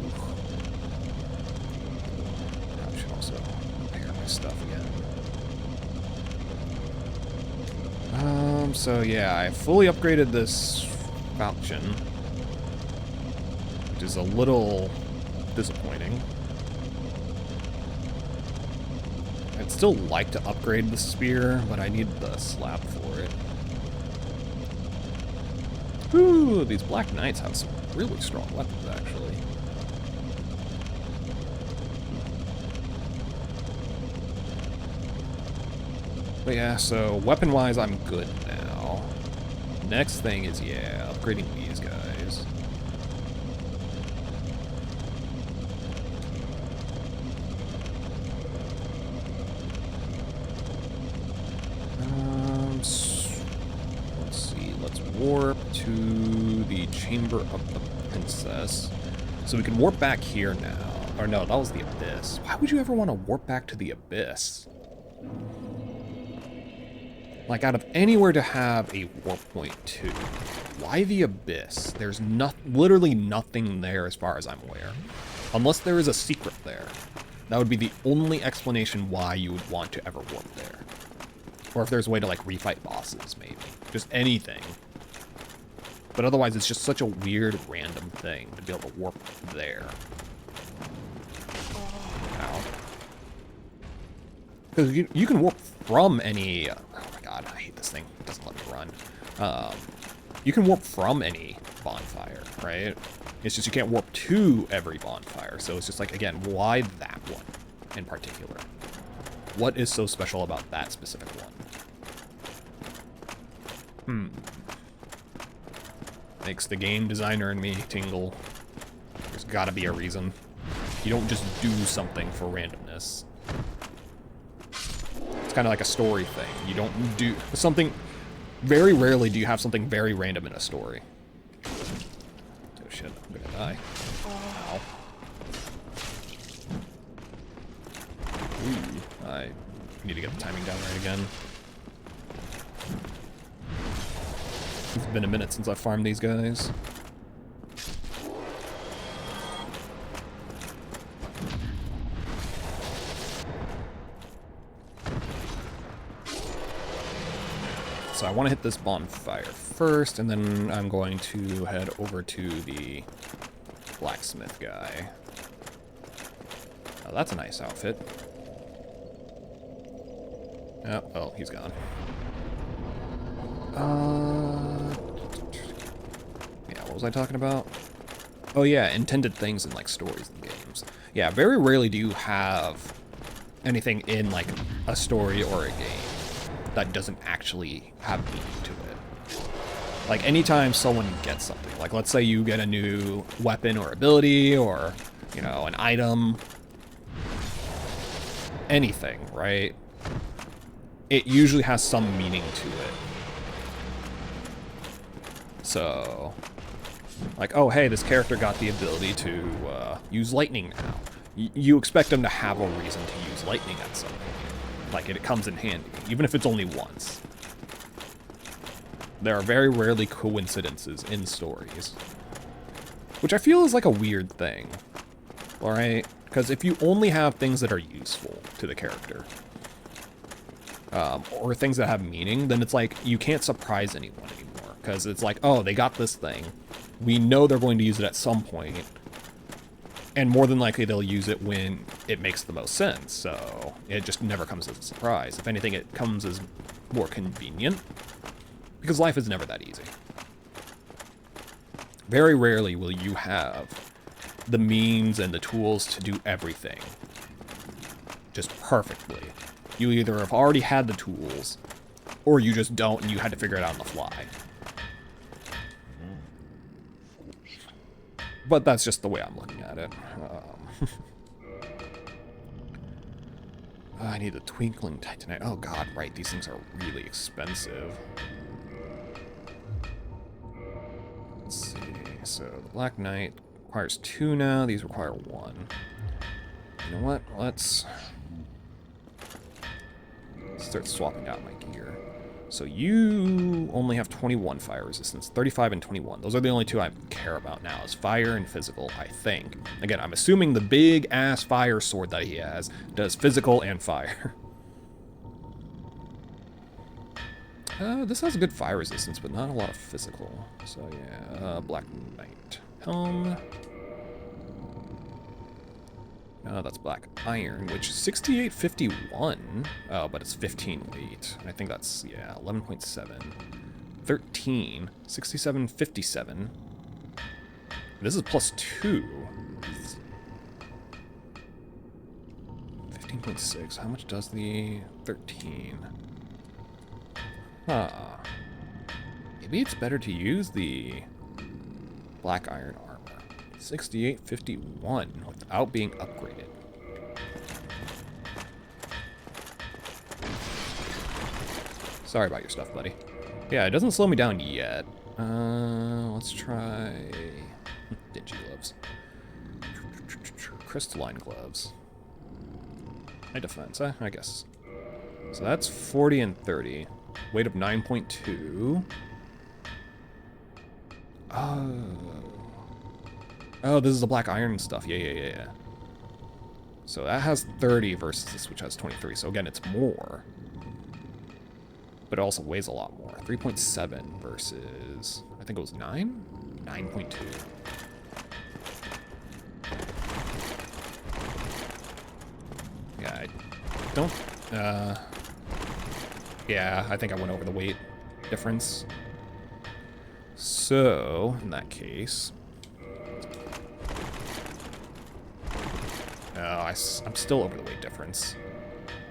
I should also repair my stuff again. So yeah, I fully upgraded this falchion, which is a little disappointing. I'd still like to upgrade the spear, but I need the slab for it. Ooh, these Black Knights have some really strong weapons, actually. But yeah, so weapon-wise, I'm good now. Next thing is, yeah, upgrading these guys. Let's see, let's warp to the Chamber of the Princess. So we can warp back here now. Or no, that was the Abyss. Why would you ever want to warp back to the Abyss? Like, out of anywhere to have a warp point to, why the Abyss? There's literally nothing there as far as I'm aware. Unless there is a secret there. That would be the only explanation why you would want to ever warp there. Or if there's a way to, like, refight bosses, maybe. Just anything. But otherwise, it's just such a weird, random thing to be able to warp there. Ow. Because you can warp from any... Oh my god, I hate this thing. It doesn't let me run. You can warp from any bonfire, right? It's just you can't warp to every bonfire. So it's just like, again, why that one in particular? What is so special about that specific one? Makes the game designer in me tingle. There's gotta be a reason. You don't just do something for randomness. It's kind of like a story thing. You don't do something... Very rarely do you have something very random in a story. Oh shit, I'm gonna die. Ow. Ooh, I need to get the timing down right again. It's been a minute since I farmed these guys. So I want to hit this bonfire first, and then I'm going to head over to the blacksmith guy. Oh, that's a nice outfit. Oh, well, he's gone. Yeah, what was I talking about? Oh yeah, intended things in like stories and games. Yeah, very rarely do you have anything in like a story or a game that doesn't actually have meaning to it. Like, anytime someone gets something, like, let's say you get a new weapon or ability or, you know, an item, anything, right? It usually has some meaning to it. So, like, oh, hey, this character got the ability to use lightning now. You expect them to have a reason to use lightning at some point. Like, it comes in handy, even if it's only once. There are very rarely coincidences in stories. Which I feel is like a weird thing. Alright? Because if you only have things that are useful to the character, or things that have meaning, then it's like, you can't surprise anyone anymore. Because it's like, oh, they got this thing. We know they're going to use it at some point. And more than likely, they'll use it when it makes the most sense. So it just never comes as a surprise. If anything, it comes as more convenient. Because life is never that easy. Very rarely will you have the means and the tools to do everything just perfectly. You either have already had the tools, or you just don't and you had to figure it out on the fly. But that's just the way I'm looking at it. I need the Twinkling Titanite. Oh god, right, these things are really expensive. Let's see, so the Black Knight requires 2 now, these require 1. You know what, let's start swapping out my gear. So you only have 21 fire resistance, 35 and 21. Those are the only 2 I care about now, is fire and physical, I think. Again, I'm assuming the big-ass fire sword that he has does physical and fire. This has a good fire resistance, but not a lot of physical. So yeah, Black Knight helm. That's Black Iron, which is 6851. Oh, but it's 15 weight. I think that's, yeah, 11.7. 13. 6757. This is plus 2. 15.6. How much does the 13? Huh. Maybe it's better to use the Black Iron armor. 6851 without being upgraded. Sorry about your stuff, buddy. Yeah, it doesn't slow me down yet. Let's try dingy gloves. Crystalline gloves. High defense, I guess. So that's 40 and 30. Weight of 9.2. Oh, this is the Black Iron stuff. Yeah. So that has 30 versus this, which has 23. So again, it's more. But it also weighs a lot more. 3.7 versus, I think it was 9? 9.2. Yeah, I don't... yeah, I think I went over the weight difference. So, in that case... I'm still over the weight difference.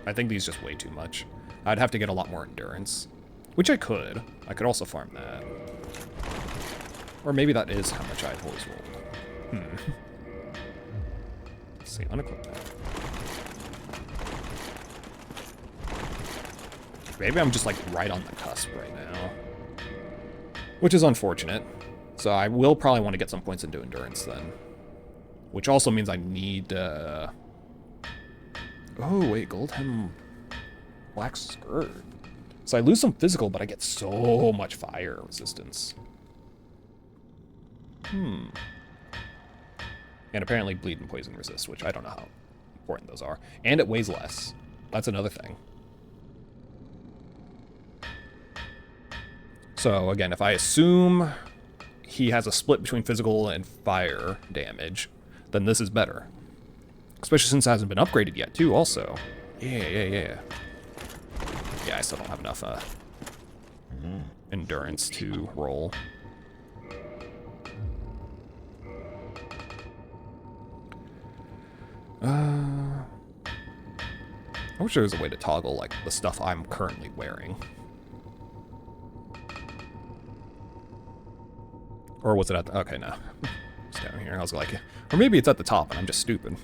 I think these just weigh too much. I'd have to get a lot more endurance. Which I could. I could also farm that. Or maybe that is how much I've always rolled. Let's see, unequip that. Maybe I'm just like right on the cusp right now. Which is unfortunate. So I will probably want to get some points into endurance then. Which also means I need, oh, wait, gold hem, black skirt. So I lose some physical, but I get so much fire resistance. And apparently bleed and poison resist, which I don't know how important those are. And it weighs less. That's another thing. So again, if I assume he has a split between physical and fire damage, then this is better. Especially since it hasn't been upgraded yet, too, also. Yeah. Yeah, I still don't have enough endurance to roll. I wish there was a way to toggle, like, the stuff I'm currently wearing. Or was it at the... Okay, no. It's down here. I was like... Or maybe it's at the top and I'm just stupid.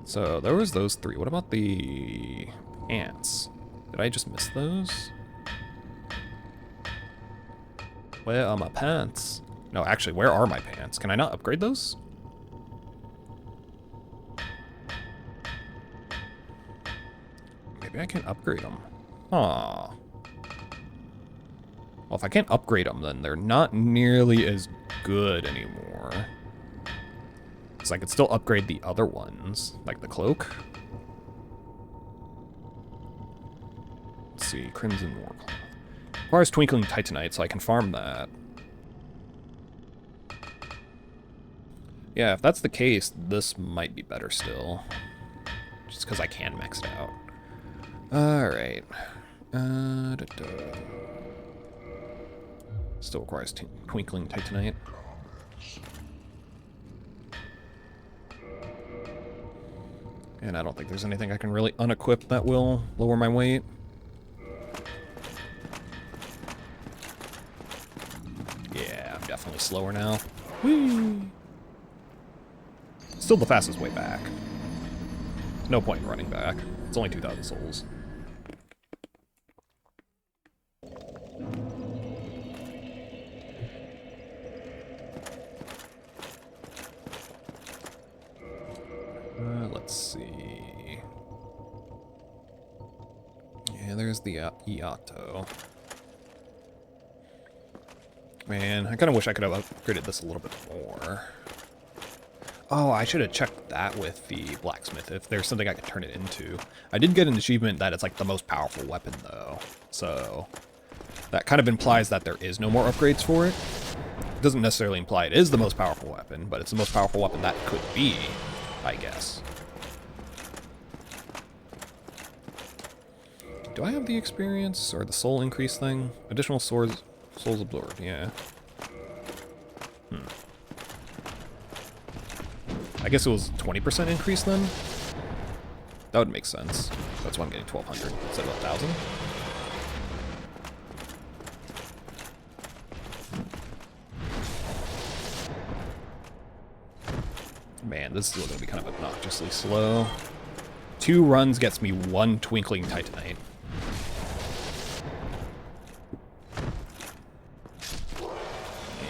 So, there was those 3. What about the ants? Did I just miss those? Where are my pants? No, actually, where are my pants? Can I not upgrade those? Maybe I can upgrade them. Aw. Well, if I can't upgrade them, then they're not nearly as good anymore. So I could still upgrade the other ones, like the cloak. Let's see, Crimson Warcloth. Requires Twinkling Titanite, so I can farm that. Yeah, if that's the case, this might be better still. Just because I can max it out. Alright. Still requires Twinkling Titanite. And I don't think there's anything I can really unequip that will lower my weight. Yeah, I'm definitely slower now. Whee! Still the fastest way back. There's no point in running back. It's only 2,000 souls. Let's see. Yeah, there's the Iato. Man, I kind of wish I could have upgraded this a little bit more. Oh, I should have checked that with the blacksmith, if there's something I could turn it into. I did get an achievement that it's like the most powerful weapon, though. So, that kind of implies that there is no more upgrades for it. It doesn't necessarily imply it is the most powerful weapon, but it's the most powerful weapon that could be, I guess. Do I have the experience or the soul increase thing? Additional souls absorbed, yeah. I guess it was 20% increase then? That would make sense. That's why I'm getting 1,200 instead of 1,000. Man, this is going to be kind of obnoxiously slow. 2 runs gets me 1 Twinkling Titanite.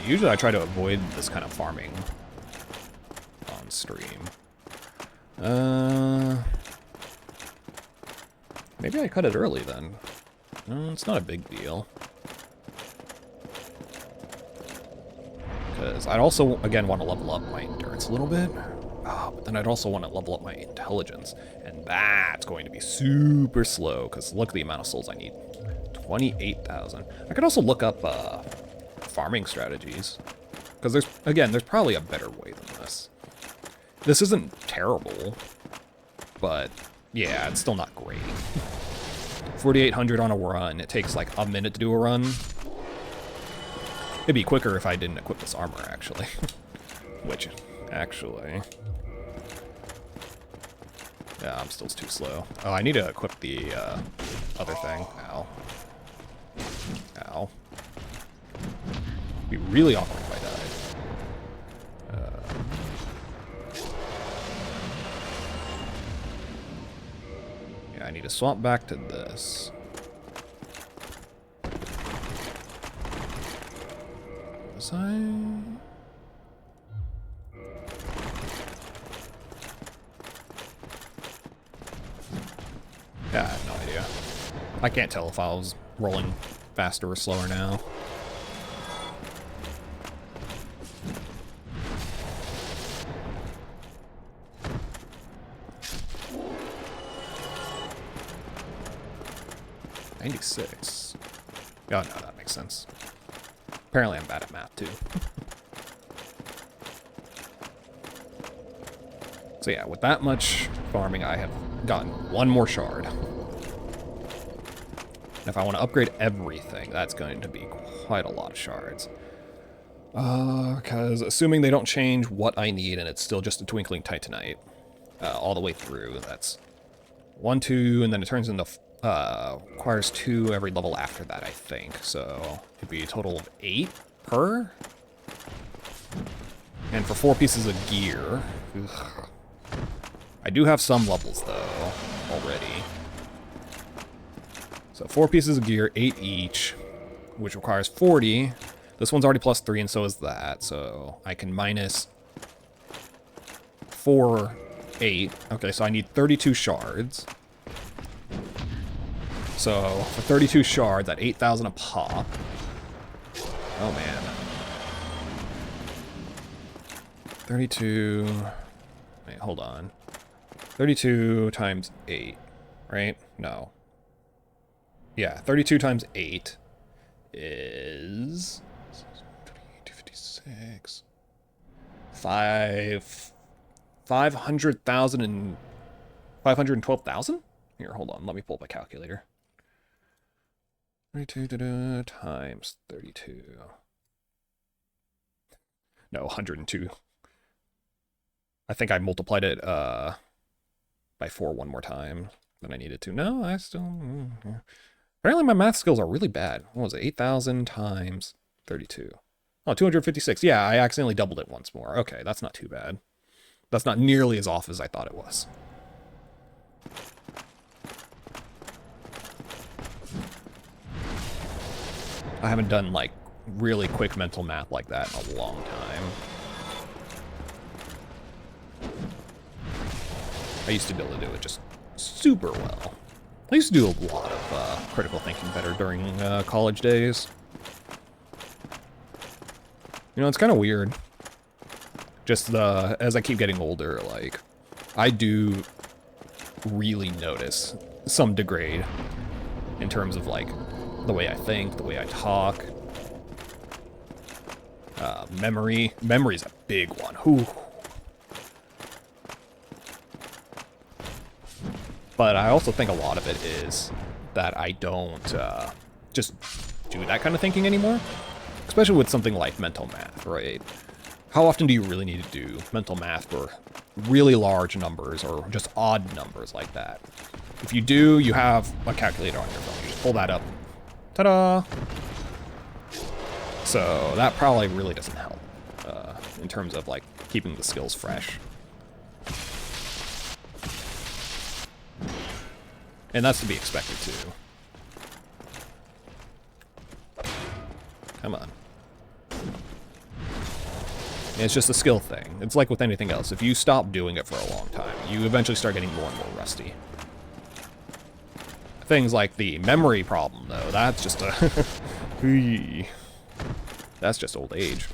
Usually I try to avoid this kind of farming on stream. Maybe I cut it early then. It's not a big deal. Because I'd also, again, want to level up my endurance a little bit. Oh, but then I'd also want to level up my intelligence. And that's going to be super slow, because look at the amount of souls I need. 28,000. I could also look up farming strategies. Because there's probably a better way than this. This isn't terrible, but yeah, it's still not great. 4,800 on a run. It takes like a minute to do a run. It'd be quicker if I didn't equip this armor, actually. Which, actually... Yeah, I'm still too slow. Oh, I need to equip the other thing. Ow. Ow. It'd be really awkward if I died. Yeah, I need to swap back to this. Was I... Yeah, I have no idea. I can't tell if I was rolling faster or slower now. $96. Oh, no, that makes sense. Apparently I'm bad at math, too. So yeah, with that much farming, I have gotten 1 more shard. And if I want to upgrade everything, that's going to be quite a lot of shards. Because assuming they don't change what I need and it's still just a Twinkling Titanite all the way through, that's 1, 2, and then it turns into requires 2 every level after that, I think. So it'd be a total of 8 per. And for 4 pieces of gear. Ugh. I do have some levels, though, already. So 4 pieces of gear, 8 each, which requires 40. This one's already plus 3, and so is that. So I can minus 4, 8. Okay, so I need 32 shards. So for 32 shards at 8,000 a pop. Oh, man. 32... Wait, hold on. 32 times 8, right? No. Yeah, 32 times 8 is... 256... 500,000 and... 512,000? Here, hold on, let me pull up my calculator. 32 times 32... No, 102. I think I multiplied it by 4 one more time than I needed to. No, I still... Yeah. Apparently my math skills are really bad. What was it? 8,000 times 32. Oh, 256. Yeah, I accidentally doubled it once more. Okay, that's not too bad. That's not nearly as off as I thought it was. I haven't done, like, really quick mental math like that in a long time. I used to be able to do it just super well. I used to do a lot of critical thinking better during college days. You know, it's kind of weird. Just as I keep getting older, like, I do really notice some degrade in terms of, like, the way I think, the way I talk. Memory. Memory's a big one. Whew. But I also think a lot of it is that I don't just do that kind of thinking anymore. Especially with something like mental math, right? How often do you really need to do mental math for really large numbers or just odd numbers like that? If you do, you have a calculator on your phone. You just pull that up. Ta-da! So that probably really doesn't help in terms of, like, keeping the skills fresh. And that's to be expected, too. Come on. It's just a skill thing. It's like with anything else. If you stop doing it for a long time, you eventually start getting more and more rusty. Things like the memory problem, though, that's just a... That's just old age.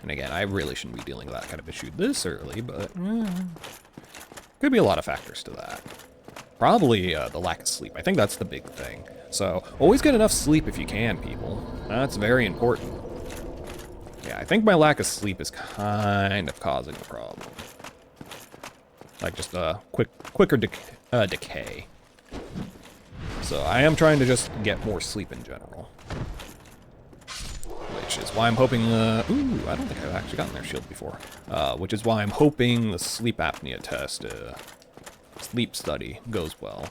And again, I really shouldn't be dealing with that kind of issue this early, but could be a lot of factors to that. Probably the lack of sleep. I think that's the big thing. So always get enough sleep if you can, people. That's very important. Yeah, I think my lack of sleep is kind of causing the problem. Like just a quicker decay. So I am trying to just get more sleep in general. Which is why I'm hoping, ooh, I don't think I've actually gotten their shield before. Which is why I'm hoping the sleep apnea test, sleep study goes well.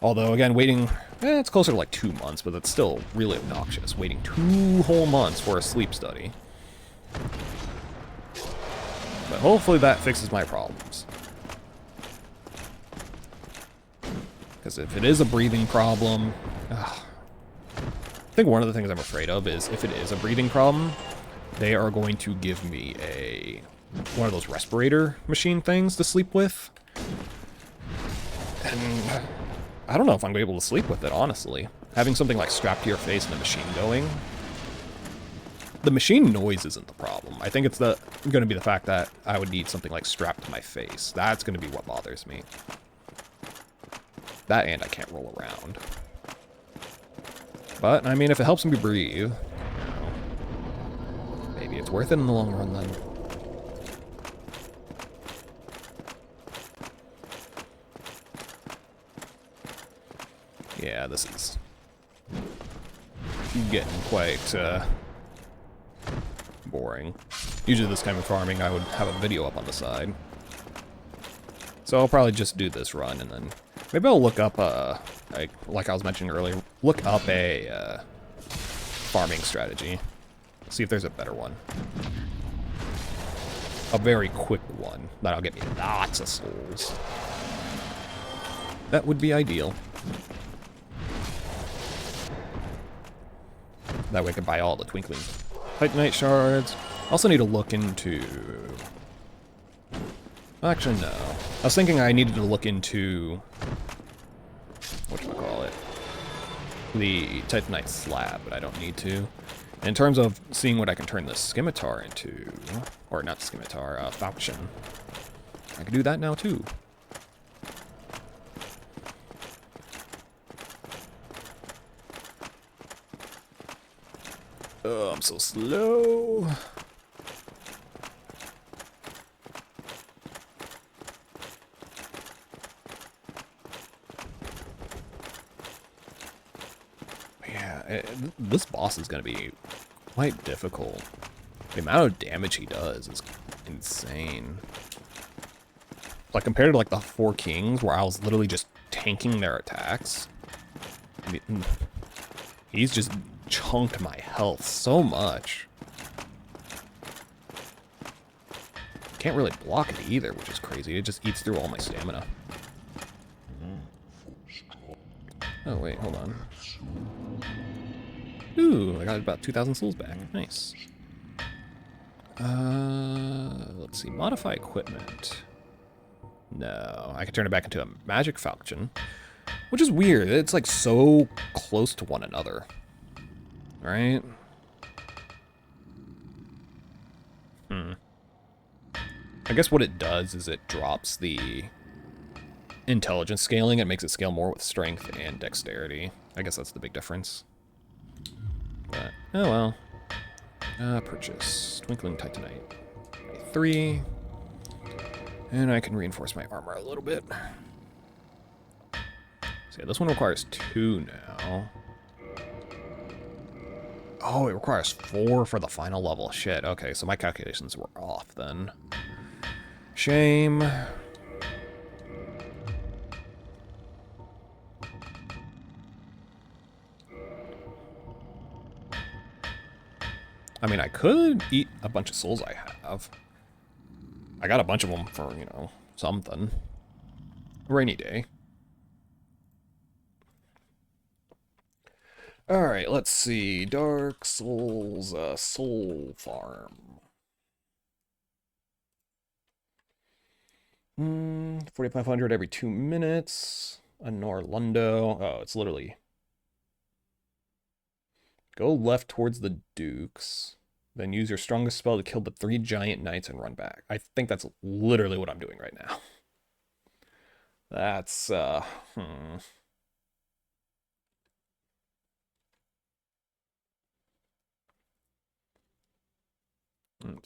Although, again, waiting, it's closer to like 2 months, but it's still really obnoxious. Waiting 2 whole months for a sleep study. But hopefully that fixes my problems. Because if it is a breathing problem, I think one of the things I'm afraid of is if it is a breathing problem, they are going to give me one of those respirator machine things to sleep with. And I don't know if I'm going to be able to sleep with it, honestly. Having something like strapped to your face and the machine going. The machine noise isn't the problem. I think it's going to be the fact that I would need something like strapped to my face. That's going to be what bothers me. That and I can't roll around. But, I mean, if it helps me breathe, you know, maybe it's worth it in the long run then. Yeah, this is getting quite boring. Usually this kind of farming I would have a video up on the side. So I'll probably just do this run, and then maybe I'll look up, like I was mentioning earlier, look up a farming strategy. See if there's a better one. A very quick one that'll get me lots of souls. That would be ideal. That way I can buy all the twinkling Titanite shards. Also need to look into... Actually, no. I was thinking I needed to look into... whatchamacallit? The Titanite slab, but I don't need to. In terms of seeing what I can turn the scimitar into... Or not scimitar, falchion. I can do that now, too. Oh, I'm so slow. Yeah, this boss is going to be quite difficult. The amount of damage he does is insane. Like, compared to, like, the Four Kings, where I was literally just tanking their attacks, I mean, he's just chunked my health so much. Can't really block it either, which is crazy. It just eats through all my stamina. Oh, wait, hold on. Ooh, I got about 2,000 souls back. Nice. Let's see. Modify equipment. No, I can turn it back into a magic falchion, which is weird. It's like so close to one another. Right? I guess what it does is it drops the intelligence scaling. It makes it scale more with strength and dexterity. I guess that's the big difference. But, oh well. Purchase. Twinkling Titanite. 3. And I can reinforce my armor a little bit. So yeah, this one requires 2 now. Oh, it requires 4 for the final level. Shit, okay, so my calculations were off then. Shame. I mean, I could eat a bunch of souls I have. I got a bunch of them for, you know, something. Rainy day. Alright, let's see. Dark Souls, Soul Farm. 4,500 every 2 minutes. A Norlundo. Oh, it's literally... Go left towards the Dukes. Then use your strongest spell to kill the 3 giant knights and run back. I think that's literally what I'm doing right now. That's, Let's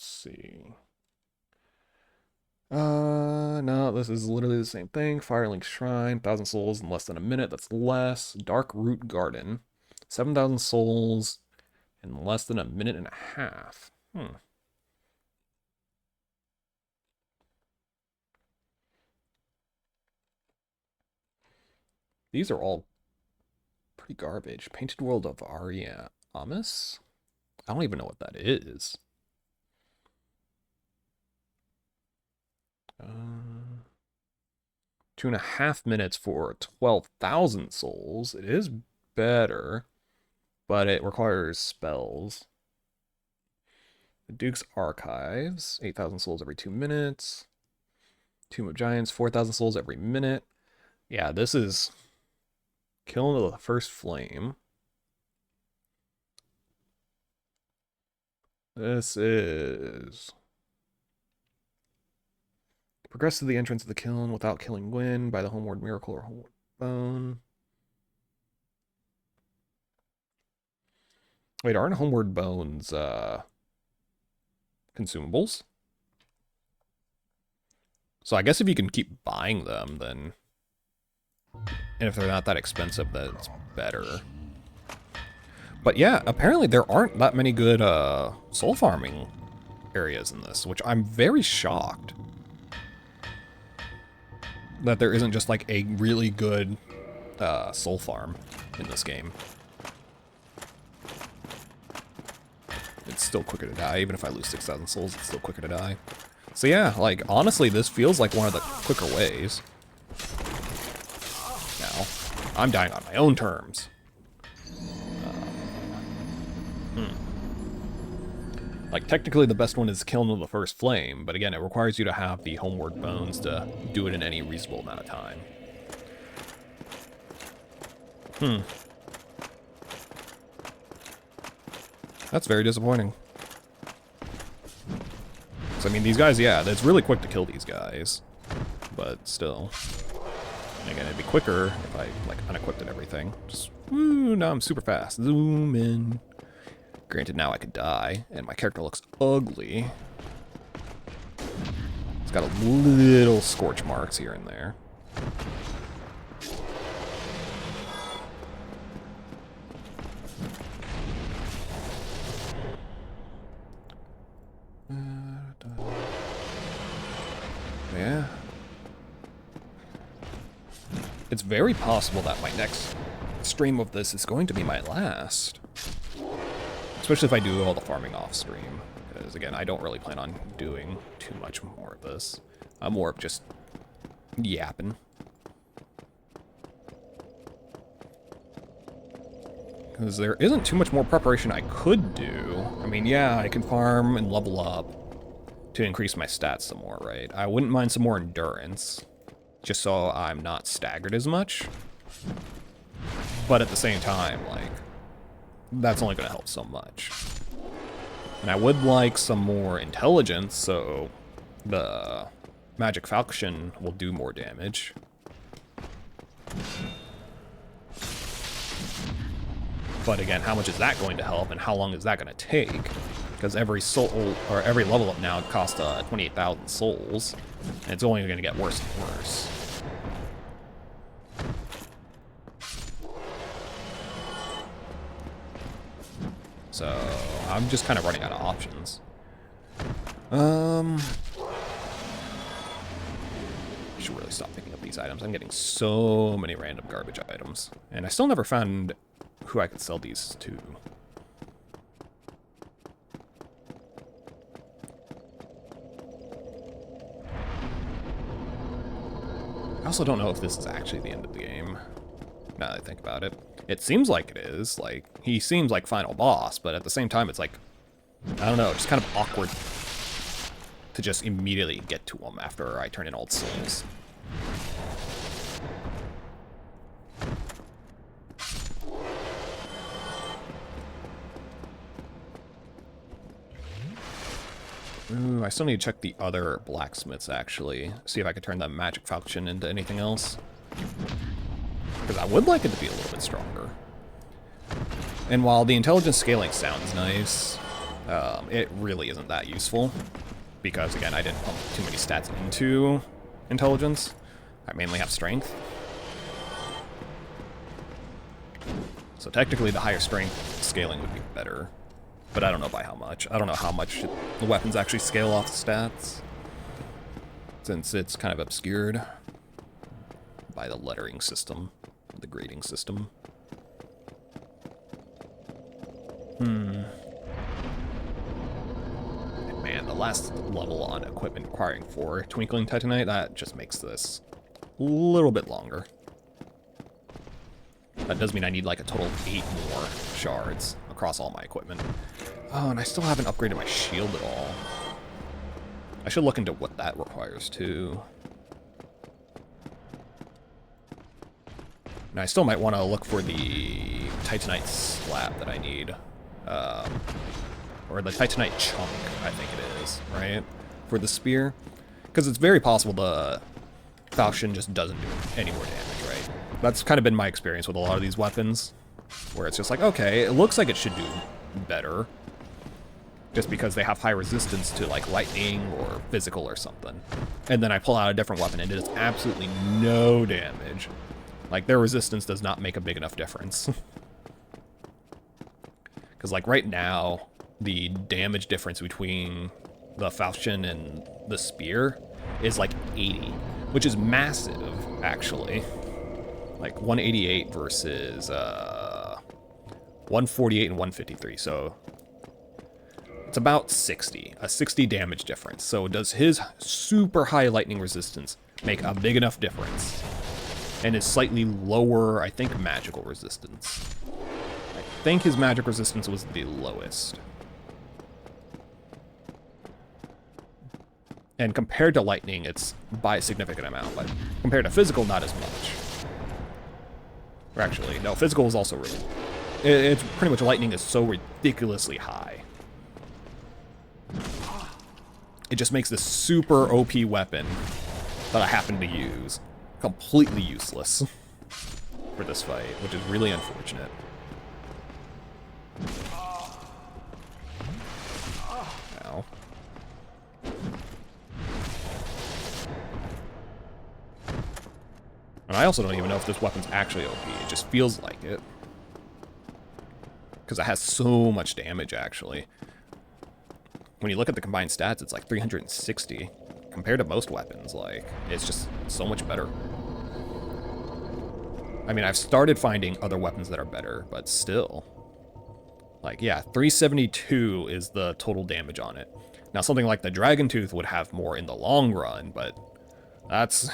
see. No, this is literally the same thing. Firelink Shrine, 1,000 souls in less than a minute. That's less. Dark Root Garden, 7,000 souls in less than a minute and a half. These are all pretty garbage. Painted World of Aria Amis? I don't even know what that is. 2.5 minutes for 12,000 souls. It is better, but it requires spells. The Duke's Archives, 8,000 souls every 2 minutes. Tomb of Giants, 4,000 souls every minute. Yeah, this is killing the first flame. This is... Progress to the entrance of the kiln without killing Gwyn by the Homeward Miracle or Homeward Bone. Wait, aren't Homeward Bones, consumables? So I guess if you can keep buying them, then... And if they're not that expensive, that's better. But yeah, apparently there aren't that many good, soul farming areas in this, which I'm very shocked. that there isn't just like a really good soul farm in this game. It's still quicker to die. Even if I lose 6,000 souls, it's still quicker to die. So yeah, like, honestly, this feels like one of the quicker ways. Now, I'm dying on my own terms. Like, technically the best one is killing with the first flame, but again, it requires you to have the homeward bones to do it in any reasonable amount of time. That's very disappointing. So, I mean, these guys, yeah, it's really quick to kill these guys. But still. And again, it'd be quicker if I, like, unequipped and everything. Just, woo, now I'm super fast. Zoom in. Granted, now I could die, and my character looks ugly. It's got a little scorch marks here and there. Yeah. It's very possible that my next stream of this is going to be my last. Especially if I do all the farming off stream. Because again, I don't really plan on doing too much more of this. I'm more of just yapping. Because there isn't too much more preparation I could do. I mean, yeah, I can farm and level up to increase my stats some more, right? I wouldn't mind some more endurance, just so I'm not staggered as much. But at the same time, like, that's only going to help so much. And I would like some more intelligence, so the magic falchion will do more damage. But again, how much is that going to help, and how long is that going to take? Because every soul, or every level up now costs 28,000 souls, and it's only going to get worse and worse. So I'm just kind of running out of options. I should really stop picking up these items. I'm getting so many random garbage items, and I still never found who I could sell these to. I also don't know if this is actually the end of the game, now that I think about it. It seems like it is, like, he seems like final boss, but at the same time it's like, I don't know, just kind of awkward to just immediately get to him after I turn in old souls. Ooh, I still need to check the other blacksmiths, actually. See if I can turn that magic falchion into anything else. Because I would like it to be a little bit stronger. And while the intelligence scaling sounds nice, it really isn't that useful. Because, again, I didn't pump too many stats into intelligence. I mainly have strength. So technically, the higher strength scaling would be better. But I don't know by how much. I don't know how much the weapons actually scale off the stats, since it's kind of obscured by the lettering system, the grading system. And man, the last level on equipment requiring 4 Twinkling Titanite, that just makes this a little bit longer. That does mean I need like a total of 8 more shards across all my equipment. Oh, and I still haven't upgraded my shield at all. I should look into what that requires too. And I still might want to look for the Titanite slab that I need. Or the Titanite chunk, I think it is, right? For the spear. Because it's very possible the falchion just doesn't do any more damage, right? That's kind of been my experience with a lot of these weapons, where it's just like, okay, it looks like it should do better, just because they have high resistance to like lightning or physical or something. And then I pull out a different weapon and it does absolutely no damage. Like, their resistance does not make a big enough difference. Because like right now, the damage difference between the falchion and the spear is like 80, which is massive. actually. Like 188 versus 148 and 153. So it's about 60, a 60 damage difference. So does his super high lightning resistance make a big enough difference? And his slightly lower, I think, magical resistance. I think his magic resistance was the lowest. And compared to lightning, it's by a significant amount, but compared to physical, not as much. Or actually, no, physical is also really... It's pretty much lightning is so ridiculously high. It just makes this super OP weapon that I happen to use completely useless for this fight, which is really unfortunate. Ow. And I also don't even know if this weapon's actually OP. It just feels like it. Because it has so much damage, actually. When you look at the combined stats, it's like 360. Compared to most weapons, like, it's just so much better. I mean, I've started finding other weapons that are better, but still. Like, yeah, 372 is the total damage on it. Now, something like the Dragon Tooth would have more in the long run, but that's...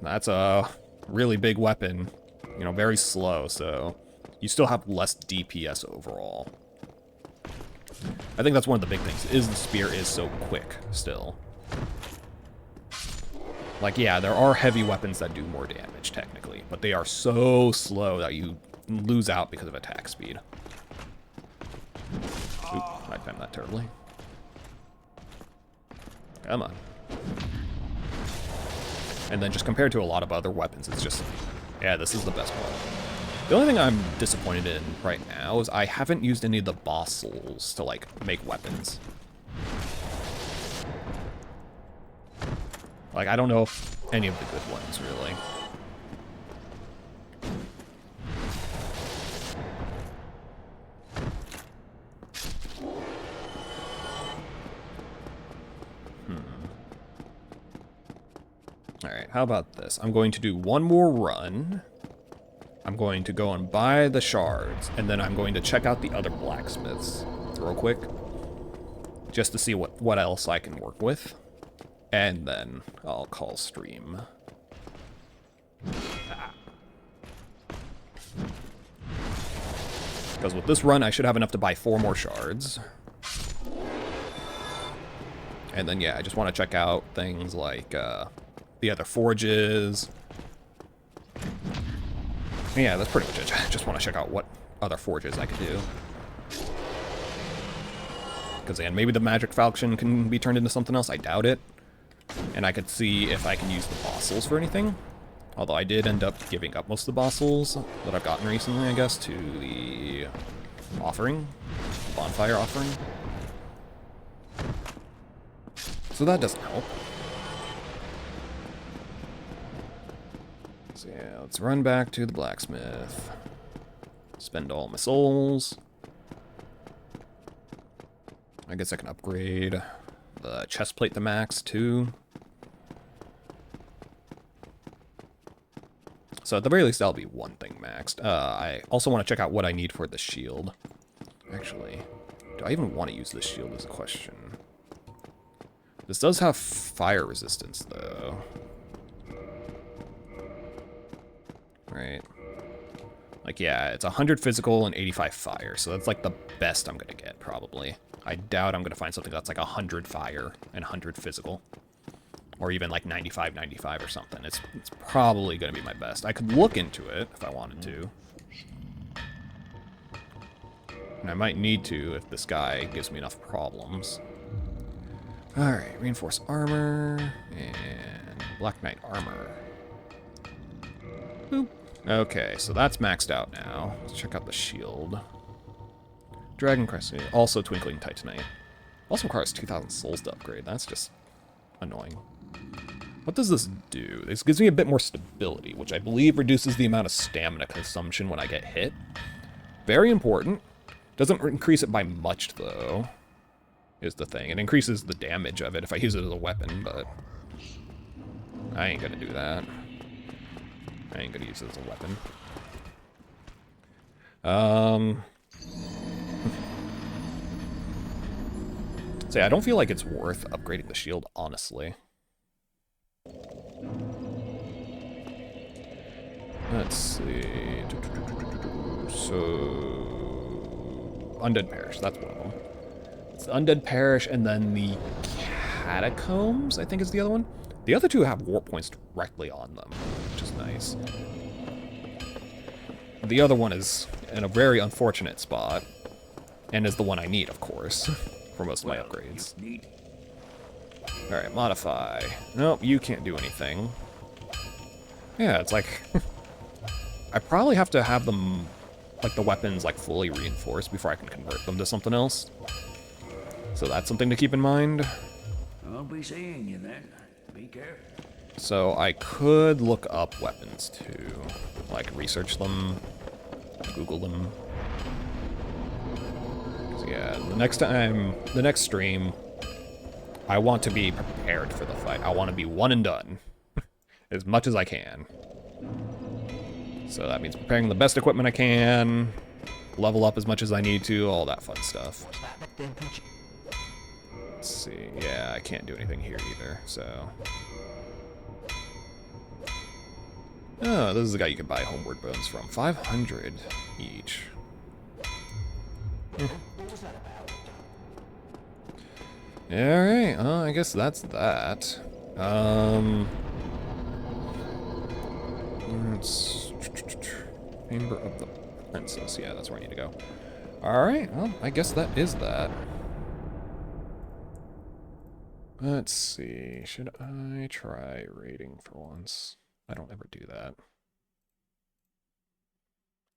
that's a really big weapon. You know, very slow, so you still have less DPS overall. I think that's one of the big things, is the spear is so quick, still. Like, yeah, there are heavy weapons that do more damage, technically, but they are so slow that you lose out because of attack speed. Oop, I timed that terribly. Come on. And then just compared to a lot of other weapons, it's just, yeah, this is the best one. The only thing I'm disappointed in right now is I haven't used any of the boss souls to, like, make weapons. Like, I don't know if any of the good ones, really. Alright, how about this? I'm going to do one more run. I'm going to go and buy the shards, and then I'm going to check out the other blacksmiths real quick. Just to see what else I can work with. And then I'll call stream. Because with this run, I should have enough to buy 4 more shards. And then, yeah, I just want to check out things like the other forges. Yeah, that's pretty much it. I just want to check out what other forges I could do. Because, again, maybe the magic falchion can be turned into something else. I doubt it. And I could see if I can use the boss souls for anything. Although I did end up giving up most of the boss souls that I've gotten recently, I guess, to the offering. Bonfire offering. So that doesn't help. So yeah, let's run back to the blacksmith. Spend all my souls. I guess I can upgrade the chest plate to max too. So at the very least, that'll be one thing maxed. I also want to check out what I need for the shield. Actually, do I even want to use this shield is a question. This does have fire resistance though. Right. Like, yeah, it's 100 physical and 85 fire, so that's like the best I'm gonna get, probably. I doubt I'm gonna find something that's like 100 fire and 100 physical. Or even like 95, 95 or something. It's probably gonna be my best. I could look into it if I wanted to. And I might need to if this guy gives me enough problems. Alright, reinforced armor and Black Knight armor. Boop. Okay, so that's maxed out now. Let's check out the shield. Dragon Crest, also Twinkling Titanite. Also requires 2,000 souls to upgrade. That's just annoying. What does this do? This gives me a bit more stability, which I believe reduces the amount of stamina consumption when I get hit. Very important. Doesn't increase it by much, though, is the thing. It increases the damage of it if I use it as a weapon, but... I ain't gonna do that. I ain't gonna use it as a weapon. See, I don't feel like it's worth upgrading the shield, honestly. Let's see. So, Undead Parish, that's one of them. It's the Undead Parish, and then the Catacombs, I think is the other one. The other two have warp points directly on them, which is nice. The other one is in a very unfortunate spot, and is the one I need, of course, for most of my upgrades. Alright, modify. Nope, you can't do anything. Yeah, it's like... I probably have to have them, like the weapons, like fully reinforced before I can convert them to something else. So that's something to keep in mind. I'll be seeing you then. Be careful. So I could look up weapons too, like research them, Google them. So yeah, the next stream, I want to be prepared for the fight. I want to be one and done, as much as I can. So that means preparing the best equipment I can, level up as much as I need to, all that fun stuff. Let's see, yeah, I can't do anything here either, so... Oh, this is the guy you can buy Homeward Bones from. 500 each. Alright, I guess that's that. Let's... Chamber of the Princess. Yeah, that's where I need to go. Alright, well, I guess that is that. Let's see. Should I try raiding for once? I don't ever do that.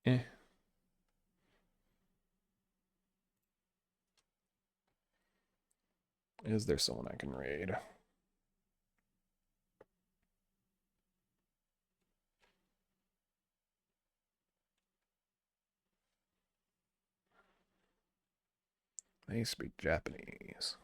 Eh. Is there someone I can raid? They speak Japanese.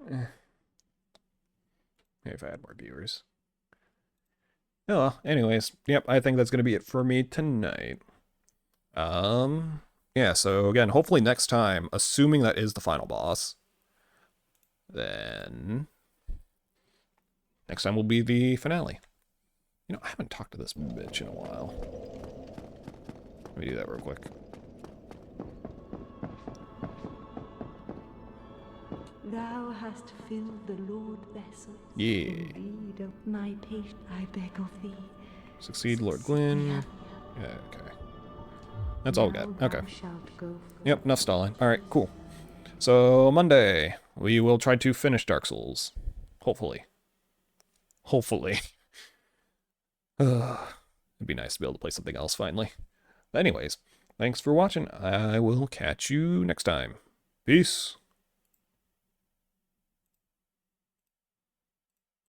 Eh. Maybe if I had more viewers. Oh, well, anyways, yep, I think that's going to be it for me tonight. Yeah, so again, hopefully next time, assuming that is the final boss, then next time will be the finale. You know, I haven't talked to this bitch in a while. Let me do that real quick. Thou hast filled the Lord vessels. Yeah. Indeed, of my patient, I beg of thee. Succeed, Lord Gwyn. Yeah, okay. That's all we got. Okay. Yep, enough stalling. Alright, cool. So, Monday, we will try to finish Dark Souls. Hopefully. Hopefully. It'd be nice to be able to play something else finally. But anyways, thanks for watching. I will catch you next time. Peace.